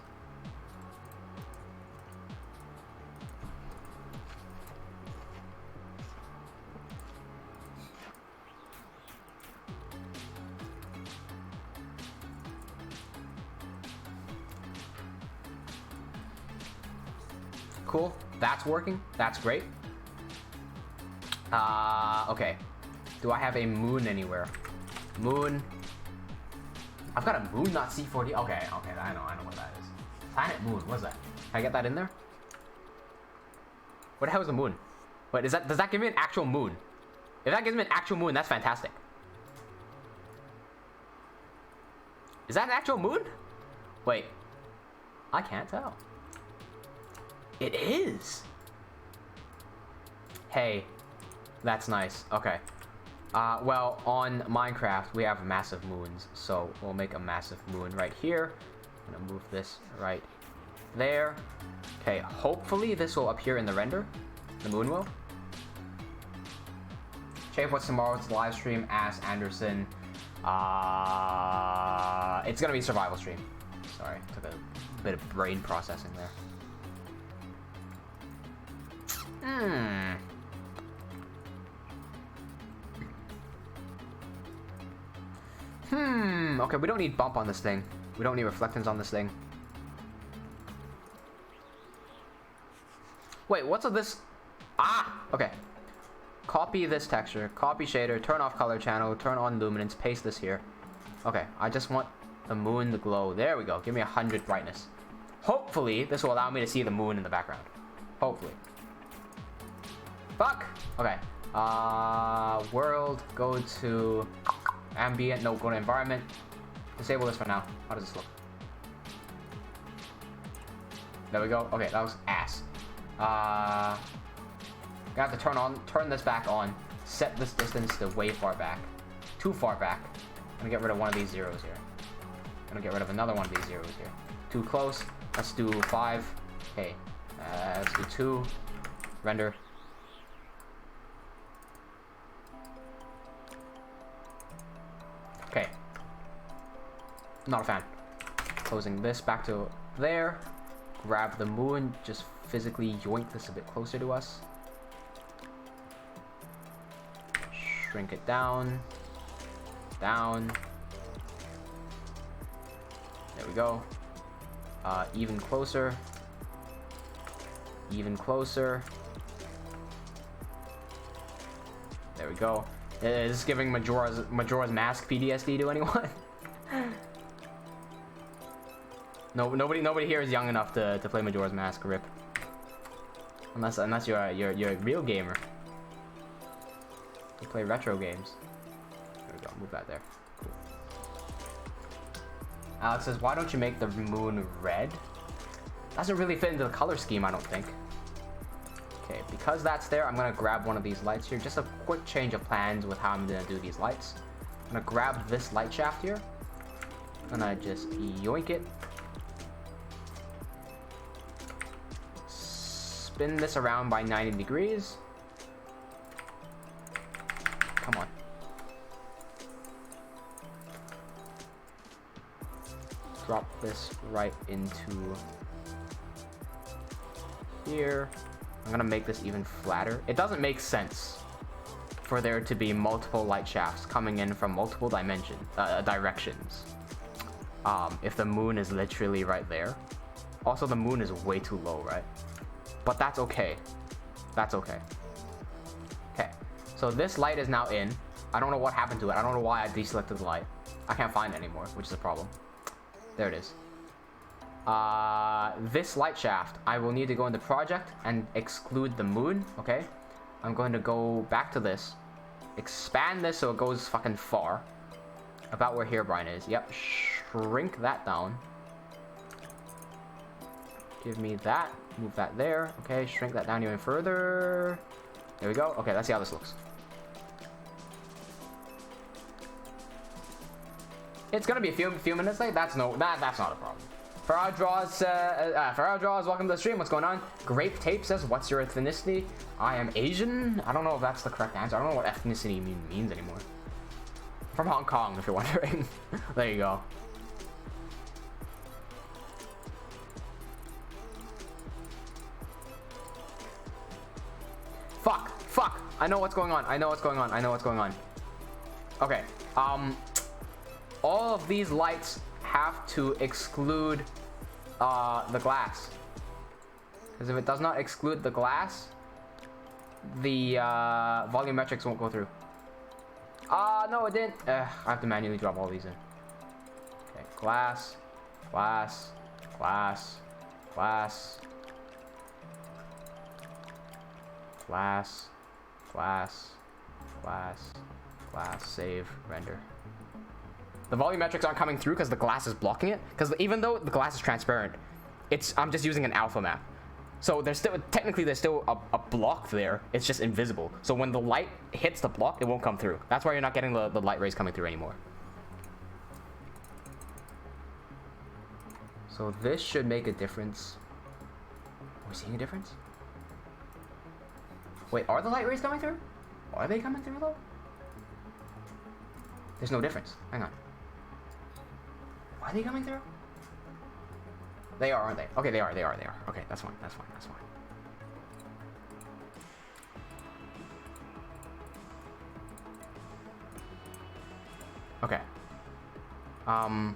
Speaker 1: Cool, that's working, that's great. Okay. Do I have a moon anywhere? Moon. I've got a moon, not C40. Okay, I know what that is. Planet moon, what's that? Can I get that in there? What the hell is a moon? Wait, does that give me an actual moon? If that gives me an actual moon, that's fantastic. Is that an actual moon? Wait. I can't tell. It is. Hey. That's nice. Okay. Well, on Minecraft, we have massive moons, so we'll make a massive moon right here. I'm gonna move this right there. Okay, hopefully this will appear in the render. The moon will. Shape, what's tomorrow's live stream? Ask Anderson. It's gonna be a survival stream. Sorry, took a bit of brain processing there. Okay, we don't need bump on this thing. We don't need reflectance on this thing. Wait, what's with this? Ah! Okay. Copy this texture, copy shader, turn off color channel, turn on luminance, paste this here. Okay, I just want the moon to glow. There we go. Give me 100 brightness. Hopefully, this will allow me to see the moon in the background. Hopefully. Fuck! Okay. World, go to ambient, no, go to environment. Disable this for now. How does this look? There we go. Okay, that was ass. I have to turn this back on. Set this distance to way far back. Too far back. I'm gonna get rid of one of these zeros here. I'm gonna get rid of another one of these zeros here. Too close. Let's do 5. Okay. Let's do 2. Render. Okay. Not a fan. Closing this back to there. Grab the moon. Just physically yoink this a bit closer to us. Shrink it down. Down. There we go. Even closer. Even closer. There we go. Is this giving Majora's Mask PTSD to anyone? No, nobody here is young enough to play Majora's Mask. Rip. Unless you're a real gamer. You play retro games. There we go. Move that there. Cool. Alex says, why don't you make the moon red? Doesn't really fit into the color scheme, I don't think. Okay, because that's there, I'm gonna grab one of these lights here. Just a quick change of plans with how I'm gonna do these lights. I'm gonna grab this light shaft here. I'm gonna just yoink it. Spin this around by 90 degrees. Come on. Drop this right into here. I'm gonna make this even flatter. It doesn't make sense for there to be multiple light shafts coming in from multiple directions. If the moon is literally right there. Also, the moon is way too low, right? But that's okay. That's okay. Okay. So this light is now in. I don't know what happened to it. I don't know why I deselected the light. I can't find it anymore, which is a problem. There it is. This light shaft, I will need to go into project and exclude the moon, okay? I'm going to go back to this. Expand this so it goes fucking far. About where Herebrine is. Yep, shrink that down. Give me that. Move that there. Okay, shrink that down even further. There we go. Okay, let's see how this looks. It's gonna be a few minutes late. That's not a problem. Farrell Draws, welcome to the stream. What's going on? Grape Tape says, what's your ethnicity? I am Asian. I don't know if that's the correct answer. I don't know what ethnicity means anymore. From Hong Kong, if you're wondering. There you go. Fuck. I know what's going on. Okay. All of these lights have to exclude the glass. Because if it does not exclude the glass, the volumetrics won't go through. No, it didn't. I have to manually drop all these in. Okay, glass, glass, glass, glass, glass, glass, glass, glass, save, render. The volumetrics aren't coming through because the glass is blocking it. Because even though the glass is transparent, I'm just using an alpha map. So there's still a block there. It's just invisible. So when the light hits the block, it won't come through. That's why you're not getting the light rays coming through anymore. So this should make a difference. Are we seeing a difference? Wait, are the light rays coming through? Are they coming through though? There's no difference. Hang on. Are they coming through? They are, aren't they? Okay, they are. Okay, that's fine. Okay. I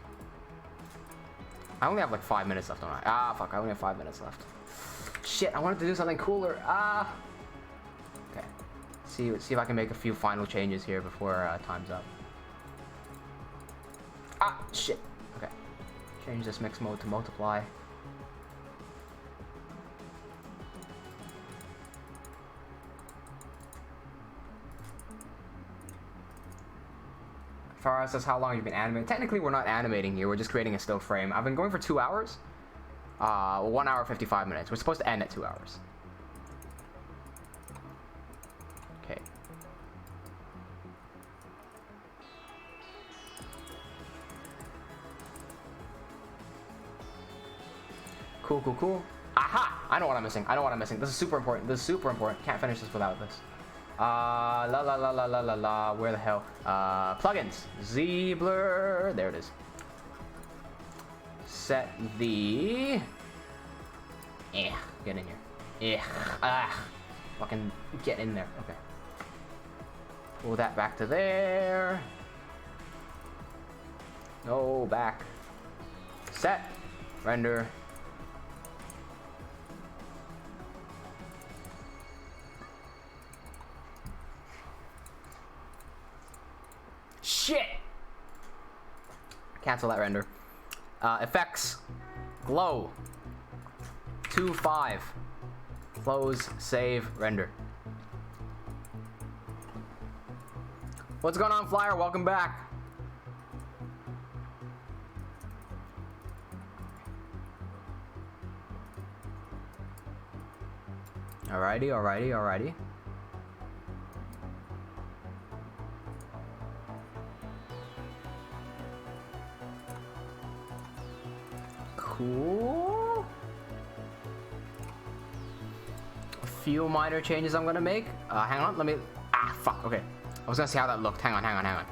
Speaker 1: only have like 5 minutes left, don't I? Ah, fuck, I only have 5 minutes left. Shit, I wanted to do something cooler. Ah. Okay. See if I can make a few final changes here before time's up. Ah, shit. Okay. Change this mix mode to multiply. Farah says, how long have you been animating? Technically, we're not animating here. We're just creating a still frame. I've been going for 2 hours. 1 hour, 55 minutes. We're supposed to end at 2 hours. Okay. Cool, cool, cool. Aha! I know what I'm missing. I know what I'm missing. This is super important. This is super important. Can't finish this without this. Where the hell? Plugins. Z-Blur. There it is. Set the... get in here. Fucking get in there. Okay. Pull that back to there. No, back. Set. Render. Shit! Cancel that render. Effects. Glow. 2.5. Close, save, render. What's going on, Flyer? Welcome back. Alrighty, alrighty, alrighty. Cool. A few minor changes I'm gonna make. Hang on, let me. Fuck. Okay. I was gonna see how that looked. Hang on. I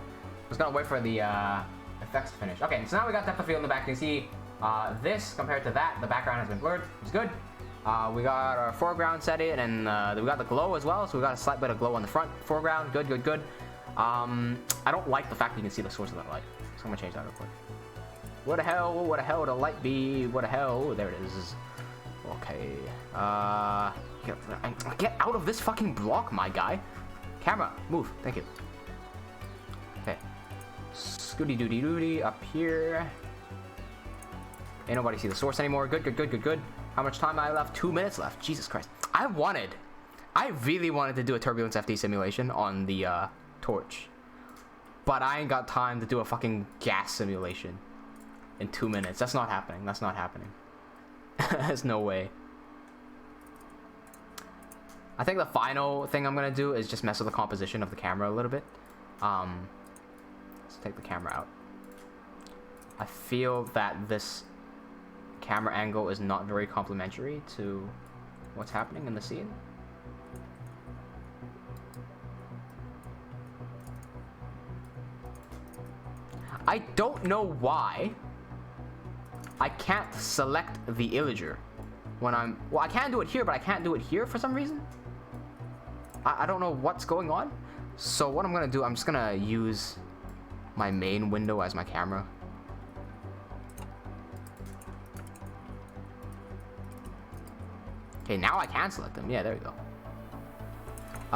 Speaker 1: was gonna wait for the effects to finish. Okay, so now we got depth of field in the back. You can see this compared to that. The background has been blurred. It's good. We got our foreground set in, and we got the glow as well. So we got a slight bit of glow on the front foreground. Good, good, good. I don't like the fact that you can see the source of that light. So I'm gonna change that real quick. What the hell would the light be? What the hell? There it is. Okay. Get out of this fucking block, my guy. Camera, move. Thank you. Okay. Scooty doody doody up here. Ain't nobody see the source anymore. Good, good, good, good, good. How much time I left? 2 minutes left. Jesus Christ. I really wanted to do a turbulence FD simulation on the torch. But I ain't got time to do a fucking gas simulation in 2 minutes. That's not happening. That's not happening. There's no way. I think the final thing I'm gonna do is just mess with the composition of the camera a little bit. Let's take the camera out. I feel that this camera angle is not very complementary to what's happening in the scene. I don't know why I can't select the illager when I'm... Well, I can do it here, but I can't do it here for some reason. I don't know what's going on. So what I'm gonna do, I'm just gonna use my main window as my camera. Okay, now I can select them. Yeah, there we go.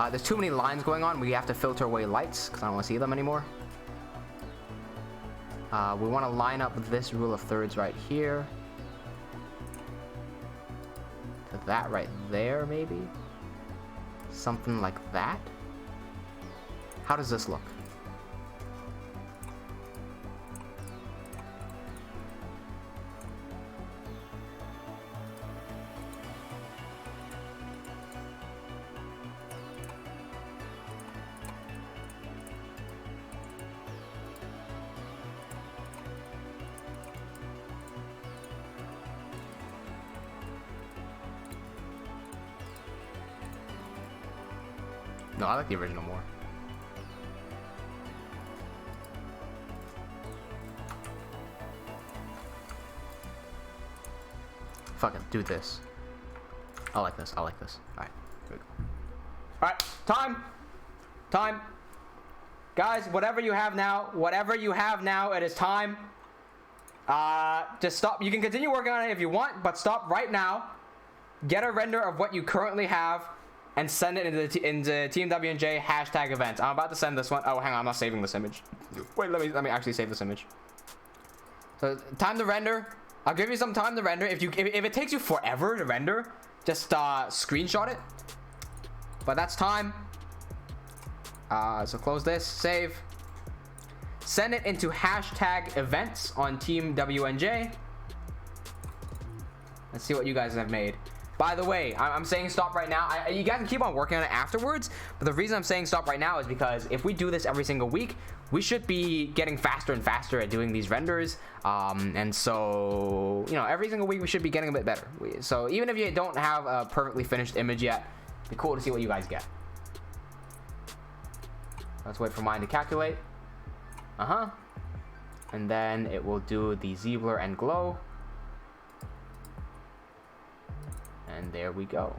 Speaker 1: There's too many lines going on. We have to filter away lights because I don't want to see them anymore. We want to line up this rule of thirds right here to that right there, maybe something like that. How does this look? No, I like the original more. Fucking do this. I like this. I like this. Alright, here we go. Alright, time! Time! Guys, whatever you have now, it is time. Just stop. You can continue working on it if you want, but stop right now. Get a render of what you currently have and send it into TeamWnJ hashtag events. I'm about to send this one. Oh, hang on, I'm not saving this image. Wait, let me actually save this image. So, time to render. I'll give you some time to render. If it takes you forever to render, just screenshot it. But that's time. So close this, save. Send it into hashtag events on TeamWnJ. Let's see what you guys have made. By the way, I'm saying stop right now. You guys can keep on working on it afterwards, but the reason I'm saying stop right now is because if we do this every single week, we should be getting faster and faster at doing these renders. And so, you know, every single week we should be getting a bit better. So even if you don't have a perfectly finished image yet, it'd be cool to see what you guys get. Let's wait for mine to calculate. And then it will do the Z-blur and glow. And there we go.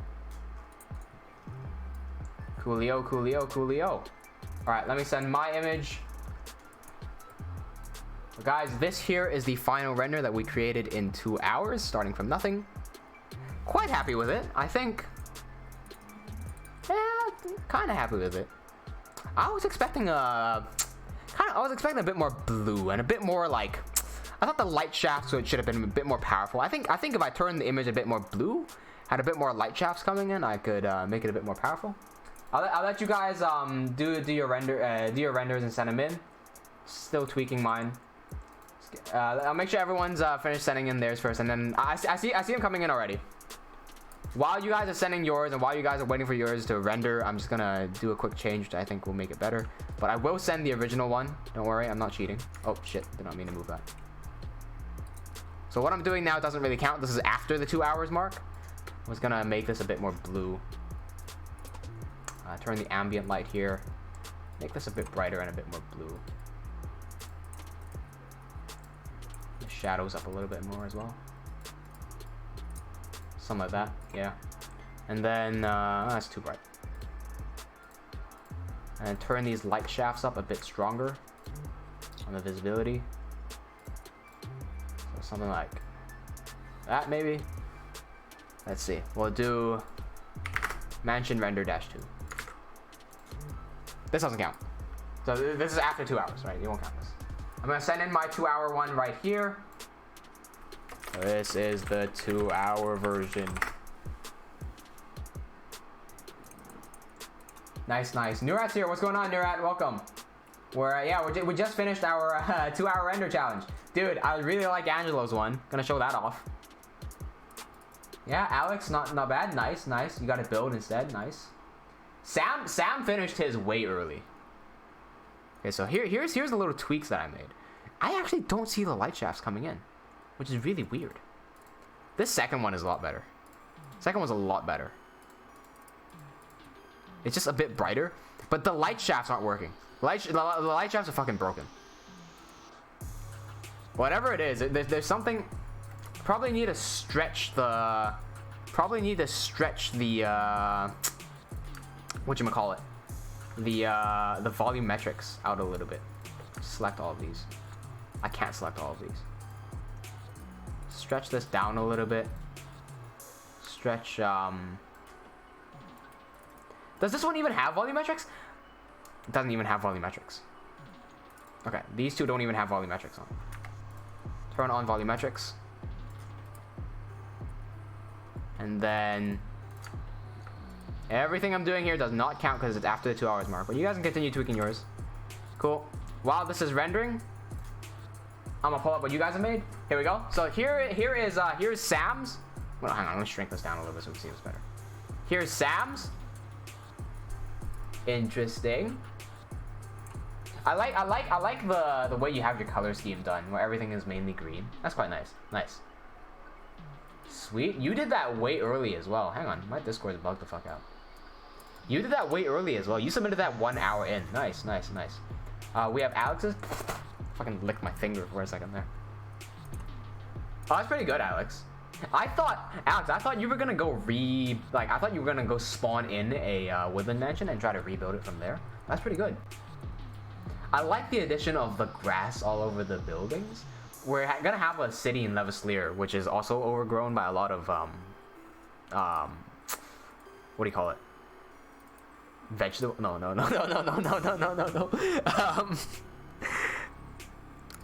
Speaker 1: Coolio, coolio, coolio. Alright, let me send my image. So guys, this here is the final render that we created in 2 hours, starting from nothing. Quite happy with it, I think. Yeah, kind of happy with it. I was expecting a bit more blue and a bit more like, I thought the light shafts should have been a bit more powerful. I think if I turned the image a bit more blue, had a bit more light shafts coming in, I could make it a bit more powerful. I'll let you guys do your renders and send them in. Still tweaking mine. I'll make sure everyone's finished sending in theirs first, and then I see them coming in already. While you guys are sending yours and while you guys are waiting for yours to render, I'm just gonna do a quick change which I think will make it better. But I will send the original one. Don't worry, I'm not cheating. Oh shit, did not mean to move that. So what I'm doing now doesn't really count. This is after the 2 hours mark. I was gonna make this a bit more blue. Turn the ambient light here. Make this a bit brighter and a bit more blue. The shadows up a little bit more as well. Something like that, yeah. And then, that's too bright. And turn these light shafts up a bit stronger on the visibility. So something like that, maybe. Let's see. We'll do Mansion Render -2. This doesn't count. So this is after 2 hours, right? You won't count this. I'm gonna send in my 2 hour one right here. This is the 2 hour version. Nice, nice. Nurat's here. What's going on, Nurat? Welcome. We just finished our 2 hour render challenge. Dude, I really like Angelo's one. Gonna show that off. Yeah, Alex, not bad. Nice, nice. You got to build instead. Nice. Sam finished his way early. Okay, so here's the little tweaks that I made. I actually don't see the light shafts coming in, which is really weird. This second one is a lot better. Second one's a lot better. It's just a bit brighter, but the light shafts aren't working. The light shafts are fucking broken. Whatever it is, there's something. Probably need to stretch the. Whatchamacallit? The volume metrics out a little bit. Select all of these. I can't select all of these. Stretch this down a little bit. Stretch, Does this one even have volumetrics? It doesn't even have volumetrics. Okay, these two don't even have volumetrics on. Turn on volumetrics. And then everything I'm doing here does not count because it's after the 2 hours mark. But you guys can continue tweaking yours. Cool. While this is rendering, I'm gonna pull up what you guys have made. Here we go. So here's Sam's. Well, hang on, let me shrink this down a little bit so we can see what's better. Here's Sam's. Interesting. I like the way you have your color scheme done, where everything is mainly green. That's quite nice. Nice. Sweet. You did that way early as well. Hang on, my Discord is bugged the fuck out. You did that way early as well. You submitted that 1 hour in. Nice, nice, nice. We have Alex's. Fucking licked my finger for a second there. Oh, that's pretty good, Alex. Alex, I thought you were gonna go I thought you were gonna go spawn in a woodland mansion and try to rebuild it from there. That's pretty good. I like the addition of the grass all over the buildings. We're gonna have a city in Levaslier, which is also overgrown by a lot of what do you call it? Vegetable? No.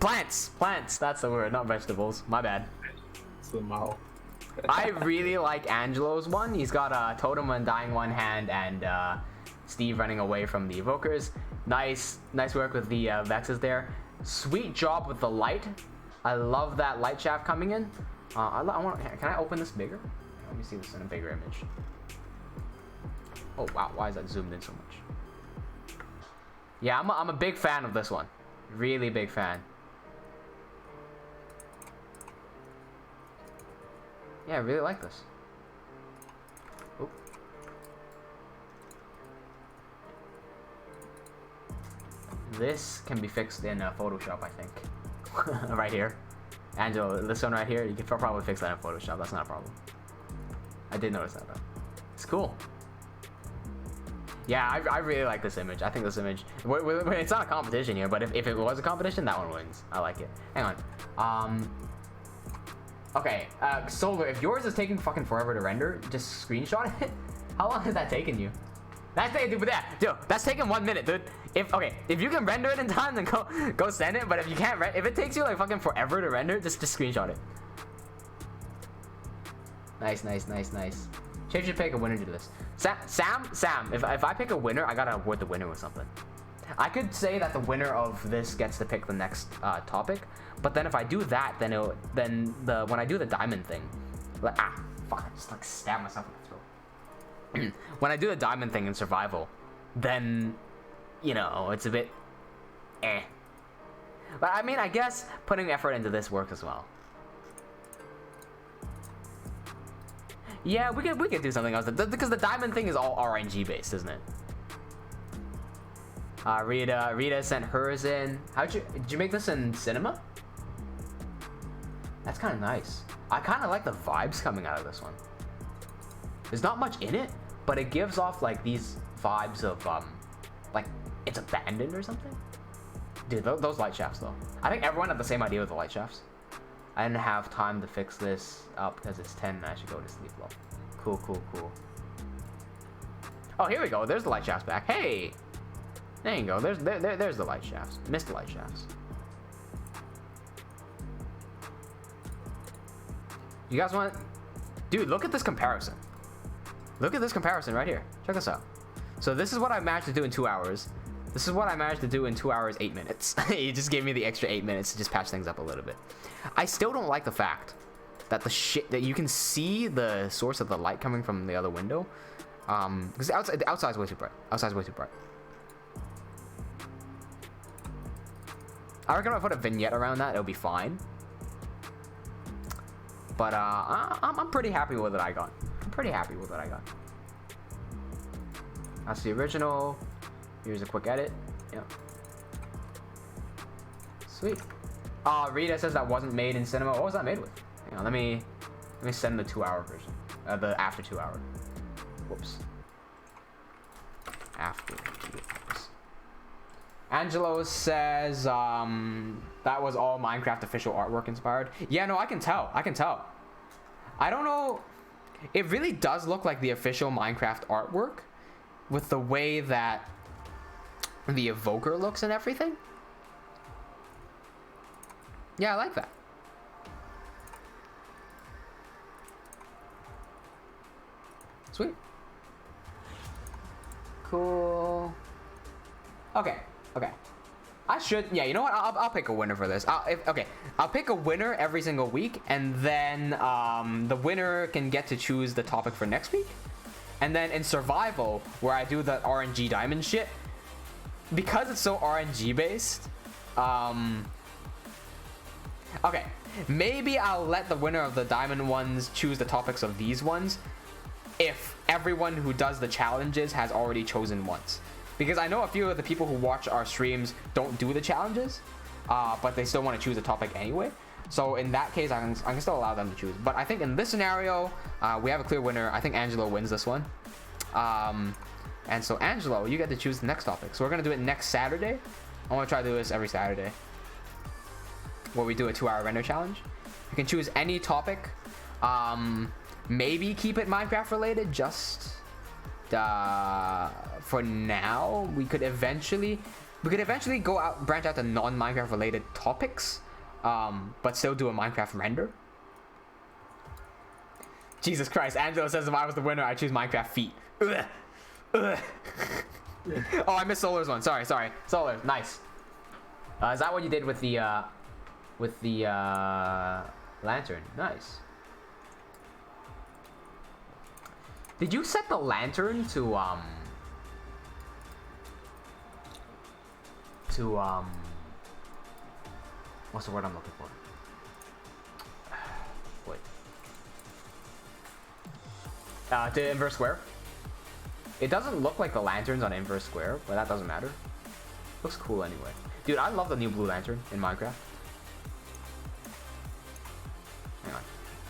Speaker 1: Plants. That's the word, not vegetables. My bad. I really like Angelo's one. He's got a totem undying one hand and Steve running away from the evokers. Nice work with the vexes there. Sweet job with the light. I love that light shaft coming in. Can I open this bigger? Let me see this in a bigger image. Oh wow, why is that zoomed in so much? Yeah, I'm a big fan of this one. Really big fan. Yeah, I really like this. Oop. This can be fixed in Photoshop, I think. Right here. Angelo, this one right here, you can probably fix that in Photoshop. That's not a problem. I did notice that though. It's cool. Yeah, I really like this image. I think this image, it's not a competition here, but if it was a competition, that one wins. I like it. Hang on. Okay, Solar, if yours is taking fucking forever to render, just screenshot it. How long has that taken you? That's taking 1 minute, dude. If you can render it in time, then go send it. But if you can't, if it takes you like fucking forever to render, just screenshot it. Nice. Chase should pick a winner to this. Sam. If I pick a winner, I gotta award the winner with something. I could say that the winner of this gets to pick the next topic, but then if I do that, then when I do the diamond thing, like fuck, I just like stab myself in the throat. When I do the diamond thing in survival, then you know it's a bit But I mean, I guess putting effort into this works as well. Yeah, we could do something else because the diamond thing is all RNG based, isn't it? Rita sent hers in. Did you make this in cinema? That's kind of nice. I kind of like the vibes coming out of this one. There's not much in it, but it gives off like these vibes of like it's abandoned or something. Dude, those light shafts though. I think everyone had the same idea with the light shafts. I didn't have time to fix this up because it's 10 and I should go to sleep low. Cool. Oh, here we go. There's the light shafts back. Hey. There you go. There's the light shafts. Missed the light shafts. You guys want? Dude, look at this comparison. Look at this comparison right here. Check this out. So this is what I managed to do in 2 hours. This is what I managed to do in 2 hours, 8 minutes. He just gave me the extra 8 minutes to just patch things up a little bit. I still don't like the fact that that you can see the source of the light coming from the other window. Because the outside's way too bright. I reckon if I put a vignette around that, it'll be fine. But I'm pretty happy with what I got. That's the original. Here's a quick edit. Yep. Sweet. Rita says that wasn't made in cinema. What was that made with? Hang on, let me send the 2-hour version. The after 2 hour. Whoops. After 2 hours. Angelo says that was all Minecraft official artwork inspired. Yeah, no, I can tell. I don't know. It really does look like the official Minecraft artwork with the way that the evoker looks and everything. Yeah, I like that. Sweet. Cool. Okay. I should, yeah, you know what? I'll pick a winner for this. I'll pick a winner every single week, and then the winner can get to choose the topic for next week. And then in survival, where I do the RNG diamond shit, because it's so RNG based, okay, maybe I'll let the winner of the diamond ones choose the topics of these ones if everyone who does the challenges has already chosen once. Because I know a few of the people who watch our streams don't do the challenges, but they still want to choose a topic anyway. So in that case, I can still allow them to choose. But I think in this scenario, we have a clear winner. I think Angelo wins this one. And so Angelo, you get to choose the next topic. So we're going to do it next Saturday. I want to try to do this every Saturday, where we do a 2-hour render challenge. You can choose any topic. Maybe keep it Minecraft related, just for now. We could eventually go out, branch out to non-Minecraft related topics, but still do a Minecraft render. Jesus Christ, Angelo says if I was the winner, I'd choose Minecraft feet. Ugh. Ugh. Oh, I missed Solar's one. Sorry. Solar, nice. Is that what you did with the lantern? Nice. Did you set the lantern to what's the word I'm looking for? Wait. To inverse square? It doesn't look like the lanterns on inverse square, but that doesn't matter. Looks cool anyway. Dude, I love the new blue lantern in Minecraft. Hang on.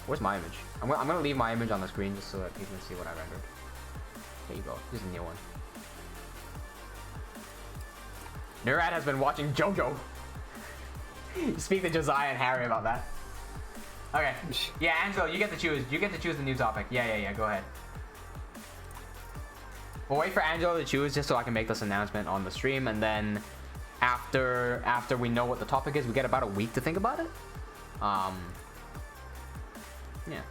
Speaker 1: Where's my image? I'm gonna leave my image on the screen just so that people can see what I rendered. There you go. Here's a new one. Nurad has been watching JoJo. Speak to Josiah and Harry about that. Okay. Yeah, Angelo, you get to choose. You get to choose the new topic. Yeah. Go ahead. We'll wait for Angelo to choose just so I can make this announcement on the stream, and then after we know what the topic is, we get about a week to think about it. Yeah.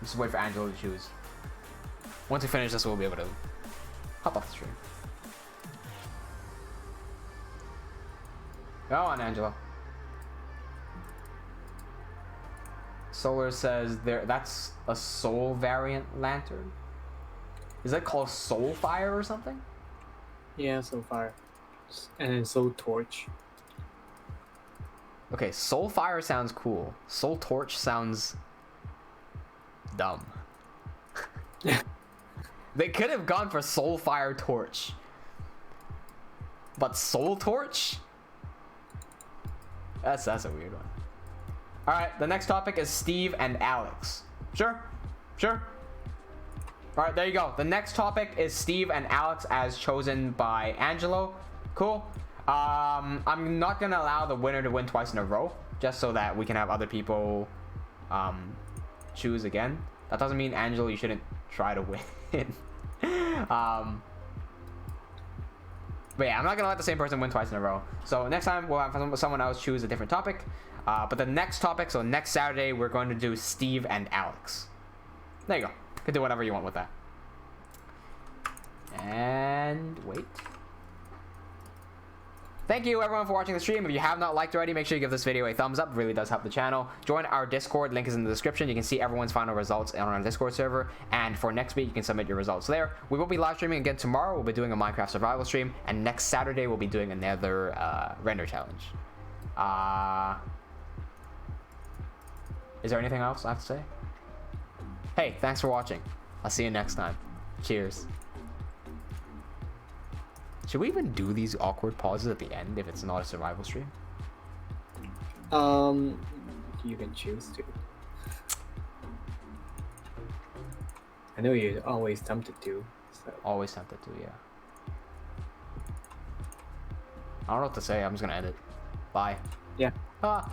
Speaker 1: Just wait for Angelo to choose. Once we finish this, we'll be able to hop off the stream. Go on, Angelo. Solar says that's a soul variant lantern. Is that called Soul Fire or something?
Speaker 3: Yeah, Soul Fire. And then Soul Torch.
Speaker 1: Okay, Soul Fire sounds cool. Soul Torch sounds dumb. They could have gone for Soul Fire Torch. But Soul Torch? That's a weird one. Alright, the next topic is Steve and Alex. Sure. Alright, there you go. The next topic is Steve and Alex as chosen by Angelo. Cool. I'm not gonna allow the winner to win twice in a row, just so that we can have other people choose again. That doesn't mean, Angelo, you shouldn't try to win. But yeah, I'm not gonna let the same person win twice in a row. So next time we'll have someone else choose a different topic. But the next topic, so next Saturday, we're going to do Steve and Alex. There you go. You can do whatever you want with that. And wait. Thank you everyone for watching the stream. If you have not liked already, make sure you give this video a thumbs up. It really does help the channel. Join our Discord. Link is in the description. You can see everyone's final results on our Discord server. And for next week, you can submit your results there. We will be live streaming again tomorrow. We'll be doing a Minecraft survival stream. And next Saturday, we'll be doing another render challenge. Is there anything else I have to say? Hey, thanks for watching. I'll see you next time. Cheers. Should we even do these awkward pauses at the end if it's not a survival stream?
Speaker 3: You can choose to. I know you're always tempted to. So.
Speaker 1: Always tempted to, yeah. I don't know what to say. I'm just gonna end it. Bye.
Speaker 3: Yeah.
Speaker 1: Ah.